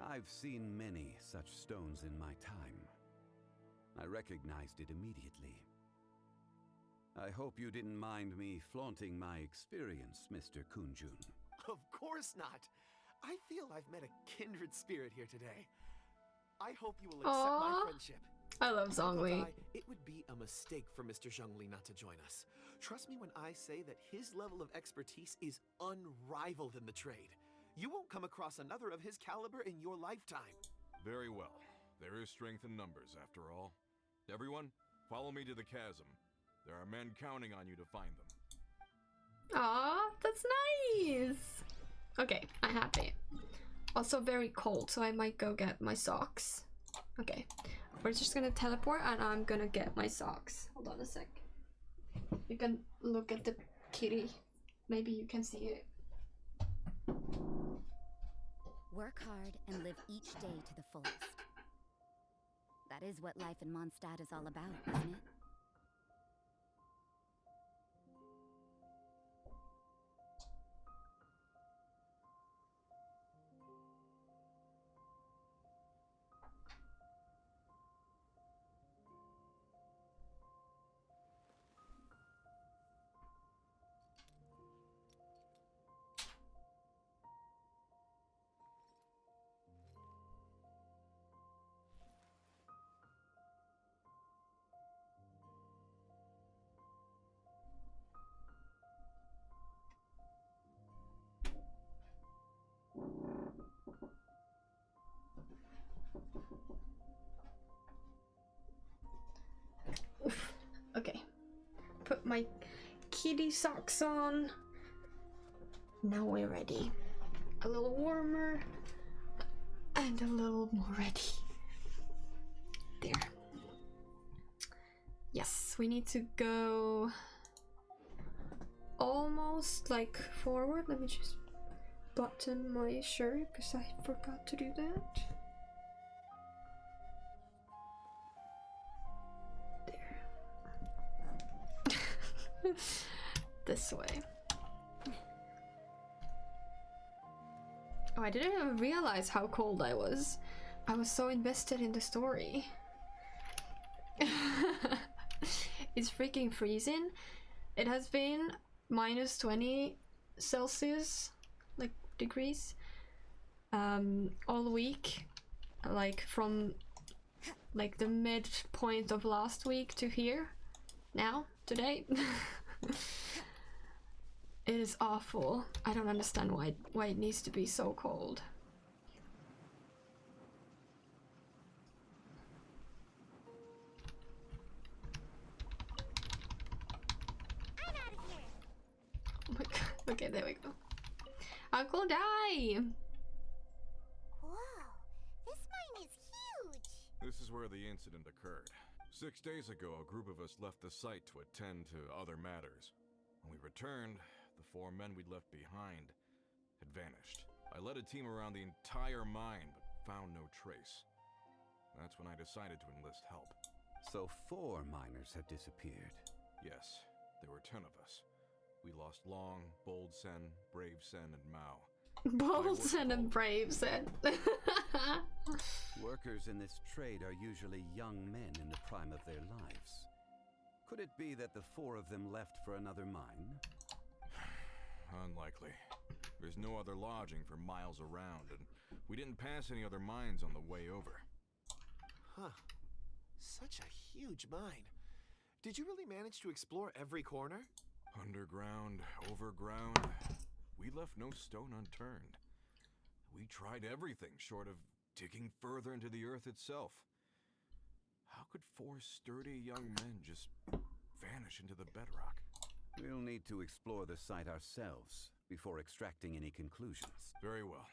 S17: I've seen many such stones in my time. I recognized it immediately. I hope you didn't mind me flaunting my experience, Mr. Kunjun.
S18: Of course not. I feel I've met a kindred spirit here today. I hope you will accept my friendship.
S1: I love Zhongli.
S18: It would be a mistake for Mr. Zhongli not to join us. Trust me when I say that his level of expertise is unrivaled in the trade. You won't come across another of his caliber in your lifetime.
S16: Very well. There is strength in numbers, after all. Everyone, follow me to the chasm. There are men counting on you to find them.
S1: Aw, that's nice. Okay, I'm happy. Also very cold, so I might go get my socks. Okay, we're just gonna teleport and I'm gonna get my socks. Hold on a sec. You can look at the kitty. Maybe you can see it.
S15: Work hard and live each day to the fullest. That is what life in Mondstadt is all about, isn't it?
S1: Okay, put my kitty socks on. Now we're ready. A little warmer and a little more ready. There. Yes, we need to go almost like forward. Let me just button my shirt because I forgot to do that. This way. Oh, I didn't even realize how cold I was. I was so invested in the story. It's freaking freezing. It has been minus 20 Celsius, like degrees, all week, like from like the midpoint of last week to here now today. It is awful. I don't understand why it needs to be so cold. Oh my god. Okay, there we go. Uncle Die!
S2: Whoa, this mine is huge!
S16: This is where the incident occurred. 6 days ago, a group of us left the site to attend to other matters. When we returned, the 4 men we'd left behind had vanished. I led a team around the entire mine, but found no trace. That's when I decided to enlist help.
S17: So 4 miners have disappeared.
S16: Yes, there were 10 of us. We lost Long, Bold Sen, Brave Sen, and Mao.
S1: Bold Sen and Brave Sen.
S17: Workers in this trade are usually young men in the prime of their lives. Could it be that the 4 of them left for another mine?
S16: Unlikely. There's no other lodging for miles around, and we didn't pass any other mines on the way over.
S18: Huh. Such a huge mine. Did you really manage to explore every corner?
S16: Underground, overground. We left no stone unturned. We tried everything short of digging further into the earth itself. How could 4 sturdy young men just vanish into the bedrock?
S17: We'll need to explore the site ourselves before extracting any conclusions.
S16: Very well.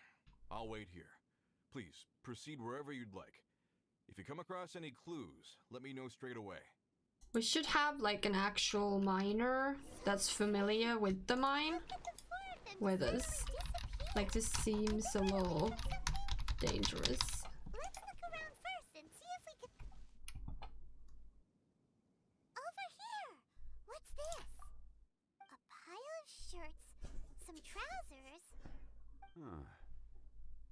S16: I'll wait here. Please, proceed wherever you'd like. If you come across any clues, let me know straight away.
S1: We should have like an actual miner that's familiar with the mine with us. Like, this seems a little dangerous.
S2: Let's look around first and see if we can... Over here! What's this? A pile of shirts, some trousers.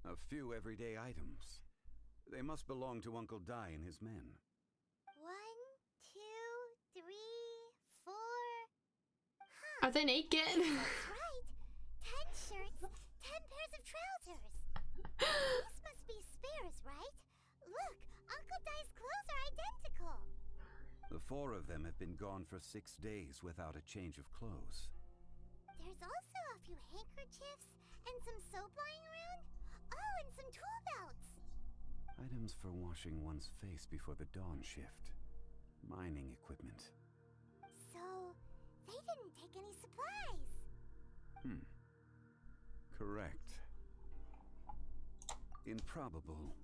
S17: A few everyday items. They must belong to Uncle Dai and his men.
S2: 1, 2, 3, 4...
S1: Are they naked?
S2: That's right! 10 shirts, 10 pairs of trousers. These must be spares, right? Look, Uncle Dai's clothes are identical.
S17: The 4 of them have been gone for 6 days without a change of clothes.
S2: There's also a few handkerchiefs and some soap lying around. Oh, and some tool belts.
S17: Items for washing one's face before the dawn shift. Mining equipment.
S2: So, they didn't take any supplies.
S17: Correct. Improbable.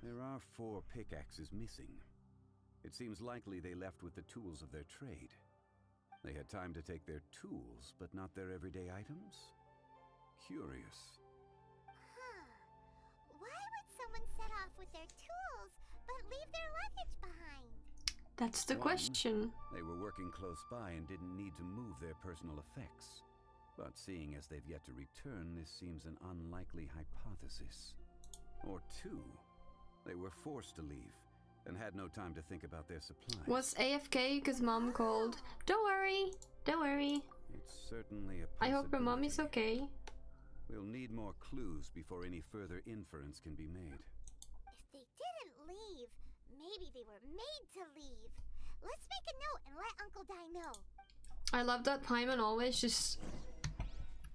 S17: There are 4 pickaxes missing. It seems likely they left with the tools of their trade. They had time to take their tools, but not their everyday items? Curious.
S2: Why would someone set off with their tools, but leave their luggage behind?
S1: That's the question.
S17: They were working close by and didn't need to move their personal effects. But seeing as they've yet to return, this seems an unlikely hypothesis. Or 2, they were forced to leave and had no time to think about their supplies.
S1: Was AFK because mom called? Don't worry, don't worry.
S17: It's certainly a
S1: I hope your mom is okay.
S17: We'll need more clues before any further inference can be made.
S2: If they didn't leave, maybe they were made to leave. Let's make a note and let Uncle Dai know.
S1: I love that Paimon always just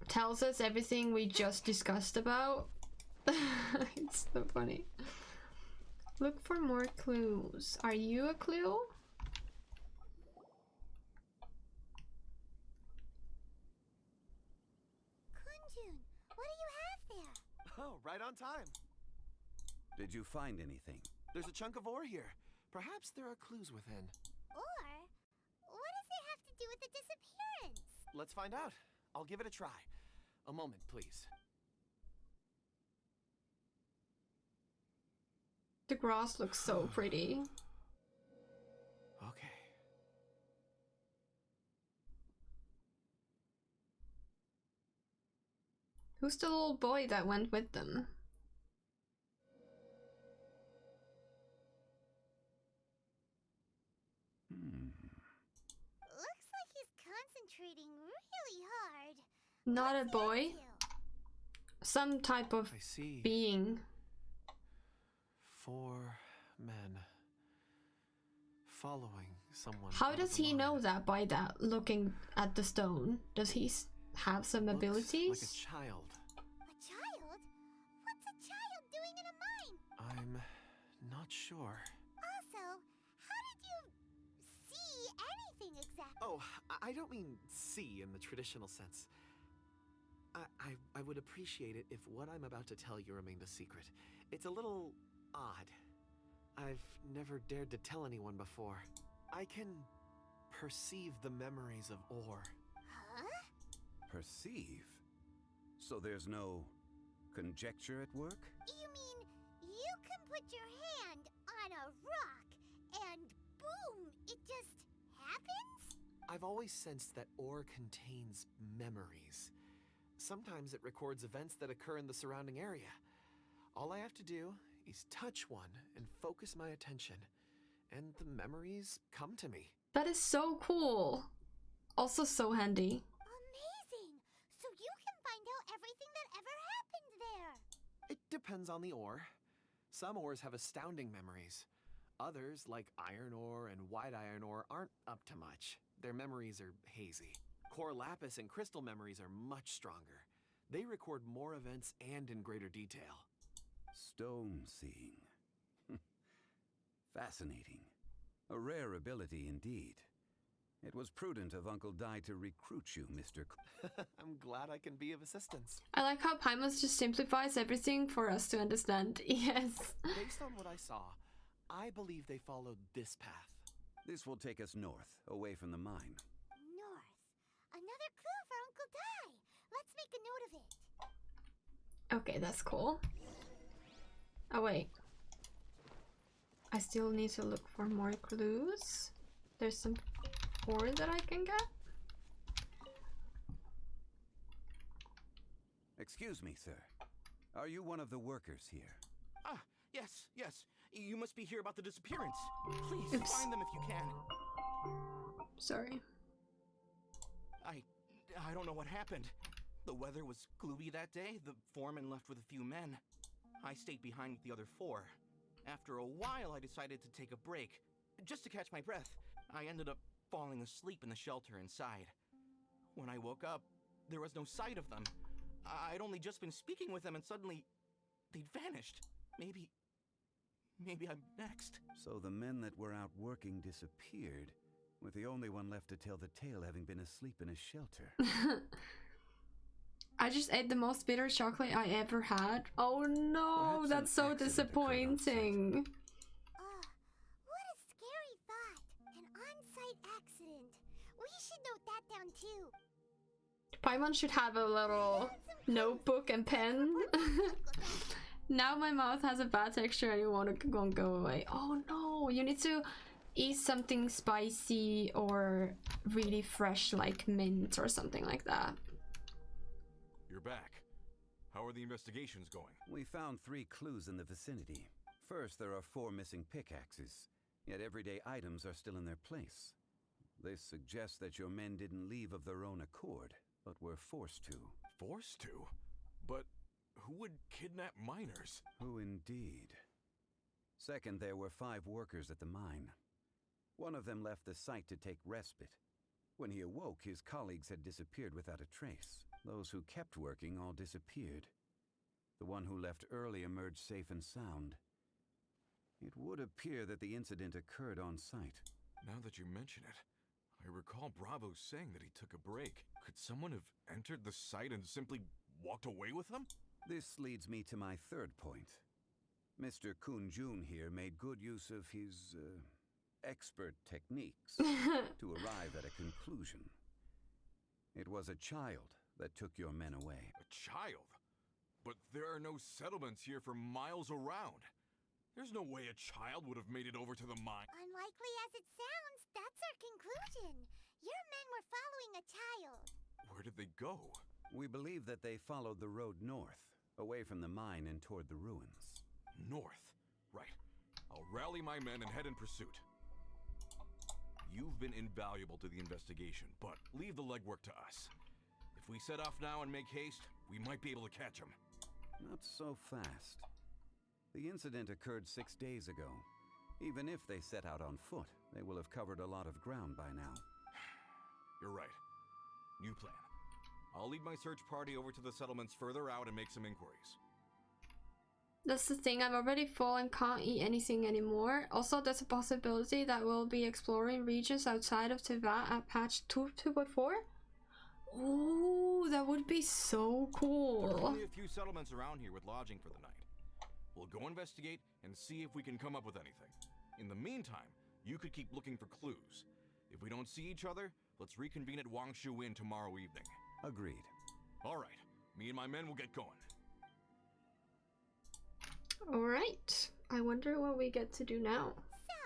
S1: tells us everything we just discussed about. It's so funny. Look for more clues. Are you a clue?
S2: Kunjun, what do you have there?
S18: Oh, right on time.
S17: Did you find anything?
S18: There's a chunk of ore here. Perhaps there are clues within.
S2: Or, what does it have to do with the disappearance?
S18: Let's find out. I'll give it a try. A moment, please.
S1: The grass looks so pretty.
S18: Okay.
S1: Who's the little boy that went with them?
S2: Looks like he's concentrating really hard.
S1: Not a boy. Some type of being.
S18: 4 men. following someone.
S1: How
S18: out of
S1: does
S18: the
S1: he
S18: line.
S1: know that by that, looking at the stone? Does he have some
S18: Looks
S1: abilities?
S18: like a child.
S2: A child? What's a child doing in a mine?
S18: I'm not sure.
S2: Also, how did you see anything exactly?
S18: Oh, I don't mean see in the traditional sense. I would appreciate it if what I'm about to tell you remained a secret. It's a little odd. I've never dared to tell anyone before. I can perceive the memories of ore.
S2: Huh?
S17: Perceive? So there's no conjecture at work?
S2: You mean you can put your hand on a rock and boom, it just happens?
S18: I've always sensed that ore contains memories. Sometimes it records events that occur in the surrounding area. All I have to do is touch one and focus my attention, and the memories come to me.
S1: That is so cool. Also so handy.
S2: Amazing! So you can find out everything that ever happened there.
S18: It depends on the ore. Some ores have astounding memories. Others, like iron ore and white iron ore, aren't up to much. Their memories are hazy. Core lapis and crystal memories are much stronger. They record more events and in greater detail.
S17: Stone seeing. Fascinating. A rare ability indeed. It was prudent of Uncle Dai to recruit you, Mr.
S18: I'm glad I can be of assistance.
S1: I like how Paimon just simplifies everything for us to understand. Yes.
S18: Based on what I saw, I believe they followed this path.
S17: This will take us north, away from the mine.
S2: North. Another clue for Uncle Dai. Let's make a note of it.
S1: Okay, that's cool. Oh wait. I still need to look for more clues. There's some ore that I can get.
S17: Excuse me, sir. Are you one of the workers here?
S19: Ah, yes. You must be here about the disappearance. Please,
S1: Oops.
S19: find them if you can.
S1: Sorry.
S19: I don't know what happened. The weather was gloomy that day. The foreman left with a few men. I stayed behind with the other 4. After a while, I decided to take a break, just to catch my breath. I ended up falling asleep in the shelter inside. When I woke up, there was no sight of them. I'd only just been speaking with them and suddenly they'd vanished. Maybe I'm next.
S17: So the men that were out working disappeared, with the only one left to tell the tale having been asleep in a shelter.
S1: I just ate the most bitter chocolate I ever had. Oh no,
S17: Perhaps
S1: that's
S17: an
S1: so
S17: accident
S1: disappointing.
S2: What a scary thought. An on-site accident. We should note that down too.
S1: Paimon should have a little notebook and pen. Now my mouth has a bad texture and it won't go away. Oh no, you need to eat something spicy or really fresh like mint or something like that.
S16: You're back. How are the investigations going?
S17: We found 3 clues in the vicinity. First, there are 4 missing pickaxes, yet everyday items are still in their place. This suggests that your men didn't leave of their own accord, but were forced to.
S16: Forced to? But who would kidnap miners?
S17: Who indeed? Second, there were 5 workers at the mine. One of them left the site to take respite. When he awoke, his colleagues had disappeared without a trace. Those who kept working all disappeared. The one who left early emerged safe and sound. It would appear that the incident occurred on site.
S16: Now that you mention it, I recall Bravo saying that he took a break. Could someone have entered the site and simply walked away with him?
S17: This leads me to my third point. Mr. Kun Jun here made good use of his, expert techniques to arrive at a conclusion. It was a child that took your men away.
S16: A child? But there are no settlements here for miles around. There's no way a child would have made it over to the mine.
S2: Unlikely as it sounds, that's our conclusion. Your men were following a child.
S16: Where did they go?
S17: We believe that they followed the road north, away from the mine and toward the ruins.
S16: North? Right. I'll rally my men and head in pursuit. You've been invaluable to the investigation, but leave the legwork to us. If we set off now and make haste, we might be able to catch them.
S17: Not so fast. The incident occurred 6 days ago. Even if they set out on foot, They will have covered a lot of ground by now.
S16: You're right. New plan. I'll lead my search party over to the settlements further out and make some inquiries.
S1: That's the thing, I'm already full and can't eat anything anymore. Also, there's a possibility that we'll be exploring regions outside of Teyvat at patch 2.4. Ooh, that would be so cool.
S16: There are only a few settlements around here with lodging for the night. We'll go investigate and see if we can come up with anything. In the meantime, you could keep looking for clues. If we don't see each other, let's reconvene at Wangshu Inn tomorrow evening.
S17: Agreed.
S16: All right, me and my men will get going.
S1: Alright, I wonder what we get to do now.
S2: So,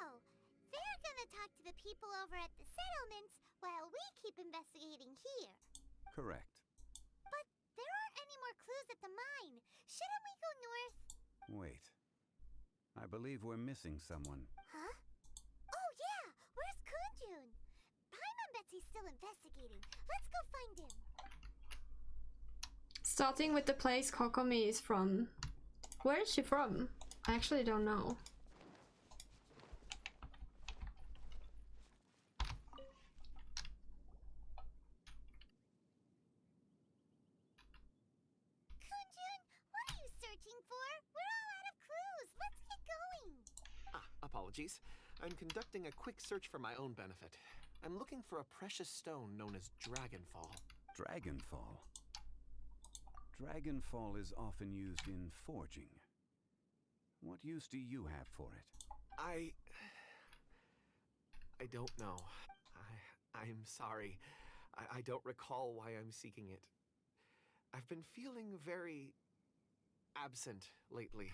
S2: they're gonna talk to the people over at the settlements while we keep investigating here.
S17: Correct.
S2: But there aren't any more clues at the mine. Shouldn't we go north?
S17: Wait. I believe we're missing someone.
S2: Huh? Oh yeah! Where's Kunjun? Paimon bets he's still investigating. Let's go find him.
S1: Starting with the place Kokomi is from. Where is she from? I actually don't know.
S2: Kunjun, what are you searching for? We're all out of clues. Let's get going.
S18: Apologies. I'm conducting a quick search for my own benefit. I'm looking for a precious stone known as Dragonfall.
S17: Dragonfall? Dragonfall is often used in forging. What use do you have for it?
S18: I don't know. I'm sorry. I don't recall why I'm seeking it. I've been feeling very absent lately.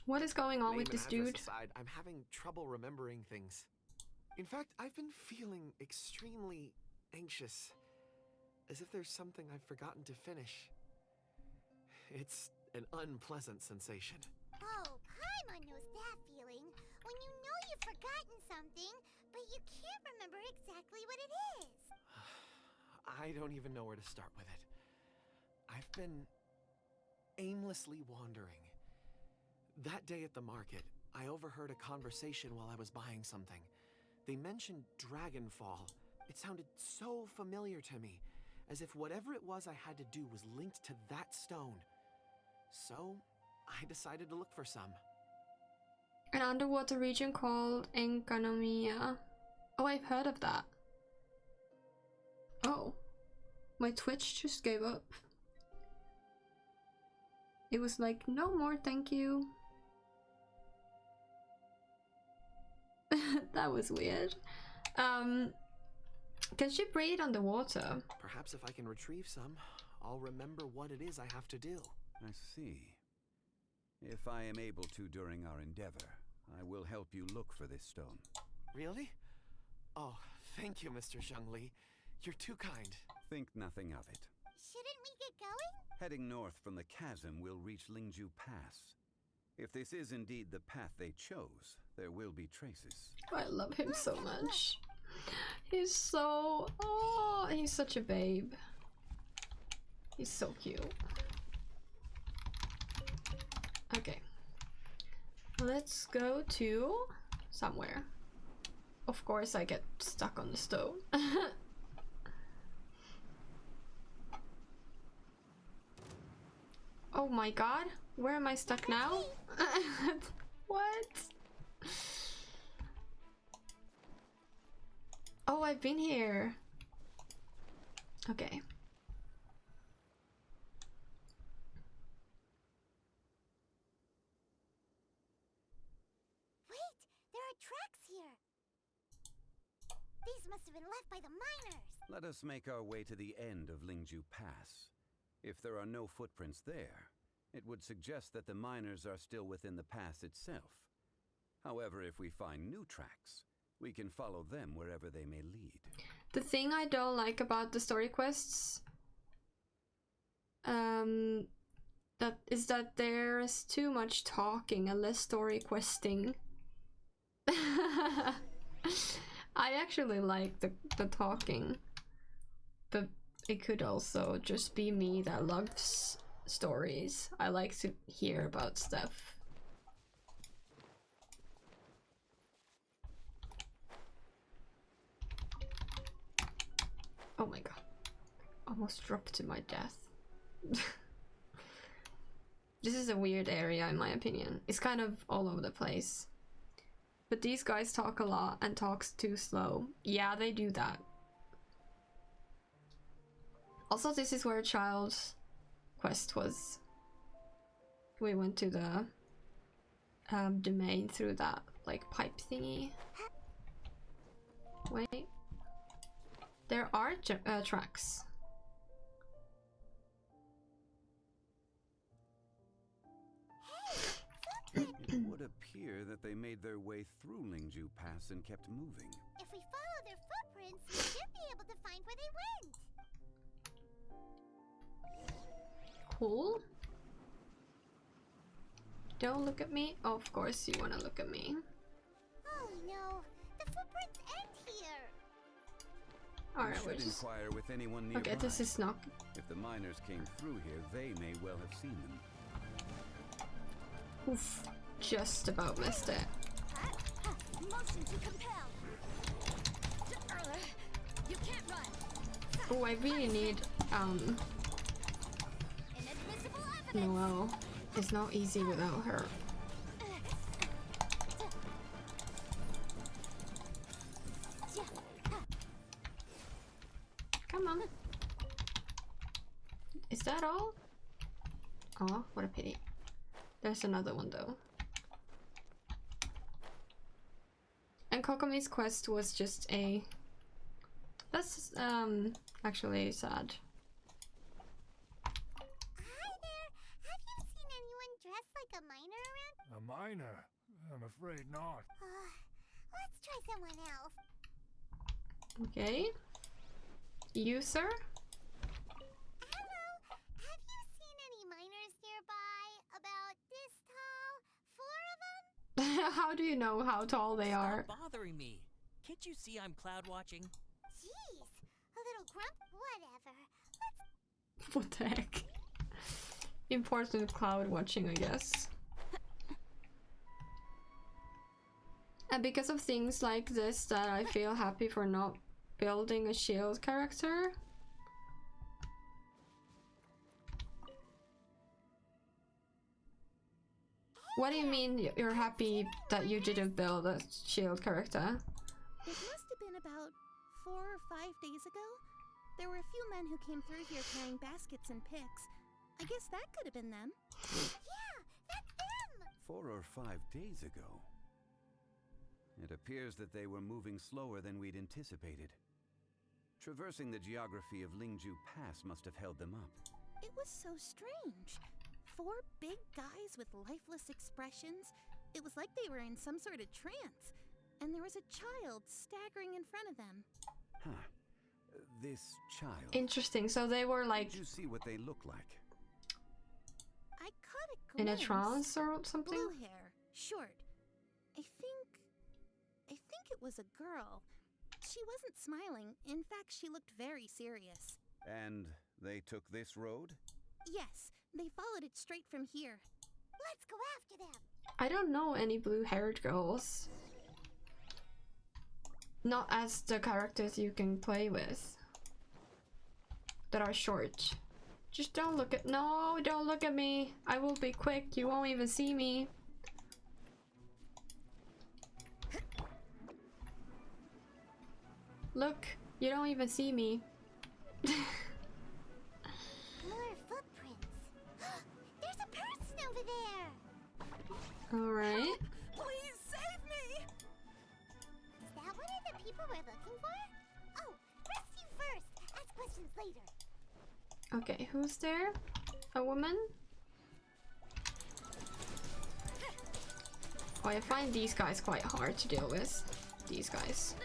S1: What is going on
S18: Name
S1: with
S18: and
S1: this
S18: address
S1: dude?
S18: aside, I'm having trouble remembering things. In fact, I've been feeling extremely anxious, as if there's something I've forgotten to finish. It's an unpleasant sensation.
S2: Oh, Paimon knows that feeling. When you know you've forgotten something, but you can't remember exactly what it is.
S18: I don't even know where to start with it. I've been aimlessly wandering. That day at the market, I overheard a conversation while I was buying something. They mentioned Dragonfall. It sounded so familiar to me, as if whatever it was I had to do was linked to that stone. So, I decided to look for some.
S1: An underwater region called Enkanomiya. Oh, I've heard of that. Oh. My Twitch just gave up. It was like, no more, thank you. That was weird. Can she breathe underwater?
S18: Perhaps if I can retrieve some, I'll remember what it is I have to do.
S17: I see. If I am able to during our endeavor, I will help you look for this stone.
S18: Really? Oh, thank you, Mr. Zhongli. You're too kind.
S17: Think nothing of it.
S2: Shouldn't we get going?
S17: Heading north from the chasm, we'll reach Lingju Pass. If this is indeed the path they chose, there will be traces.
S1: I love him so much. He's so... oh, he's such a babe. He's so cute. Okay. Let's go to somewhere. Of course I get stuck on the stone. Oh my god, where am I stuck now? What? Oh, I've been here. Okay.
S2: Wait, there are tracks here. These must have been left by the miners.
S17: Let us make our way to the end of Lingju Pass. If there are no footprints there, it would suggest that the miners are still within the pass itself. However, if we find new tracks, we can follow them wherever they may lead.
S1: The thing I don't like about the story quests is that there's too much talking and less story questing. I actually like the talking, but it could also just be me that loves stories. I like to hear about stuff. Oh my god. Almost dropped to my death. This is a weird area in my opinion. It's kind of all over the place. But these guys talk a lot and talks too slow. Yeah, they do that. Also, this is where Child's quest was. We went to the domain through that like pipe thingy. Wait. There are tracks.
S17: It would appear that they made their way through Lingju Pass and kept moving.
S2: If we follow their footprints, we should be able to find where they went.
S1: Cool. Don't look at me. Oh, of course you want to look at me.
S2: Oh no, the footprints end here.
S1: Alright,
S17: we
S1: we're
S17: should
S1: just...
S17: inquire with anyone nearby.
S1: Okay, this is not...
S17: If the miners came through here, they may well have seen them.
S1: Oof, just about missed it.
S2: Motion to compel. You can't run.
S1: Oh, I really need Noelle. It's not easy without her. Come on. Is that all? Oh, what a pity. There's another one though. And Kokomi's quest was just a... That's actually sad.
S2: Hi there. Have you seen anyone dressed like a miner around?
S11: A miner? I'm afraid not.
S2: Let's try someone else.
S1: Okay. You, sir?
S2: Hello. Have you seen any miners nearby? About this tall? 4 of them?
S1: How do you know how tall they are?
S20: Stop bothering me. Can't you see I'm cloud watching?
S2: Jeez. A little grump? Whatever.
S1: What the heck? Important cloud watching, I guess. And because of things like this that I feel happy for not building a shield character. What do you mean you're happy that you didn't build a shield character?
S5: It must have been about 4 or 5 days ago. There were a few men who came through here carrying baskets and picks. I guess that could have been them.
S2: Yeah, that's them!
S17: 4 or 5 days ago. It appears that they were moving slower than we'd anticipated. Traversing the geography of Lingju Pass must have held them up.
S5: It was so strange. 4 big guys with lifeless expressions. It was like they were in some sort of trance. And there was a child staggering in front of them.
S17: Huh. This child.
S1: Interesting, so they were like...
S17: Did you see what they look like?
S5: I caught a glimpse.
S1: In a trance or something?
S5: Blue hair, short. I think it was a girl. She wasn't smiling. In fact, she looked very serious.
S17: And they took this road?
S5: Yes, they followed it straight from here.
S2: Let's go after them.
S1: I don't know any blue-haired girls. Not as the characters you can play with. That are short. Just don't look at- No, don't look at me. I will be quick. You won't even see me. Look, you don't even see me.
S2: More footprints. There's a person over there.
S1: Alright.
S2: Please save me. Is that one of the people we're looking for? Oh, rescue first. Ask questions later.
S1: Okay, who's there? A woman? Oh, I find these guys quite hard to deal with. These guys.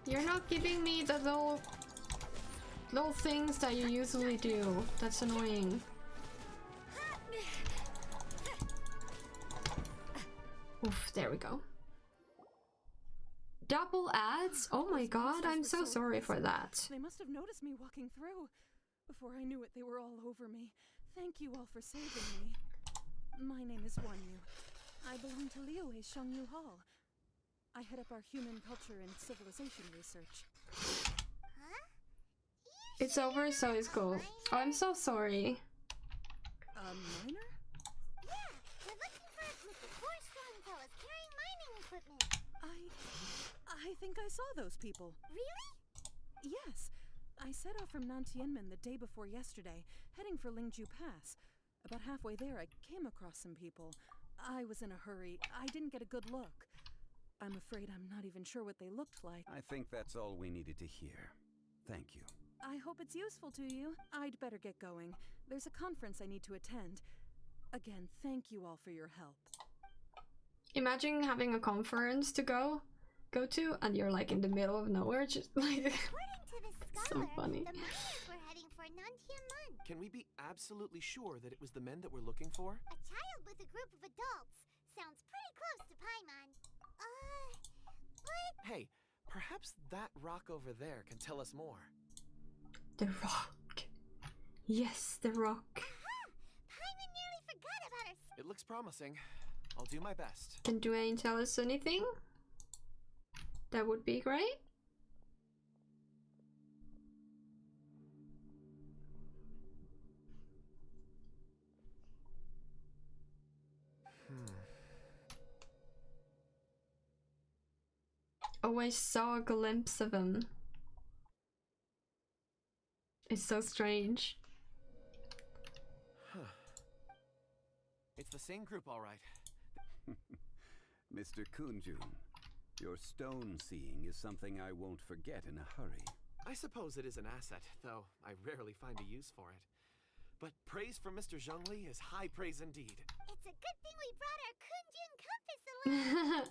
S1: You're not giving me the little things that you usually do. That's annoying. Oof, there we go. Double ads? Oh my god, I'm so sorry for that.
S21: They must have noticed me walking through. Before I knew it, they were all over me. Thank you all for saving me. My name is Wanyu. I belong to Liyue Shengyu Hall. I head up our human culture and civilization research.
S1: It's over, so it's cool. Oh, I'm so sorry.
S21: A miner?
S2: Yeah, we're looking for a group of 4 strong fellas carrying mining equipment.
S21: I think I saw those people.
S2: Really?
S21: Yes. I set off from Nantianmen the day before yesterday, heading for Lingju Pass. About halfway there, I came across some people. I was in a hurry. I didn't get a good look. I'm afraid I'm not even sure what they looked like.
S17: I think that's all we needed to hear. Thank you.
S21: I hope it's useful to you. I'd better get going. There's a conference I need to attend. Again, thank you all for your help.
S1: Imagine having a conference to go to, and you're like in the middle of nowhere, just like
S2: According to the scholar,
S1: so funny.
S2: the miners were heading for Nantianmen.
S18: Can we be absolutely sure that it was the men that we're looking for?
S2: A child with a group of adults. Sounds pretty close to Paimon. But...
S18: Hey, perhaps that rock over there can tell us more.
S1: The rock. Yes, the rock.
S2: Paimon nearly forgot about us.
S18: It looks promising. I'll do my best.
S1: Can Dwayne tell us anything? That would be great. Oh, I saw a glimpse of him. It's so strange.
S18: It's the same group, all right.
S17: Mr. Kunjun, your stone seeing is something I won't forget in a hurry.
S18: I suppose it is an asset, though I rarely find a use for it. But praise from Mr. Zhongli is high praise indeed.
S2: It's a good thing we brought our Kunjun compass along.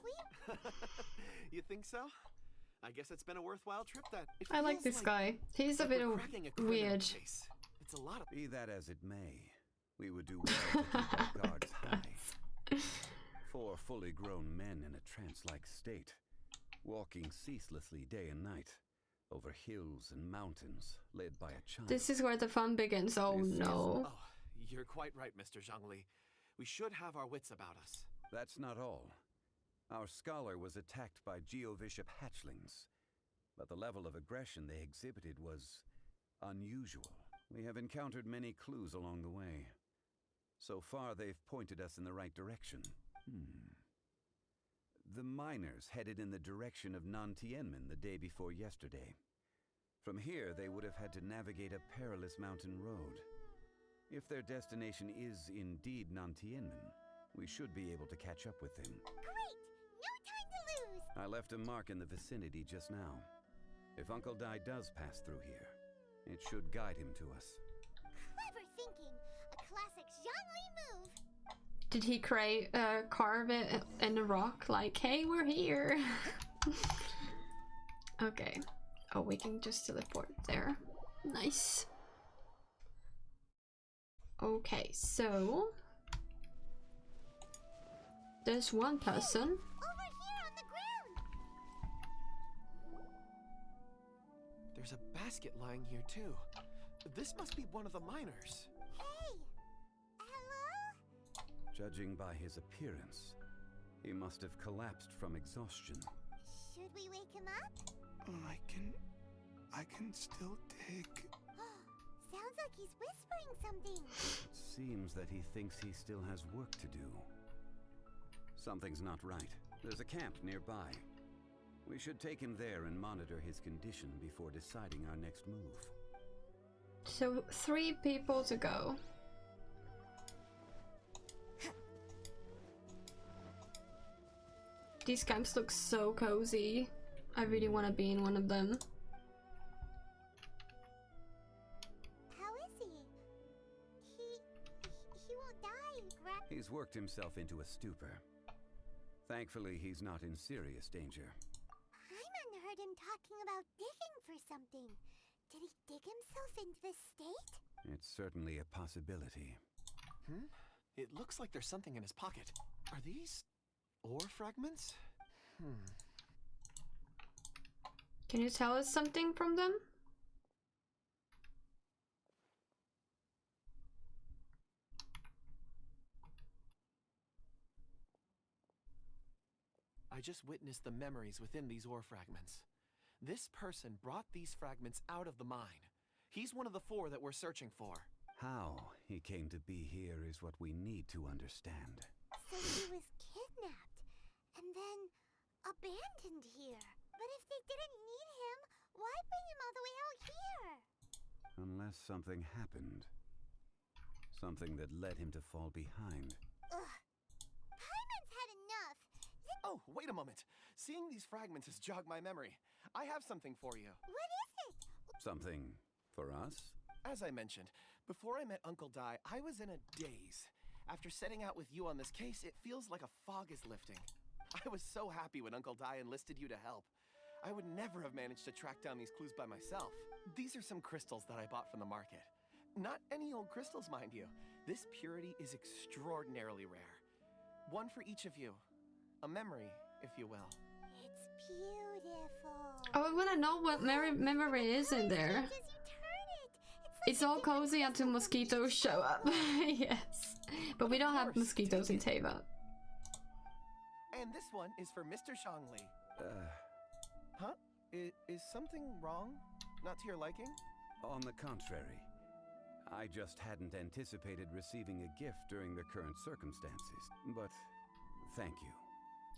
S18: You think so? I guess it's been a worthwhile trip then.
S1: I like this guy. He's a bit weird.
S18: It's a lot of...
S17: Be that as it may, we would do well to keep our guards high. 4 fully grown men in a trance-like state, walking ceaselessly day and night, over hills and mountains, led by a child.
S1: This is where the fun begins. Oh no.
S18: Oh, you're quite right, Mr. Zhongli. We should have our wits about us.
S17: That's not all. Our scholar was attacked by Geovishap hatchlings, but the level of aggression they exhibited was unusual. We have encountered many clues along the way. So far, they've pointed us in the right direction. The miners headed in the direction of Nantianmen the day before yesterday. From here, they would have had to navigate a perilous mountain road. If their destination is indeed Nantianmen, we should be able to catch up with them.
S2: Great! No time to lose!
S17: I left a mark in the vicinity just now. If Uncle Dai does pass through here, it should guide him to us.
S2: Clever thinking! A classic Zhongli move!
S1: Did he carve it in the rock like, hey, we're here? Okay. Oh, we can just teleport there. Nice. Okay, so... there's one person.
S2: Over here on the ground!
S18: There's a basket lying here too. This must be one of the miners.
S2: Hey! Hello?
S17: Judging by his appearance, he must have collapsed from exhaustion.
S2: Should we wake him up?
S6: I can still dig.
S2: Sounds like he's whispering something.
S17: It seems that he thinks he still has work to do. Something's not right. There's a camp nearby. We should take him there and monitor his condition before deciding our next move.
S1: So 3 people to go. These camps look so cozy. I really want to be in one of them.
S2: How is he? He won't die, right?
S17: He's worked himself into a stupor. Thankfully, he's not in serious danger.
S2: Paimon heard him talking about digging for something. Did he dig himself into this state?
S17: It's certainly a possibility.
S18: It looks like there's something in his pocket. Are these ore fragments?
S1: Can you tell us something from them?
S18: I just witnessed the memories within these ore fragments. This person brought these fragments out of the mine. He's one of the 4 that we're searching for.
S17: How he came to be here is what we need to understand.
S2: So he was kidnapped and then abandoned here. But if they didn't need him, why bring him all the way out here?
S17: Unless something happened. Something that led him to fall behind.
S2: Ugh. Paimon's had enough.
S18: Oh, wait a moment. Seeing these fragments has jogged my memory. I have something for you.
S2: What is it?
S17: Something for us?
S18: As I mentioned, before I met Uncle Dai, I was in a daze. After setting out with you on this case, it feels like a fog is lifting. I was so happy when Uncle Dai enlisted you to help. I would never have managed to track down these clues by myself. These are some crystals that I bought from the market. Not any old crystals, mind you. This purity is extraordinarily rare. One for each of you. A memory, if you will.
S2: It's beautiful.
S1: Oh, I want to know what memory is in there. It's all cozy until mosquitoes show up. Yes. But we don't have mosquitoes in Teva.
S18: And this one is for Mr. Zhongli. Huh? Is something wrong? Not to your liking?
S17: On the contrary. I just hadn't anticipated receiving a gift during the current circumstances. But thank you.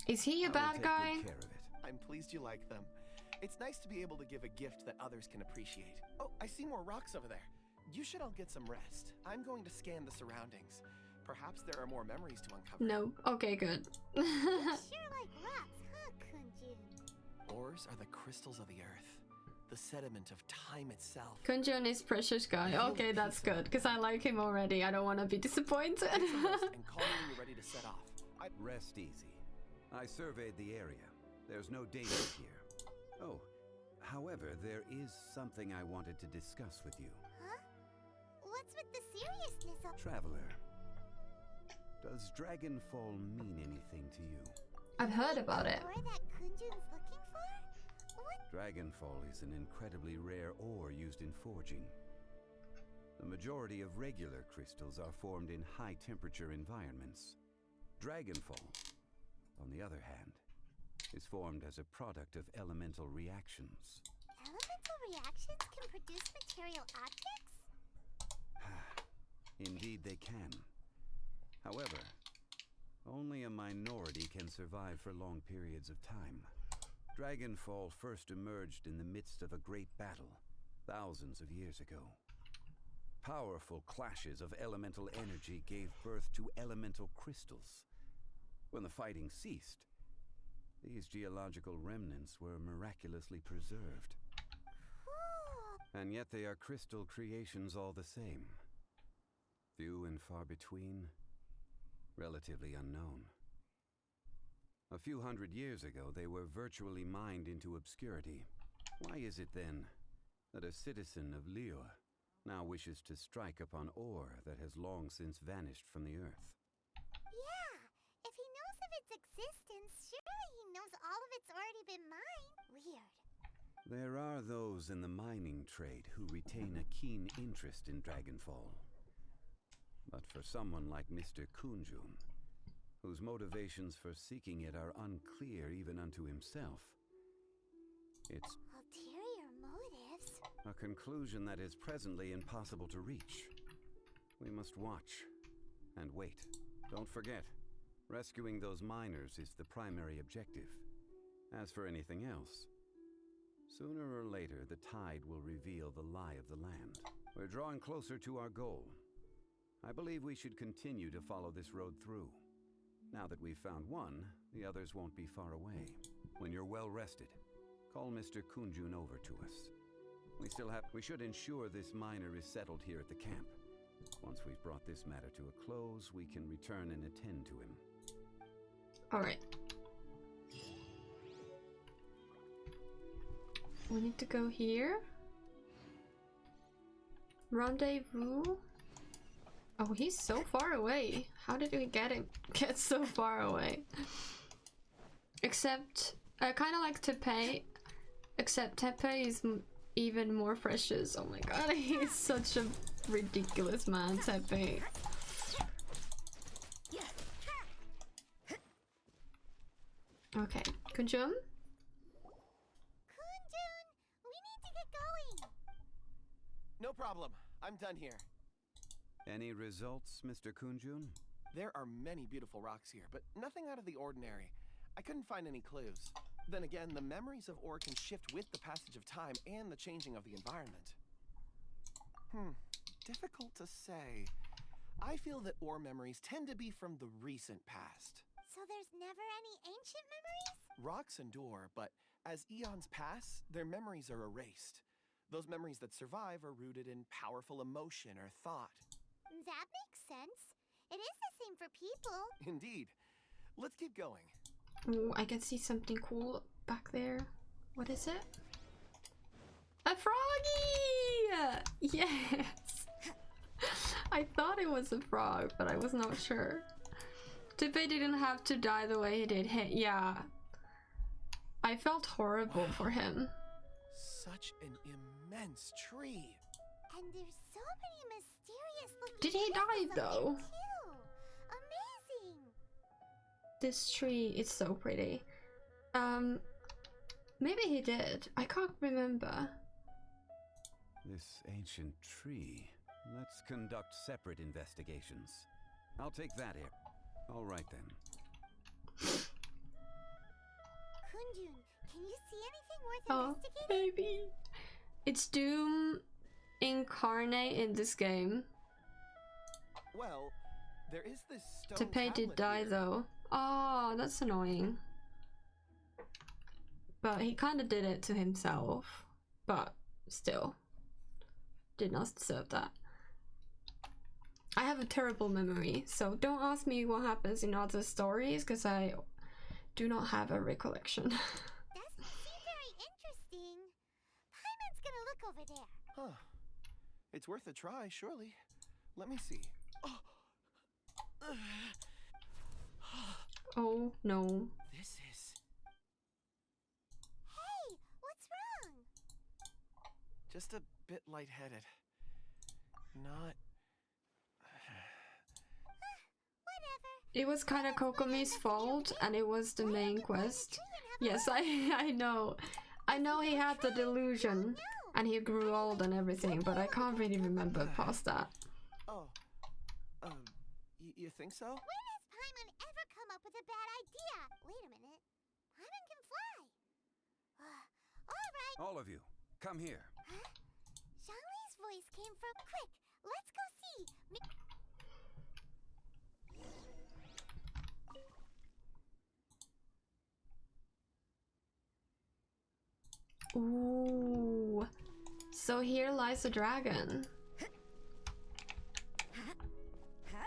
S1: Is he a bad guy?
S17: Good care of it.
S18: I'm pleased you like them. It's nice to be able to give a gift that others can appreciate. Oh, I see more rocks over there. You should all get some rest. I'm going to scan the surroundings. Perhaps there are more memories to uncover.
S1: No. Okay, good.
S2: You sure like rocks, huh, Kunjun?
S18: Ores are the crystals of the earth. The sediment of time itself.
S1: Kunjun is precious guy. Okay, that's good, because I like him already. I don't want to be disappointed.
S18: Get some rest and call me when you're ready to set off.
S17: Rest easy. I surveyed the area. There's no danger here. Oh, however, there is something I wanted to discuss with you.
S2: Huh? What's with the seriousness of—
S17: Traveler, does Dragonfall mean anything to you?
S1: I've heard about it.
S2: Ore that Kunjun's looking for? What?
S17: Dragonfall is an incredibly rare ore used in forging. The majority of regular crystals are formed in high-temperature environments. Dragonfall, on the other hand, is formed as a product of elemental reactions.
S2: Elemental reactions can produce material objects?
S17: Indeed they can. However, only a minority can survive for long periods of time. Dragonfall first emerged in the midst of a great battle, thousands of years ago. Powerful clashes of elemental energy gave birth to elemental crystals. When the fighting ceased, these geological remnants were miraculously preserved. And yet they are crystal creations all the same. Few and far between, relatively unknown. A few hundred years ago, they were virtually mined into obscurity. Why is it then that a citizen of Liyue now wishes to strike upon ore that has long since vanished from the earth?
S2: Yeah, if he knows of its existence, surely he knows all of it's already been mined. Weird.
S17: There are those in the mining trade who retain a keen interest in Dragonfall. But for someone like Mr. Kunjun, whose motivations for seeking it are unclear even unto himself, it's
S2: Ulterior motives?
S17: a conclusion that is presently impossible to reach. We must watch and wait. Don't forget, rescuing those miners is the primary objective. As for anything else, sooner or later the tide will reveal the lie of the land. We're drawing closer to our goal. I believe we should continue to follow this road through. Now that we've found one, the others won't be far away. When you're well rested, call Mr. Kunjun over to us. We should ensure this miner is settled here at the camp. Once we've brought this matter to a close, we can return and attend to him.
S1: Alright. We need to go here. Rendezvous. Oh, he's so far away. How did we get so far away? Except, I kind of like to pay Except Tepe is even more precious. Oh my god, he's such a ridiculous man, Tepe. Okay, Kunjun?
S2: Kunjun, we need to get going.
S18: No problem. I'm done here.
S17: Any results, Mr. Kunjun?
S18: There are many beautiful rocks here, but nothing out of the ordinary. I couldn't find any clues. Then again, the memories of ore can shift with the passage of time and the changing of the environment. Difficult to say. I feel that ore memories tend to be from the recent past.
S2: So there's never any ancient memories?
S18: Rocks endure, but as eons pass, their memories are erased. Those memories that survive are rooted in powerful emotion or thought.
S2: That makes sense. It is the same for people.
S18: Indeed. Let's keep going.
S1: Ooh, I can see something cool back there. What is it? A froggy! Yes! I thought it was a frog, but I was not sure. Tepe didn't have to die the way he did. Yeah. I felt horrible for him.
S18: Such an immense tree.
S2: And there's so many mysterious looking
S1: Did he die though?
S2: too. Amazing.
S1: This tree is so pretty. Maybe he did. I can't remember.
S17: This ancient tree. Let's conduct separate investigations. I'll take that here. All right then.
S2: Kunjun, can you see anything worth investigating?
S1: Maybe. It's Doom incarnate in this game.
S18: Well, there is this stone
S1: Tepe did die though. Oh, that's annoying. But he kind of did it to himself. But still. Did not deserve that. I have a terrible memory, so don't ask me what happens in other stories, because I do not have a recollection.
S2: Doesn't seem very interesting. Paimon's gonna look over there.
S18: Huh. It's worth a try, surely. Let me see.
S1: Oh no.
S18: This is...
S2: Hey, what's wrong?
S18: just a bit lightheaded. Not...
S1: It was kind of Kokomi's fault, and it was the main quest. Yes, I know. I know he had the delusion, and he grew old and everything, but I can't really remember past that.
S18: Oh. You think so?
S2: When has Paimon ever come up with a bad idea? Wait a minute. Paimon can fly. Alright.
S17: All of you, come here.
S2: Huh? Zhongli's voice came from... Quick, let's go see.
S1: Ooh. So here lies a dragon.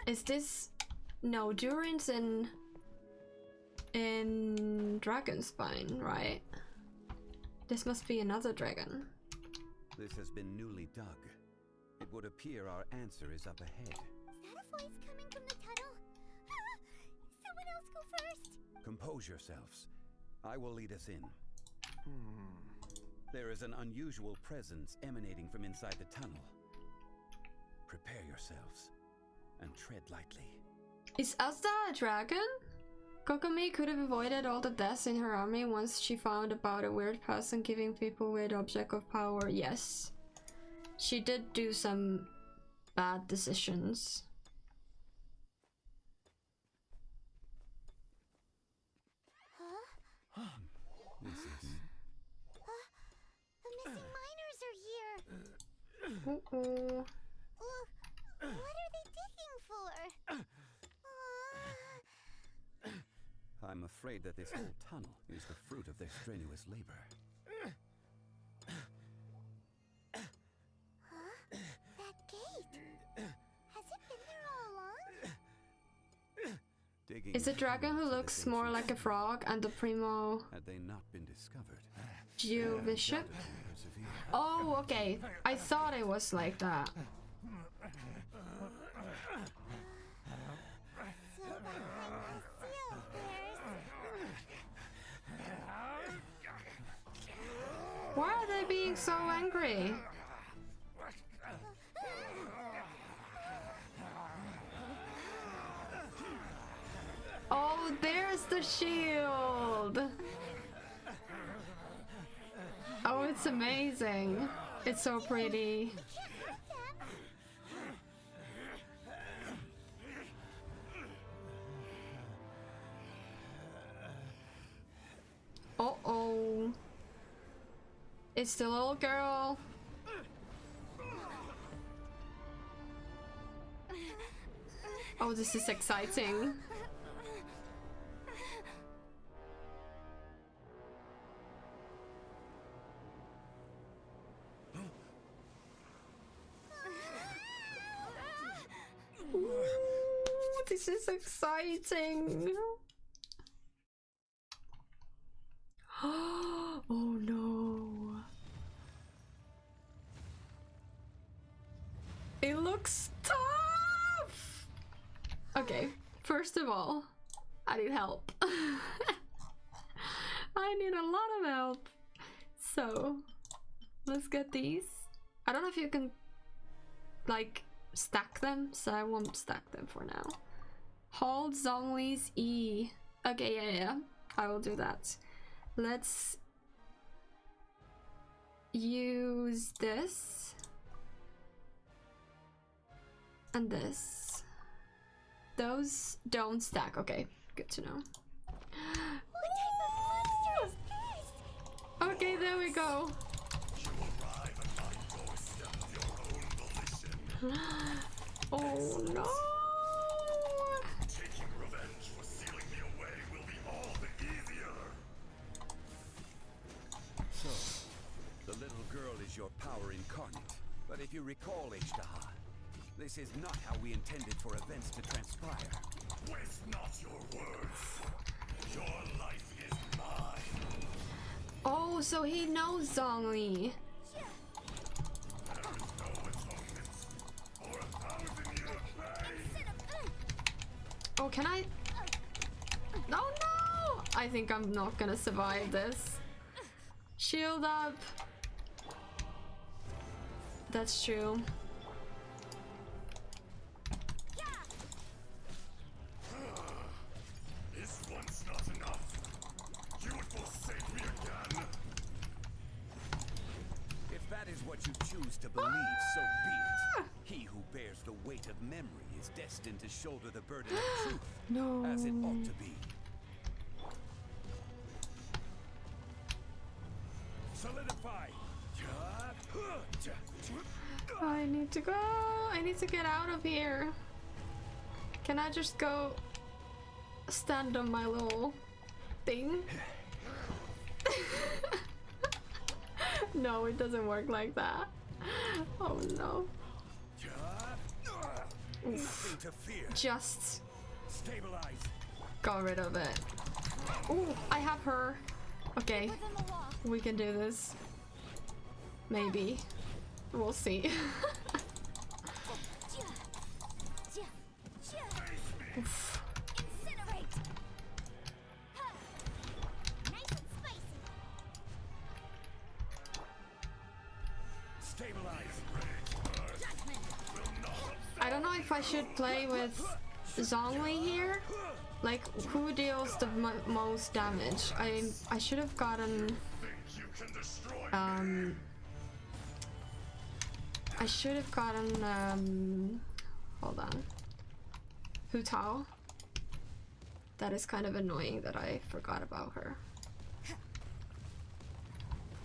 S1: Is this... No, Durin's in Dragonspine, right? This must be another dragon.
S17: This has been newly dug. It would appear our answer is up ahead.
S2: Is that a voice coming from the tunnel? Someone else go first.
S17: Compose yourselves. I will lead us in. There is an unusual presence emanating from inside the tunnel. Prepare yourselves and tread lightly.
S1: Is Asta a dragon? Kokomi could have avoided all the deaths in her army once she found about a weird person giving people weird object of power. Yes. She did do some bad decisions.
S17: This is...
S2: The missing miners are here.
S1: Uh-oh.
S2: What are they digging for?
S17: I'm afraid that this whole tunnel is the fruit of their strenuous labor.
S2: That gate. Has it been there all along?
S17: Digging
S1: Is a dragon who looks more like a frog and the primo
S17: had they not been discovered.
S1: Geobishop? Oh, okay. I thought it was like that. they being so angry? Oh, there's the shield! Oh, it's amazing. It's so pretty. Uh-oh. It's the little girl. Oh, this is exciting. Ooh, this is exciting. Oh no. It looks tough. Okay, first of all, I need help. I need a lot of help. So, let's get these. I don't know if you can, like, stack them, so I won't stack them for now. Hold Zhongli's E. Okay, yeah, I will do that. Let's use this and this. Those don't stack. Okay, good to know.
S2: What type of monster is this?
S1: Okay, there we go. Oh no!
S6: Taking revenge for sealing me away will be all the easier.
S17: So, the little girl is your power incarnate. But if you recall, Ishtaha, this is not how we intended for events to transpire.
S6: Waste not your words. Your life is mine.
S1: Oh, so he knows Zhongli. Oh, can I? No, no! I think I'm not gonna survive this. Shield up. That's true.
S6: Is once not enough? You would forsake me again?
S17: If that is what you choose to believe, so be it. He who bears the weight of memory is destined to shoulder the burden of truth,
S1: no.
S17: As it ought to be. Solidify.
S1: I need to go. I need to get out of here. Can I just go stand on my little thing? No, it doesn't work like that. Oh no.
S17: Nothing to fear.
S1: Just
S17: stabilize.
S1: Got rid of it. Oh, I have her. Okay, we can do this. Maybe. We'll see. Oof. I don't know if I should play with Zhongli here. Like, who deals the most damage? I should have gotten I should have gotten hold on, Hu Tao. That is kind of annoying that I forgot about her.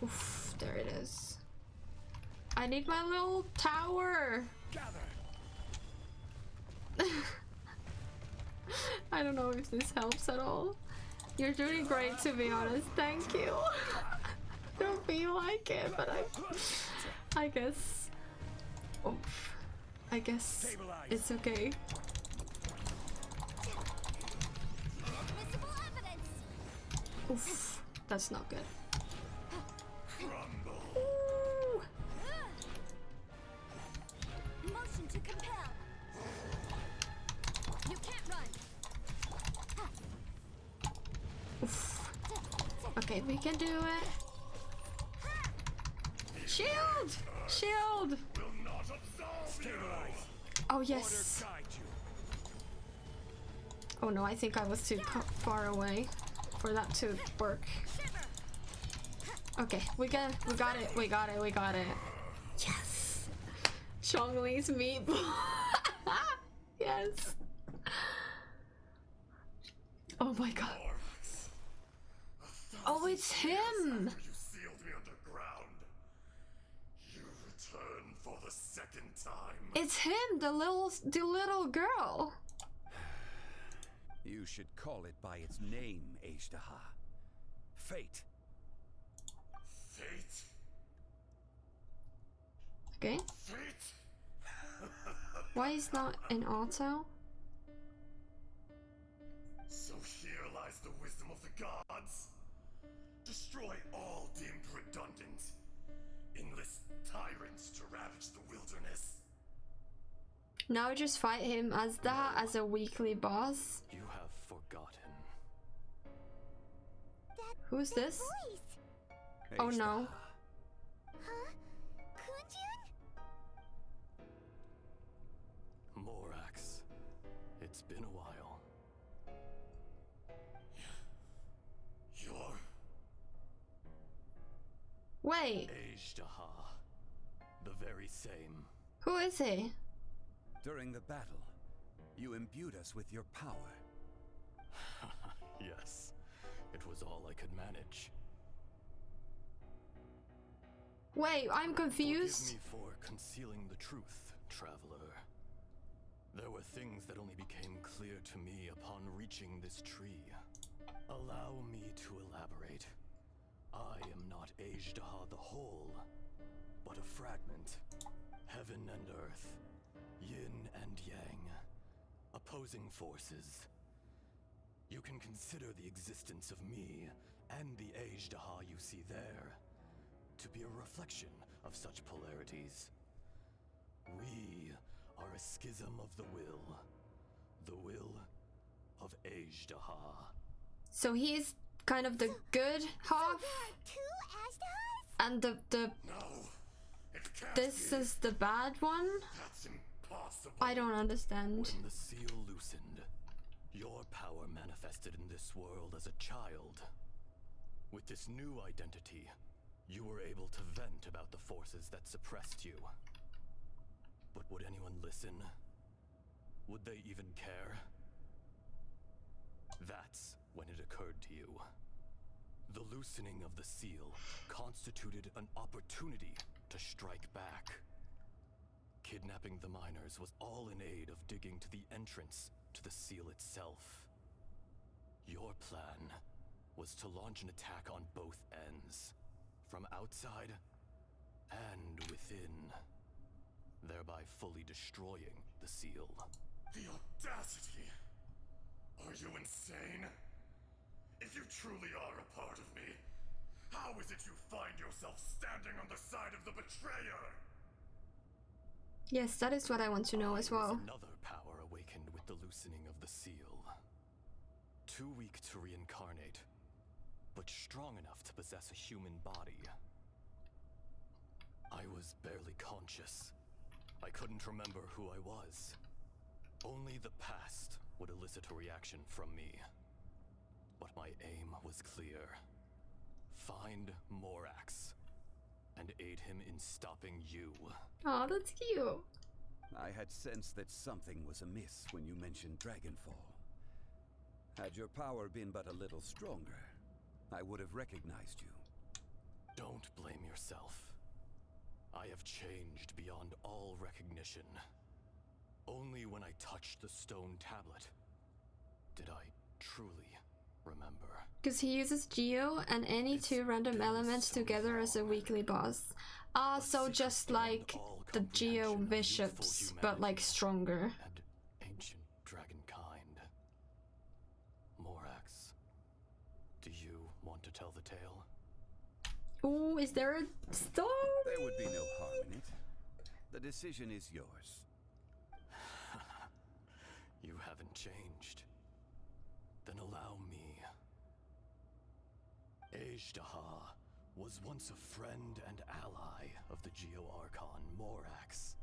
S1: Oof, there it is. I need my little tower. I don't know if this helps at all. You're doing great, to be honest. Thank you. Don't feel like it, but I guess. Oof. I guess it's okay. Oof, that's not good. Ooh.
S2: Motion to compel. You can't run.
S1: Oof. Okay, we can do it. Shield! Shield! Oh yes. Oh no, I think I was too far away for that to work. Okay, we got it. Yes! Zhongli's meatball. Yes. Oh my god. Oh, it's him!
S6: You sealed me underground. You return for the second time.
S1: It's him, the little girl.
S17: You should call it by its name, Ashtaha. Fate.
S6: Fate?
S1: Okay.
S6: Fate?
S1: Why is not an auto?
S6: So here lies the wisdom of the gods. Destroy all deemed redundant. Enlist tyrants to ravage the wilderness.
S1: Now just fight him as that, as a weekly boss.
S18: You have forgotten.
S1: Who's this? Oh no.
S2: Huh? Kunjun?
S18: Morax. It's been a while.
S6: You're...
S1: Wait.
S18: Ashtaha. The very same.
S1: Who is he?
S17: During the battle, you imbued us with your power.
S18: Yes. It was all I could manage.
S1: Wait, I'm confused.
S18: Forgive me for concealing the truth, traveler. There were things that only became clear to me upon reaching this tree. Allow me to elaborate. I am not Ashtaha the whole, but a fragment. Heaven and earth, yin and yang, opposing forces. You can consider the existence of me and the Ashtaha you see there to be a reflection of such polarities. We are a schism of the will of Ashtaha.
S1: So he's kind of the good half, and the this is the bad one.
S6: That's impossible.
S1: I don't understand.
S18: When the seal loosened, your power manifested in this world as a child. With this new identity, you were able to vent about the forces that suppressed you. But would anyone listen? Would they even care? That's when it occurred to you. The loosening of the seal constituted an opportunity to strike back. Kidnapping the miners was all in aid of digging to the entrance to the seal itself. Your plan was to launch an attack on both ends, from outside and within, thereby fully destroying the seal.
S6: The audacity! Are you insane? If you truly are a part of me, how is it you find yourself standing on the side of the betrayer?
S1: Yes, that is what I want to know as well.
S18: Another power awakened with the loosening of the seal. Too weak to reincarnate, but strong enough to possess a human body. I was barely conscious. I couldn't remember who I was. Only the past would elicit a reaction from me. But my aim was clear. Find Morax and aid him in stopping you.
S1: Oh, that's cute.
S17: I had sensed that something was amiss when you mentioned Dragonfall. Had your power been but a little stronger, I would have recognized you.
S18: Don't blame yourself. I have changed beyond all recognition. Only when I touched the stone tablet did I truly remember.
S1: Because he uses Geo and any two random elements together as a weekly boss. Ah, so just like the Geo bishops, but like stronger.
S18: And ancient dragonkind. Morax, do you want to tell the tale?
S1: Ooh, is there a story?
S17: There would be no harm in it. The decision is yours.
S18: You haven't changed. Then allow me. Ashtaha
S10: was once a friend and ally of the Geo-Archon Morax,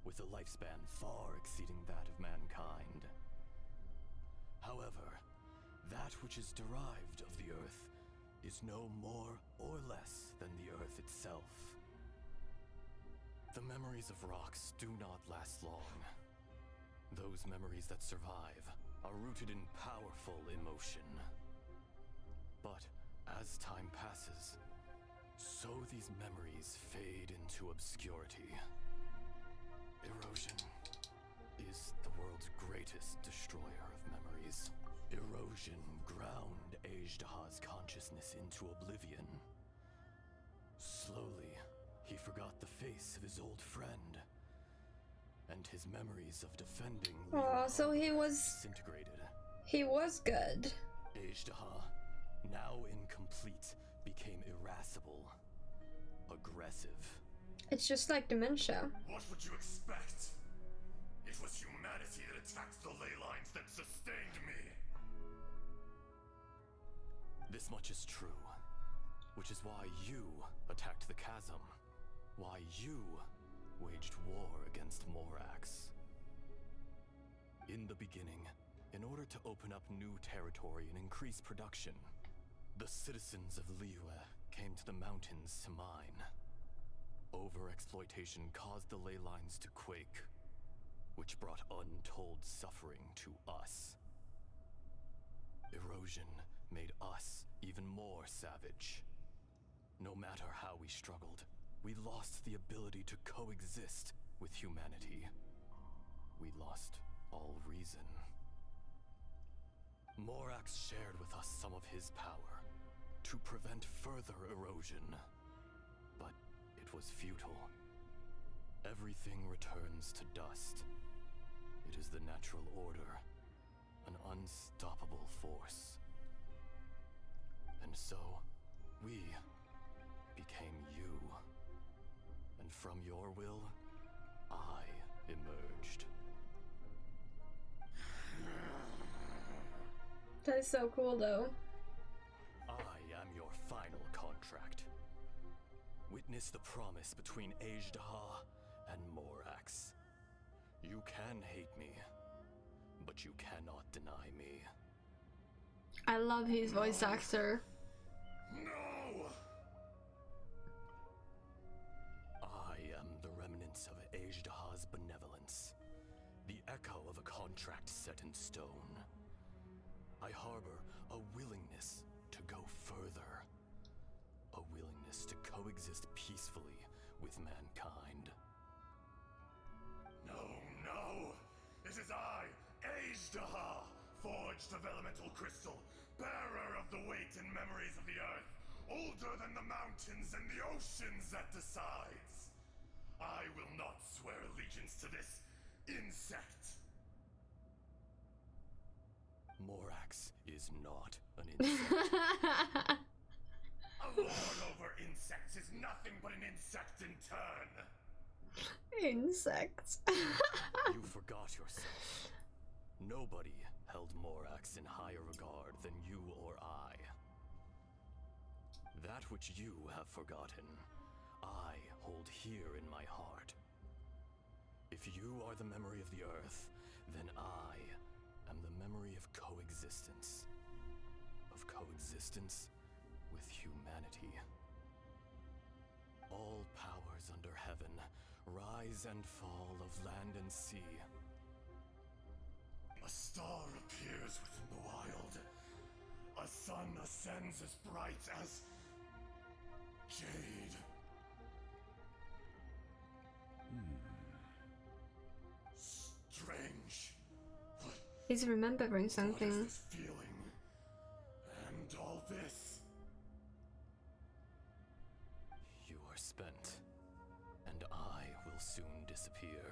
S10: with a lifespan far exceeding that of mankind. However, that which is derived of the Earth is no more or less than the Earth itself. The memories of rocks do not last long. Those memories that survive are rooted in powerful emotion. But as time passes, so these memories fade into obscurity. Erosion is the world's greatest destroyer of memories. Erosion ground Ajdaha's consciousness into oblivion. Slowly, he forgot the face of his old friend, and his memories of defending
S1: Oh, so he was
S10: disintegrated.
S1: He was good.
S10: Ajdaha, now incomplete, became irascible, aggressive.
S1: It's just like dementia.
S10: What would you expect? It was humanity that attacked the ley lines that sustained me. This much is true, which is why you attacked the chasm, why you waged war against Morax. In the beginning, in order to open up new territory and increase production, the citizens of Liyue came to the mountains to mine. Overexploitation caused the ley lines to quake, which brought untold suffering to us. Erosion made us even more savage. No matter how we struggled, we lost the ability to coexist with humanity. We lost all reason. Morax shared with us some of his power to prevent further erosion, but it was futile. Everything returns to dust. It is the natural order, an unstoppable force. And so, we became you. And from your will, I emerged.
S1: That is so cool, though.
S10: I am your final contract. Witness the promise between Ajdaha and Morax. You can hate me, but you cannot deny me.
S1: I love his voice actor.
S10: No! I am the remnants of Ajdaha's benevolence, the echo of a contract set in stone. I harbor a willingness to go further, a willingness to coexist peacefully with mankind. No, no! It is I, Ajdaha, forged of elemental crystal, bearer of the weight and memories of the earth, older than the mountains and the oceans that decides. I will not swear allegiance to this insect. Morax is not an insect. A lord over insects is nothing but an insect in turn.
S1: Insects.
S10: You forgot yourself. Nobody held Morax in higher regard than you or I. That which you have forgotten, I hold here in my heart. If you are the memory of the earth, then I am the memory of coexistence. Of coexistence with humanity. All powers under heaven rise and fall of land and sea. A star appears within the wild. A sun ascends as bright as jade. Strange.
S1: He's remembering
S10: What
S1: something.
S10: is this feeling? And all this? You are spent, and I will soon disappear.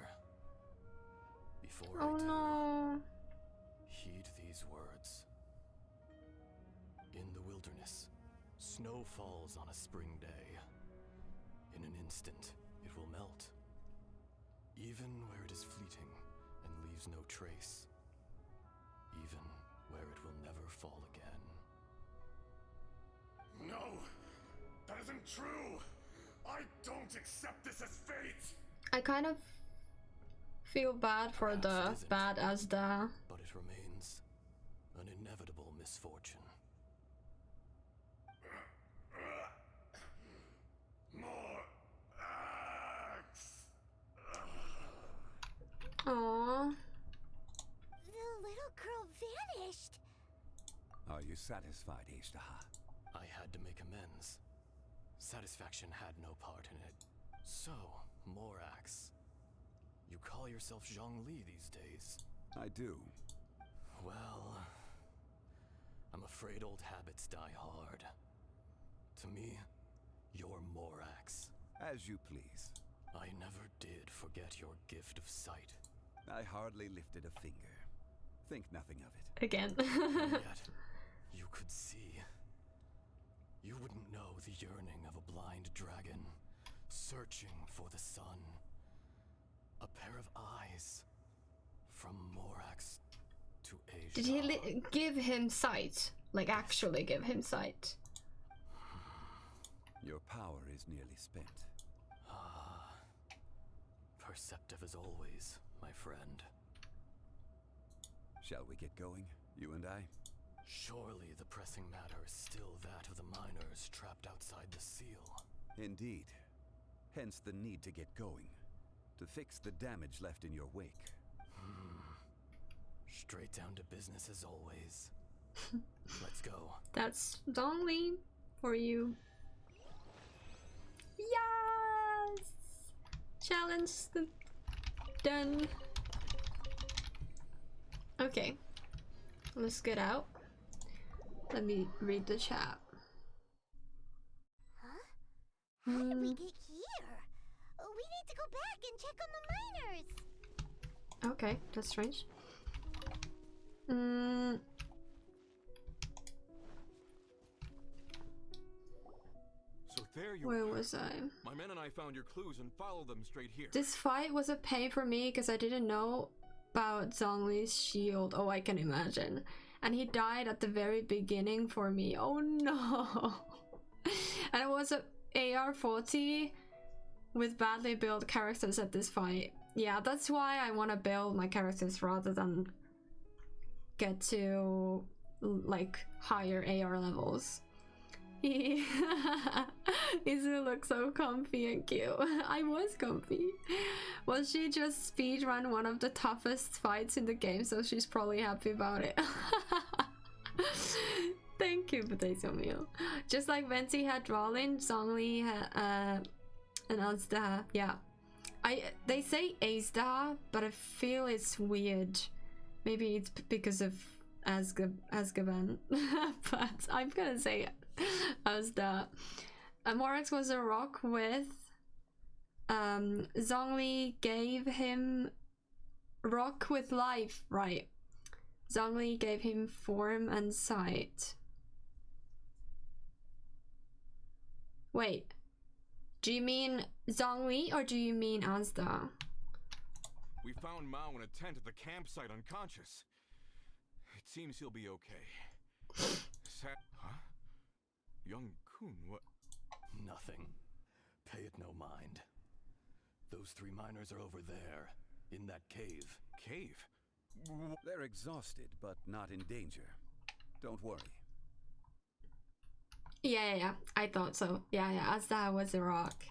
S10: Before
S1: Oh
S10: I do,
S1: no.
S10: heed these words. In the wilderness, snow falls on a spring day. In an instant, it will melt. Even where it is fleeting and leaves no trace. Even where it will never fall again. No! That
S6: true. I don't accept this as fate.
S1: I kind of feel bad for the bad Asda.
S10: But it remains an inevitable misfortune.
S6: More axe.
S1: Aww.
S2: The little girl vanished.
S17: Are you satisfied, Ishtaha?
S10: I had to make amends. Satisfaction had no part in it. So, Morax, you call yourself Zhongli these days?
S17: I do.
S10: Well, I'm afraid old habits die hard. To me, you're Morax.
S17: As you please.
S10: I never did forget your gift of sight.
S17: I hardly lifted a finger. Think nothing of it.
S1: Again.
S10: And yet, you could see. You wouldn't know the yearning of a blind dragon, searching for the sun. A pair of eyes, from Morax to Asia.
S1: Did he give him sight? Like actually give him sight?
S17: Your power is nearly spent.
S10: Ah, perceptive as always, my friend.
S17: Shall we get going, you and I?
S10: Surely the pressing matter is still that of the miners trapped outside the seal.
S17: Indeed. Hence the need to get going. To fix the damage left in your wake.
S10: Straight down to business as always. Let's go.
S1: That's Zhongli for you. Yes! Challenge done. Okay. Let's get out. Let me read the chat.
S2: Huh? How did we get here? We need to go back and check on the miners.
S1: Okay, that's strange.
S16: So there you
S1: Where
S16: are.
S1: was I?
S16: My men and I found your clues and followed them straight here.
S1: This fight was a pain for me because I didn't know about Zhongli's shield. Oh, I can imagine. And he died at the very beginning for me. Oh no! And it was a AR-40 with badly built characters at this fight. Yeah, that's why I want to build my characters rather than get to like higher AR levels. He still looks so comfy and cute. I was comfy. Well, she just speedrun one of the toughest fights in the game, so she's probably happy about it. Thank you, Potato Meal. Just like Venti had Rollin, Zhongli had and Azda. Yeah. They say Azda, but I feel it's weird. Maybe it's because of Azkaban. But I'm gonna say Azda. Morax was a rock with Zhongli gave him rock with life, right? Zhongli gave him form and sight. Wait, do you mean Zhongli or do you mean Azda?
S16: We found Mao in a tent at the campsite unconscious. It seems he'll be okay. Huh? Young Kun, what?
S10: Nothing. Pay it no mind. Those three miners are over there, in that cave.
S16: Cave?
S17: They're exhausted, but not in danger. Don't worry.
S1: Yeah. I thought so. Yeah. Azda was a rock.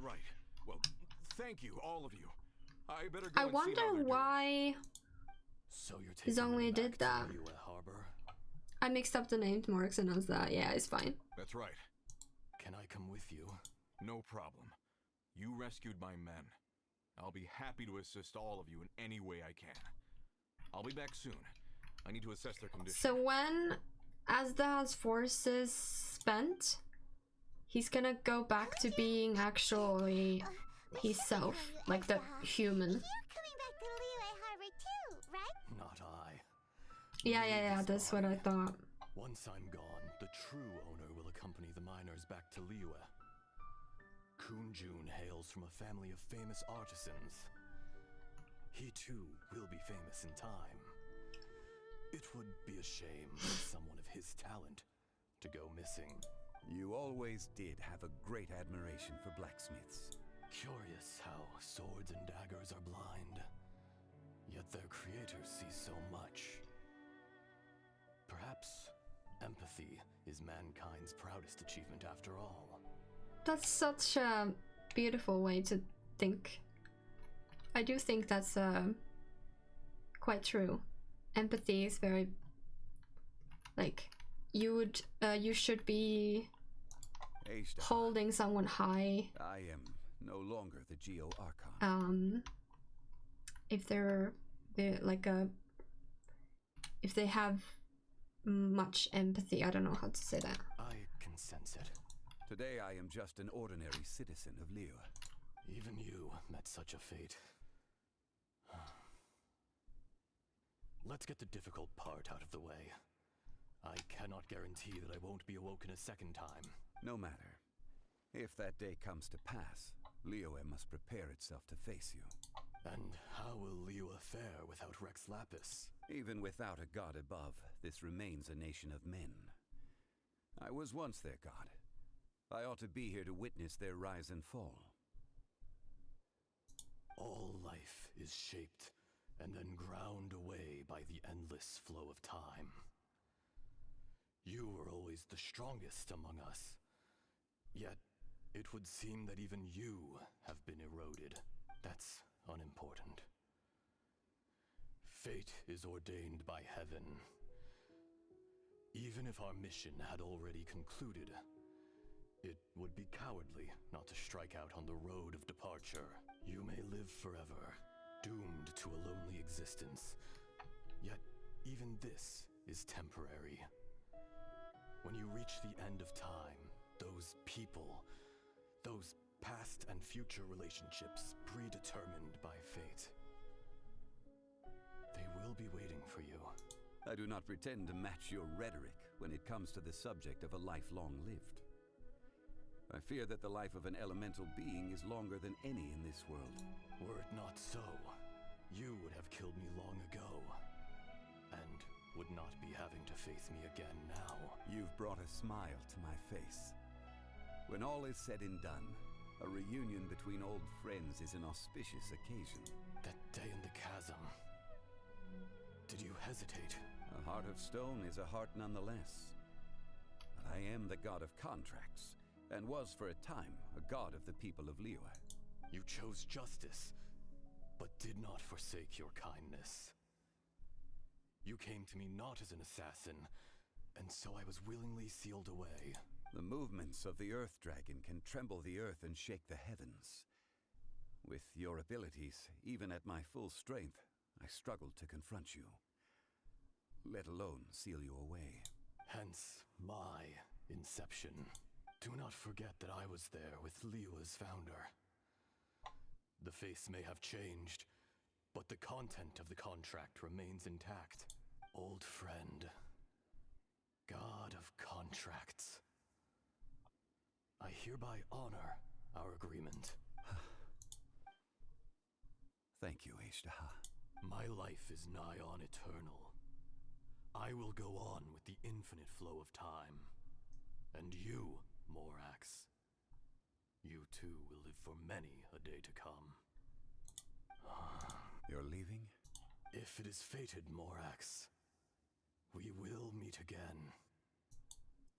S16: Right. Well, thank you, all of you. I better go
S1: I
S16: and
S1: wonder
S16: see how they're
S1: why
S10: So you're taking
S1: Zhongli
S10: me
S1: did
S10: back
S1: that.
S10: to Liyue Harbor?
S1: I mixed up the names, Morax and Azda. Yeah, it's fine.
S16: That's right.
S10: Can I come with you?
S16: No problem. You rescued my men. I'll be happy to assist all of you in any way I can. I'll be back soon. I need to assess their condition.
S1: So when Azda's forces spent, he's gonna go back to being actually himself, like the human.
S2: You're coming back to Liyue Harbor too, right?
S10: Not I.
S1: Yeah, that's what I thought.
S10: Once I'm gone, the true owner will accompany the miners back to Liyue. Kunjun hails from a family of famous artisans. He too will be famous in time. It would be a shame for someone of his talent to go missing
S17: You always did have a great admiration for blacksmiths.
S10: Curious how swords and daggers are blind, yet their creators see so much. Perhaps empathy is mankind's proudest achievement after all.
S1: That's such a beautiful way to think. I do think that's quite true. Empathy is very, like, you should be holding someone high.
S17: I am no longer the Geo Archon.
S1: If they're like if they have much empathy, I don't know how to say that.
S10: I can sense it.
S17: Today I am just an ordinary citizen of Liyue.
S10: Even you met such a fate. Let's get the difficult part out of the way. I cannot guarantee that I won't be awoken a second time.
S17: No matter. If that day comes to pass, Liyue must prepare itself to face you.
S10: And how will Liyue fare without Rex Lapis?
S17: Even without a god above, this remains a nation of men. I was once their god. I ought to be here to witness their rise and fall.
S10: All life is shaped and then ground away by the endless flow of time. You were always the strongest among us. Yet, it would seem that even you have been eroded. That's unimportant. Fate is ordained by heaven. Even if our mission had already concluded, it would be cowardly not to strike out on the road of departure. You may live forever, doomed to a lonely existence. Yet, even this is temporary. When you reach the end of time, those people, those past and future relationships predetermined by fate, they will be waiting for you.
S17: I do not pretend to match your rhetoric when it comes to the subject of a life long lived. I fear that the life of an elemental being is longer than any in this world.
S10: Were it not so, you would have killed me long ago, and would not be having to face me again now.
S17: You've brought a smile to my face. When all is said and done, a reunion between old friends is an auspicious occasion.
S10: That day in the chasm. Did you hesitate?
S17: A heart of stone is a heart nonetheless. But I am the god of contracts, and was for a time a god of the people of Liyue.
S10: You chose justice, but did not forsake your kindness. You came to me not as an assassin, and so I was willingly sealed away.
S17: The movements of the Earth Dragon can tremble the earth and shake the heavens. With your abilities, even at my full strength, I struggled to confront you, let alone seal you away.
S10: Hence my inception. Do not forget that I was there with Liyue's founder. The face may have changed, but the content of the contract remains intact. Old friend, god of contracts, I hereby honor our agreement.
S17: Thank you, Ishtaha.
S10: My life is nigh on eternal. I will go on with the infinite flow of time. And you, Morax, you too will live for many a day to come.
S17: You're leaving?
S10: If it is fated, Morax, we will meet again.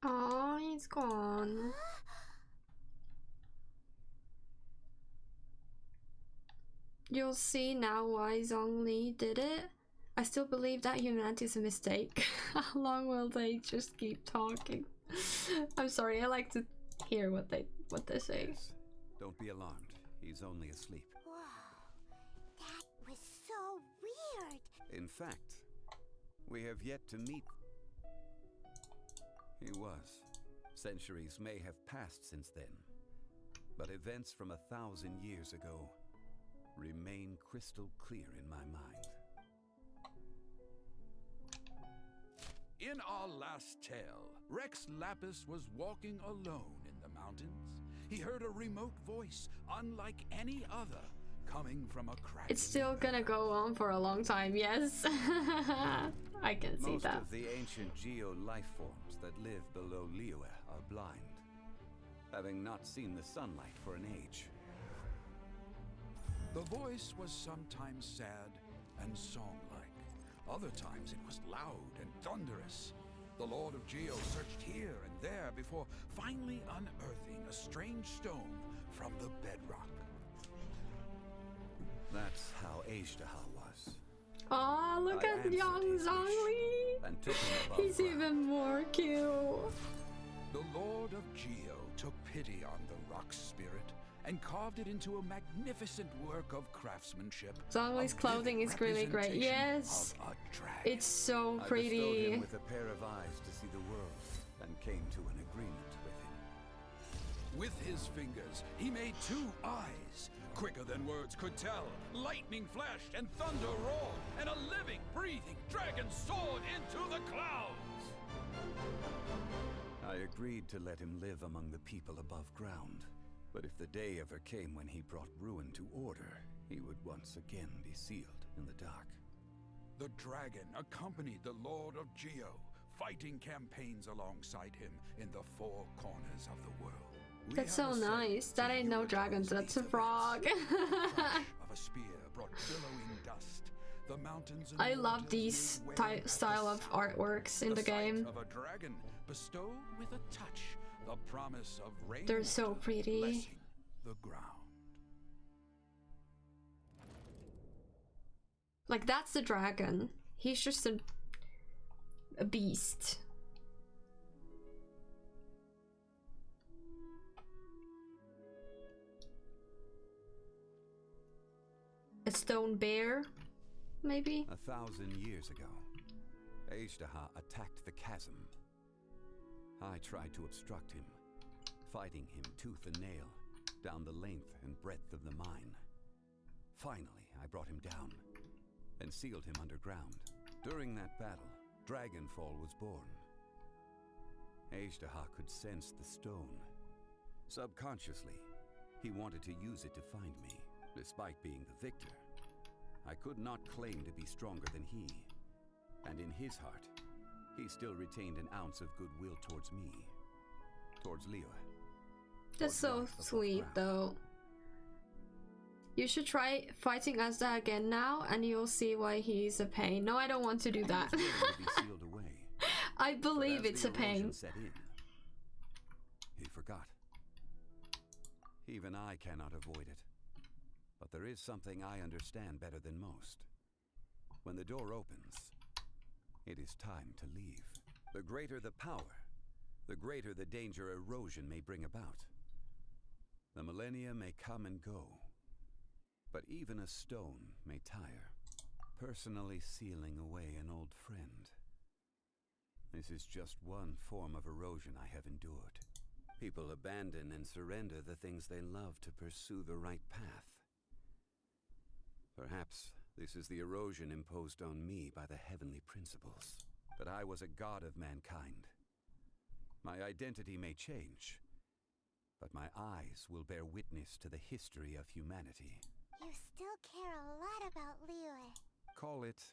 S1: Oh, he's gone. You'll see now why Zhongli did it. I still believe that humanity is a mistake. How long will they just keep talking? I'm sorry, I like to hear what they say.
S17: Yes. Don't be alarmed. He's only asleep.
S2: Whoa, that was so weird.
S17: In fact, we have yet to meet. He was. Centuries may have passed since then, but events from 1,000 years ago remain crystal clear in my mind.
S13: In our last tale, Rex Lapis was walking alone in the mountains. He heard a remote voice, unlike any other, coming from a crack.
S1: It's still gonna go on for a long time, yes. I can see
S17: Most
S1: that.
S17: of the ancient geo life forms that live below Liyue are blind. having not seen the sunlight for an age.
S13: The voice was sometimes sad and song-like. Other times it was loud and thunderous. The Lord of Geo searched here and there before finally unearthing a strange stone from the bedrock.
S17: That's how Azhdaha was.
S1: Aw, look
S17: I
S1: at
S17: answered
S1: young
S17: his wish
S1: Zhongli.
S17: and took him above
S1: He's
S17: ground.
S1: even more cute.
S13: The Lord of Geo took pity on the rock spirit and carved it into a magnificent work of craftsmanship.
S1: Zhongli's clothing is really great. Yes, it's so
S17: I bestowed
S1: pretty.
S17: him with a pair of eyes to see the world and came to an agreement with him.
S13: With his fingers, he made 2 eyes, quicker than words could tell. Lightning flashed and thunder roared, and a living, breathing dragon soared into the clouds.
S17: I agreed to let him live among the people above ground. But if the day ever came when he brought ruin to order, he would once again be sealed in the dark.
S13: The dragon accompanied the Lord of Geo, fighting campaigns alongside him in the 4 corners of the world.
S1: That's so nice. That ain't no dragon, that's a frog.
S13: Of a spear brought billowing dust. The mountains and
S1: I love
S13: waters
S1: these
S13: gave way at
S1: style of artworks in the game.
S13: sight of a dragon bestowed with a touch the promise of rain.
S1: They're so pretty.
S13: Blessing the ground.
S1: Like, that's the dragon. He's just a beast. A stone bear, maybe?
S17: 1,000 years ago, Azhdaha attacked the chasm. I tried to obstruct him, fighting him tooth and nail down the length and breadth of the mine. Finally, I brought him down and sealed him underground. During that battle, Dragonfall was born. Azhdaha could sense the stone. Subconsciously, he wanted to use it to find me. Despite being the victor, I could not claim to be stronger than he. And in his heart, he still retained an ounce of goodwill towards me. Towards Liyue.
S1: That's so sweet, though. You should try fighting Azda again now, and you'll see why he's a pain. No, I don't want to do that. I believe it's a pain.
S17: He forgot. Even I cannot avoid it. But there is something I understand better than most. When the door opens, it is time to leave. The greater the power, the greater the danger erosion may bring about. The millennia may come and go, but even a stone may tire, personally sealing away an old friend. This is just one form of erosion I have endured. People abandon and surrender the things they love to pursue the right path. Perhaps this is the erosion imposed on me by the heavenly principles. That I was a god of mankind. My identity may change, but my eyes will bear witness to the history of humanity.
S2: You still care a lot about Liyue.
S17: Call it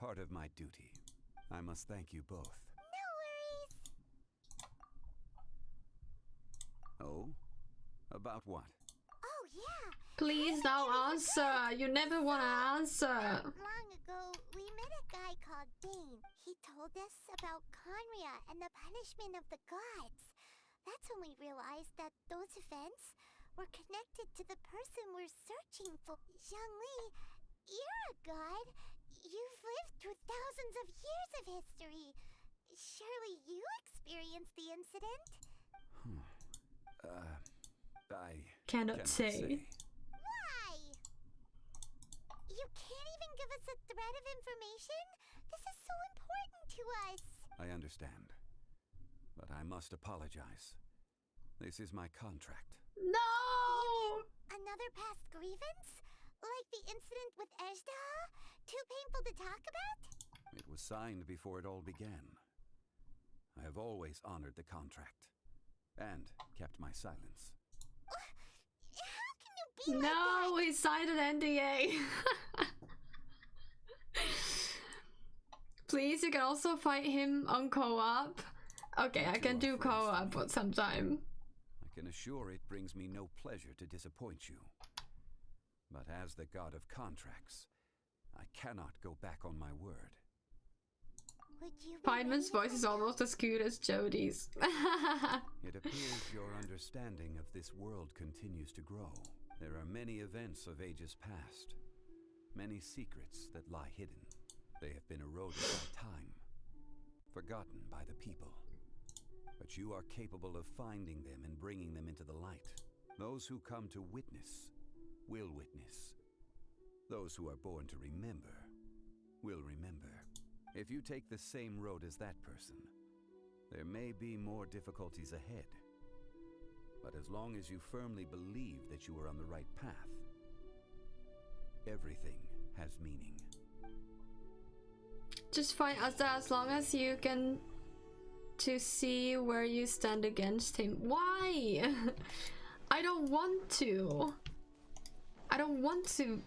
S17: part of my duty. I must thank you both.
S2: No worries.
S17: Oh? About what?
S2: Oh yeah.
S1: Please don't answer. You never want to answer.
S2: Long ago, we met a guy called Bane. He told us about Conria and the punishment of the gods. That's when we realized that those events were connected to the person we're searching for. Zhongli, you're a god. You've lived through thousands of years of history. Surely you experienced the incident?
S17: I
S1: cannot say.
S2: Why? You can't even give us a thread of information? This is so important to us.
S17: I understand. But I must apologize. This is my contract.
S1: No!
S2: Another past grievance? Like the incident with Azhdaha? Too painful to talk about?
S17: It was signed before it all began. I have always honored the contract. And kept my silence.
S2: How can you be like
S1: No, he signed an NDA. Please, you can also fight him on co-op. Okay, I can do co-op sometime.
S17: I can assure it brings me no pleasure to disappoint you. But as the god of contracts, I cannot go back on my word.
S1: Feynman's voice is almost as cute as Jodie's.
S17: It appears your understanding of this world continues to grow. There are many events of ages past, many secrets that lie hidden. They have been eroded by time, forgotten by the people. But you are capable of finding them and bringing them into the light. Those who come to witness will witness. Those who are born to remember will remember. If you take the same road as that person, there may be more difficulties ahead. But as long as you firmly believe that you are on the right path, everything has meaning.
S1: Just find as long as you can to see where you stand against him. Why? I don't want to. I don't want to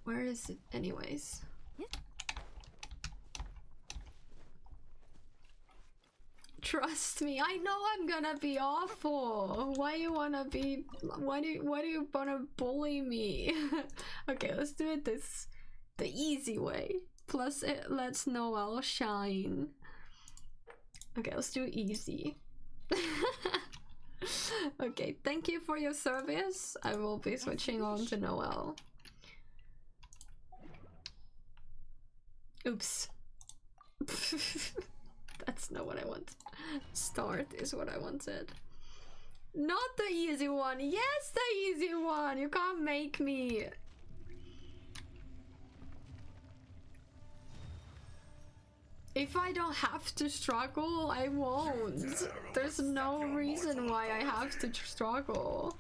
S1: where is it anyways? Trust me, I know I'm gonna be awful. Why do you wanna bully me? Okay, let's do it the easy way. Plus it lets Noelle shine. Okay, let's do easy. Okay, thank you for your service. I will be switching on to Noelle. Oops. That's not what I want. Start is what I wanted. Not the easy one. Yes, the easy one. You can't make me. If I don't have to struggle, I won't. There's no reason why I have to struggle.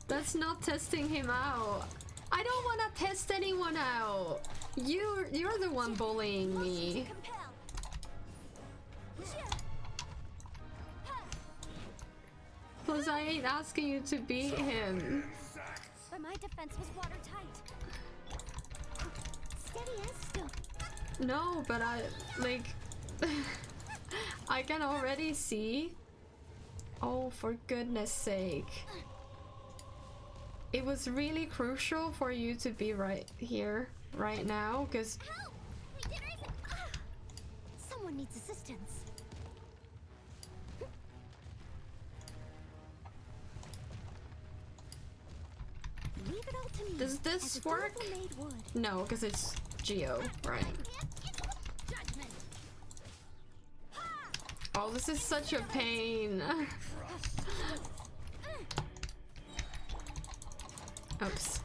S1: That's not testing him out. I don't want to test anyone out. You're the one bullying me. Plus, I ain't asking you to beat him.
S2: But my defense was watertight. Steady as stone.
S1: No, but I like I can already see. Oh, for goodness sake. It was really crucial for you to be right here, right now, because
S2: someone needs assistance. Leave it all to me.
S1: Does this work? No, because it's Geo, right? Oh, this is such a pain. Oops.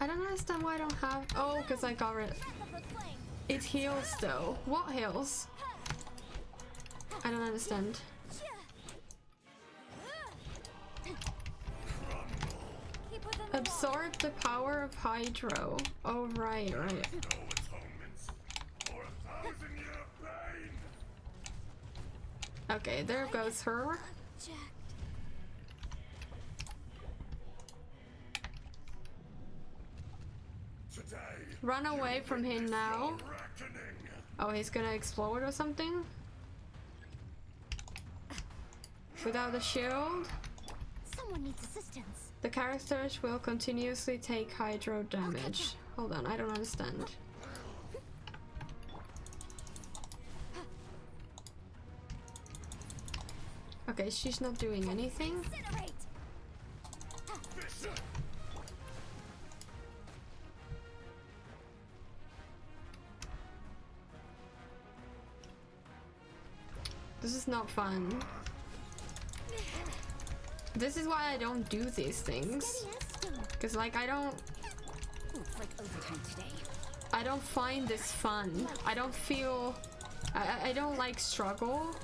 S1: I don't understand why I don't have. Oh, because I got rid. It heals though. What heals? I don't understand. Absorb the power of Hydro. Oh, right. Okay, there goes her. Run away from him now. Oh, he's gonna explode or something? Without a shield?
S2: Someone needs assistance.
S1: The characters will continuously take hydro damage. Hold on, I don't understand. Okay, she's not doing anything. This is not fun. This is why I don't do these things. Cause like I don't find this fun. I don't feel I don't like struggle.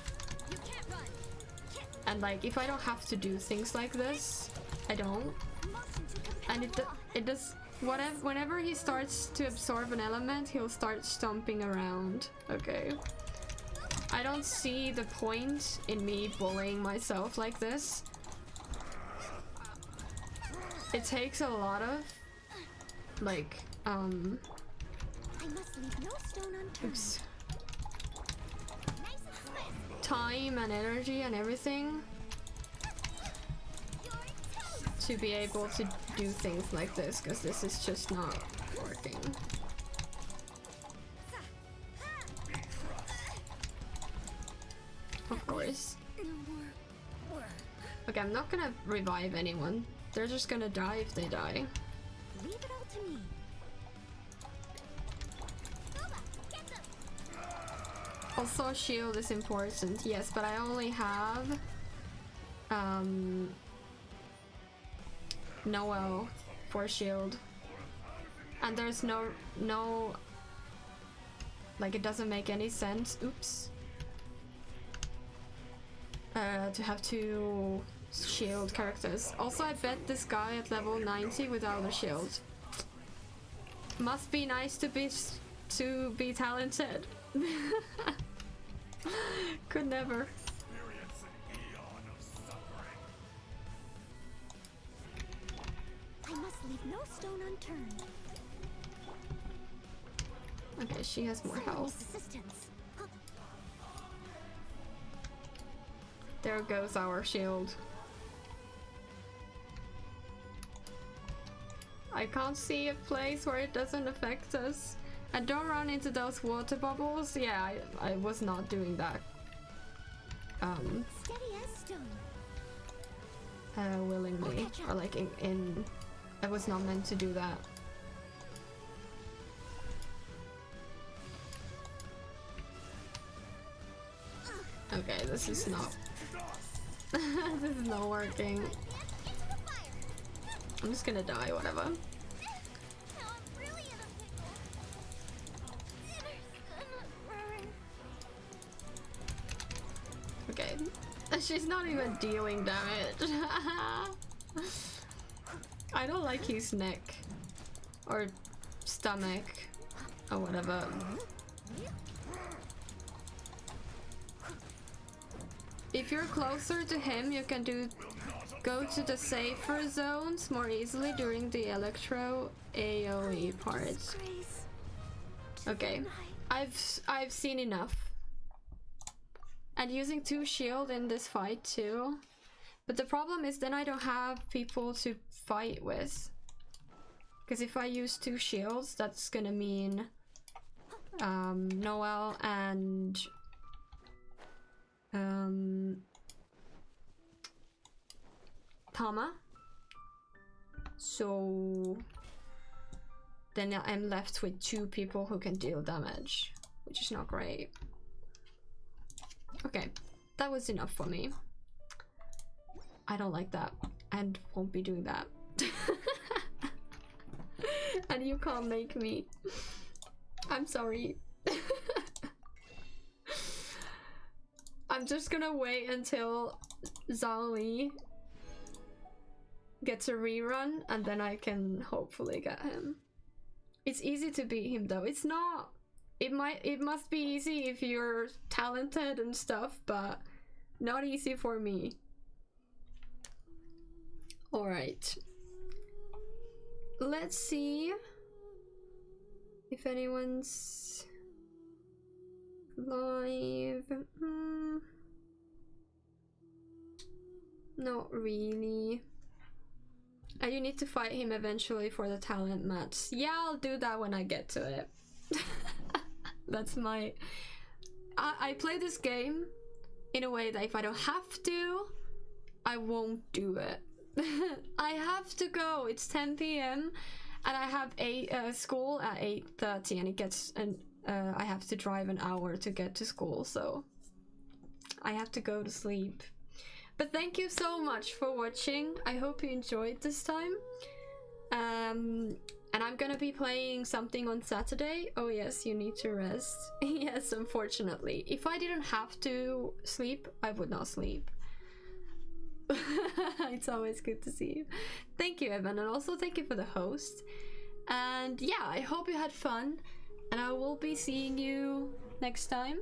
S1: And like if I don't have to do things like this, I don't. And it does whenever he starts to absorb an element, he'll start stomping around. Okay. I don't see the point in me bullying myself like this. It takes a lot of like
S2: I must leave no stone unturned.
S1: oops, time and energy and everything to be able to do things like this, because this is just not working. Of course. Okay, I'm not gonna revive anyone. They're just gonna die if they die.
S2: Leave it all to me.
S1: Also, shield is important, yes, but I only have Noel for shield, and there's no like, it doesn't make any sense. Oops. To have two shield characters. Also, I bet this guy at level 90 without a shield. Must be nice to be talented. Could never.
S2: I must leave no stone unturned.
S1: Okay, she has more health.
S2: Assistance.
S1: There goes our shield. I can't see a place where it doesn't affect us. And don't run into those water bubbles. Yeah, I was not doing that.
S2: Steady as stone.
S1: Willingly. Or like in I was not meant to do that. Okay, this is not this is not working. I'm just gonna die, whatever. Okay, she's not even dealing damage. I don't like his neck or stomach or whatever. If you're closer to him, you can go to the safer zones more easily during the electro AoE parts. Okay, I've seen enough. And using 2 shield in this fight too. But the problem is then I don't have people to fight with. Because if I use 2 shields, that's gonna mean Noel and Tama. So then I'm left with 2 people who can deal damage, which is not great. Okay, that was enough for me. I don't like that and won't be doing that. And you can't make me. I'm sorry. I'm just gonna wait until Zhongli gets a rerun and then I can hopefully get him. It's easy to beat him though. It's not. It must be easy if you're talented and stuff, but not easy for me. Alright. Let's see if anyone's live. Not really. And you need to fight him eventually for the talent match. Yeah, I'll do that when I get to it. That's my... I play this game in a way that if I don't have to, I won't do it. I have to go. It's 10 p.m. and I have school at 8:30 and it gets I have to drive an hour to get to school, so I have to go to sleep. But thank you so much for watching. I hope you enjoyed this time. And I'm gonna be playing something on Saturday. Oh yes, you need to rest. Yes, unfortunately. If I didn't have to sleep, I would not sleep. It's always good to see you. Thank you, Evan, and also thank you for the host. And yeah, I hope you had fun, and I will be seeing you next time.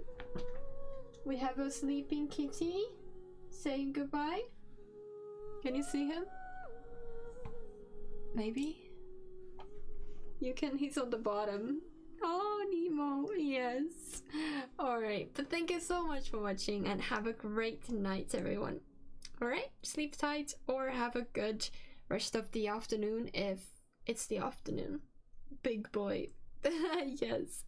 S1: We have a sleeping kitty saying goodbye. Can you see him? maybe? You can, he's on the bottom. Oh, Nemo, yes. Alright, but thank you so much for watching and have a great night, everyone. Alright, sleep tight or have a good rest of the afternoon if it's the afternoon. Big boy. Yes.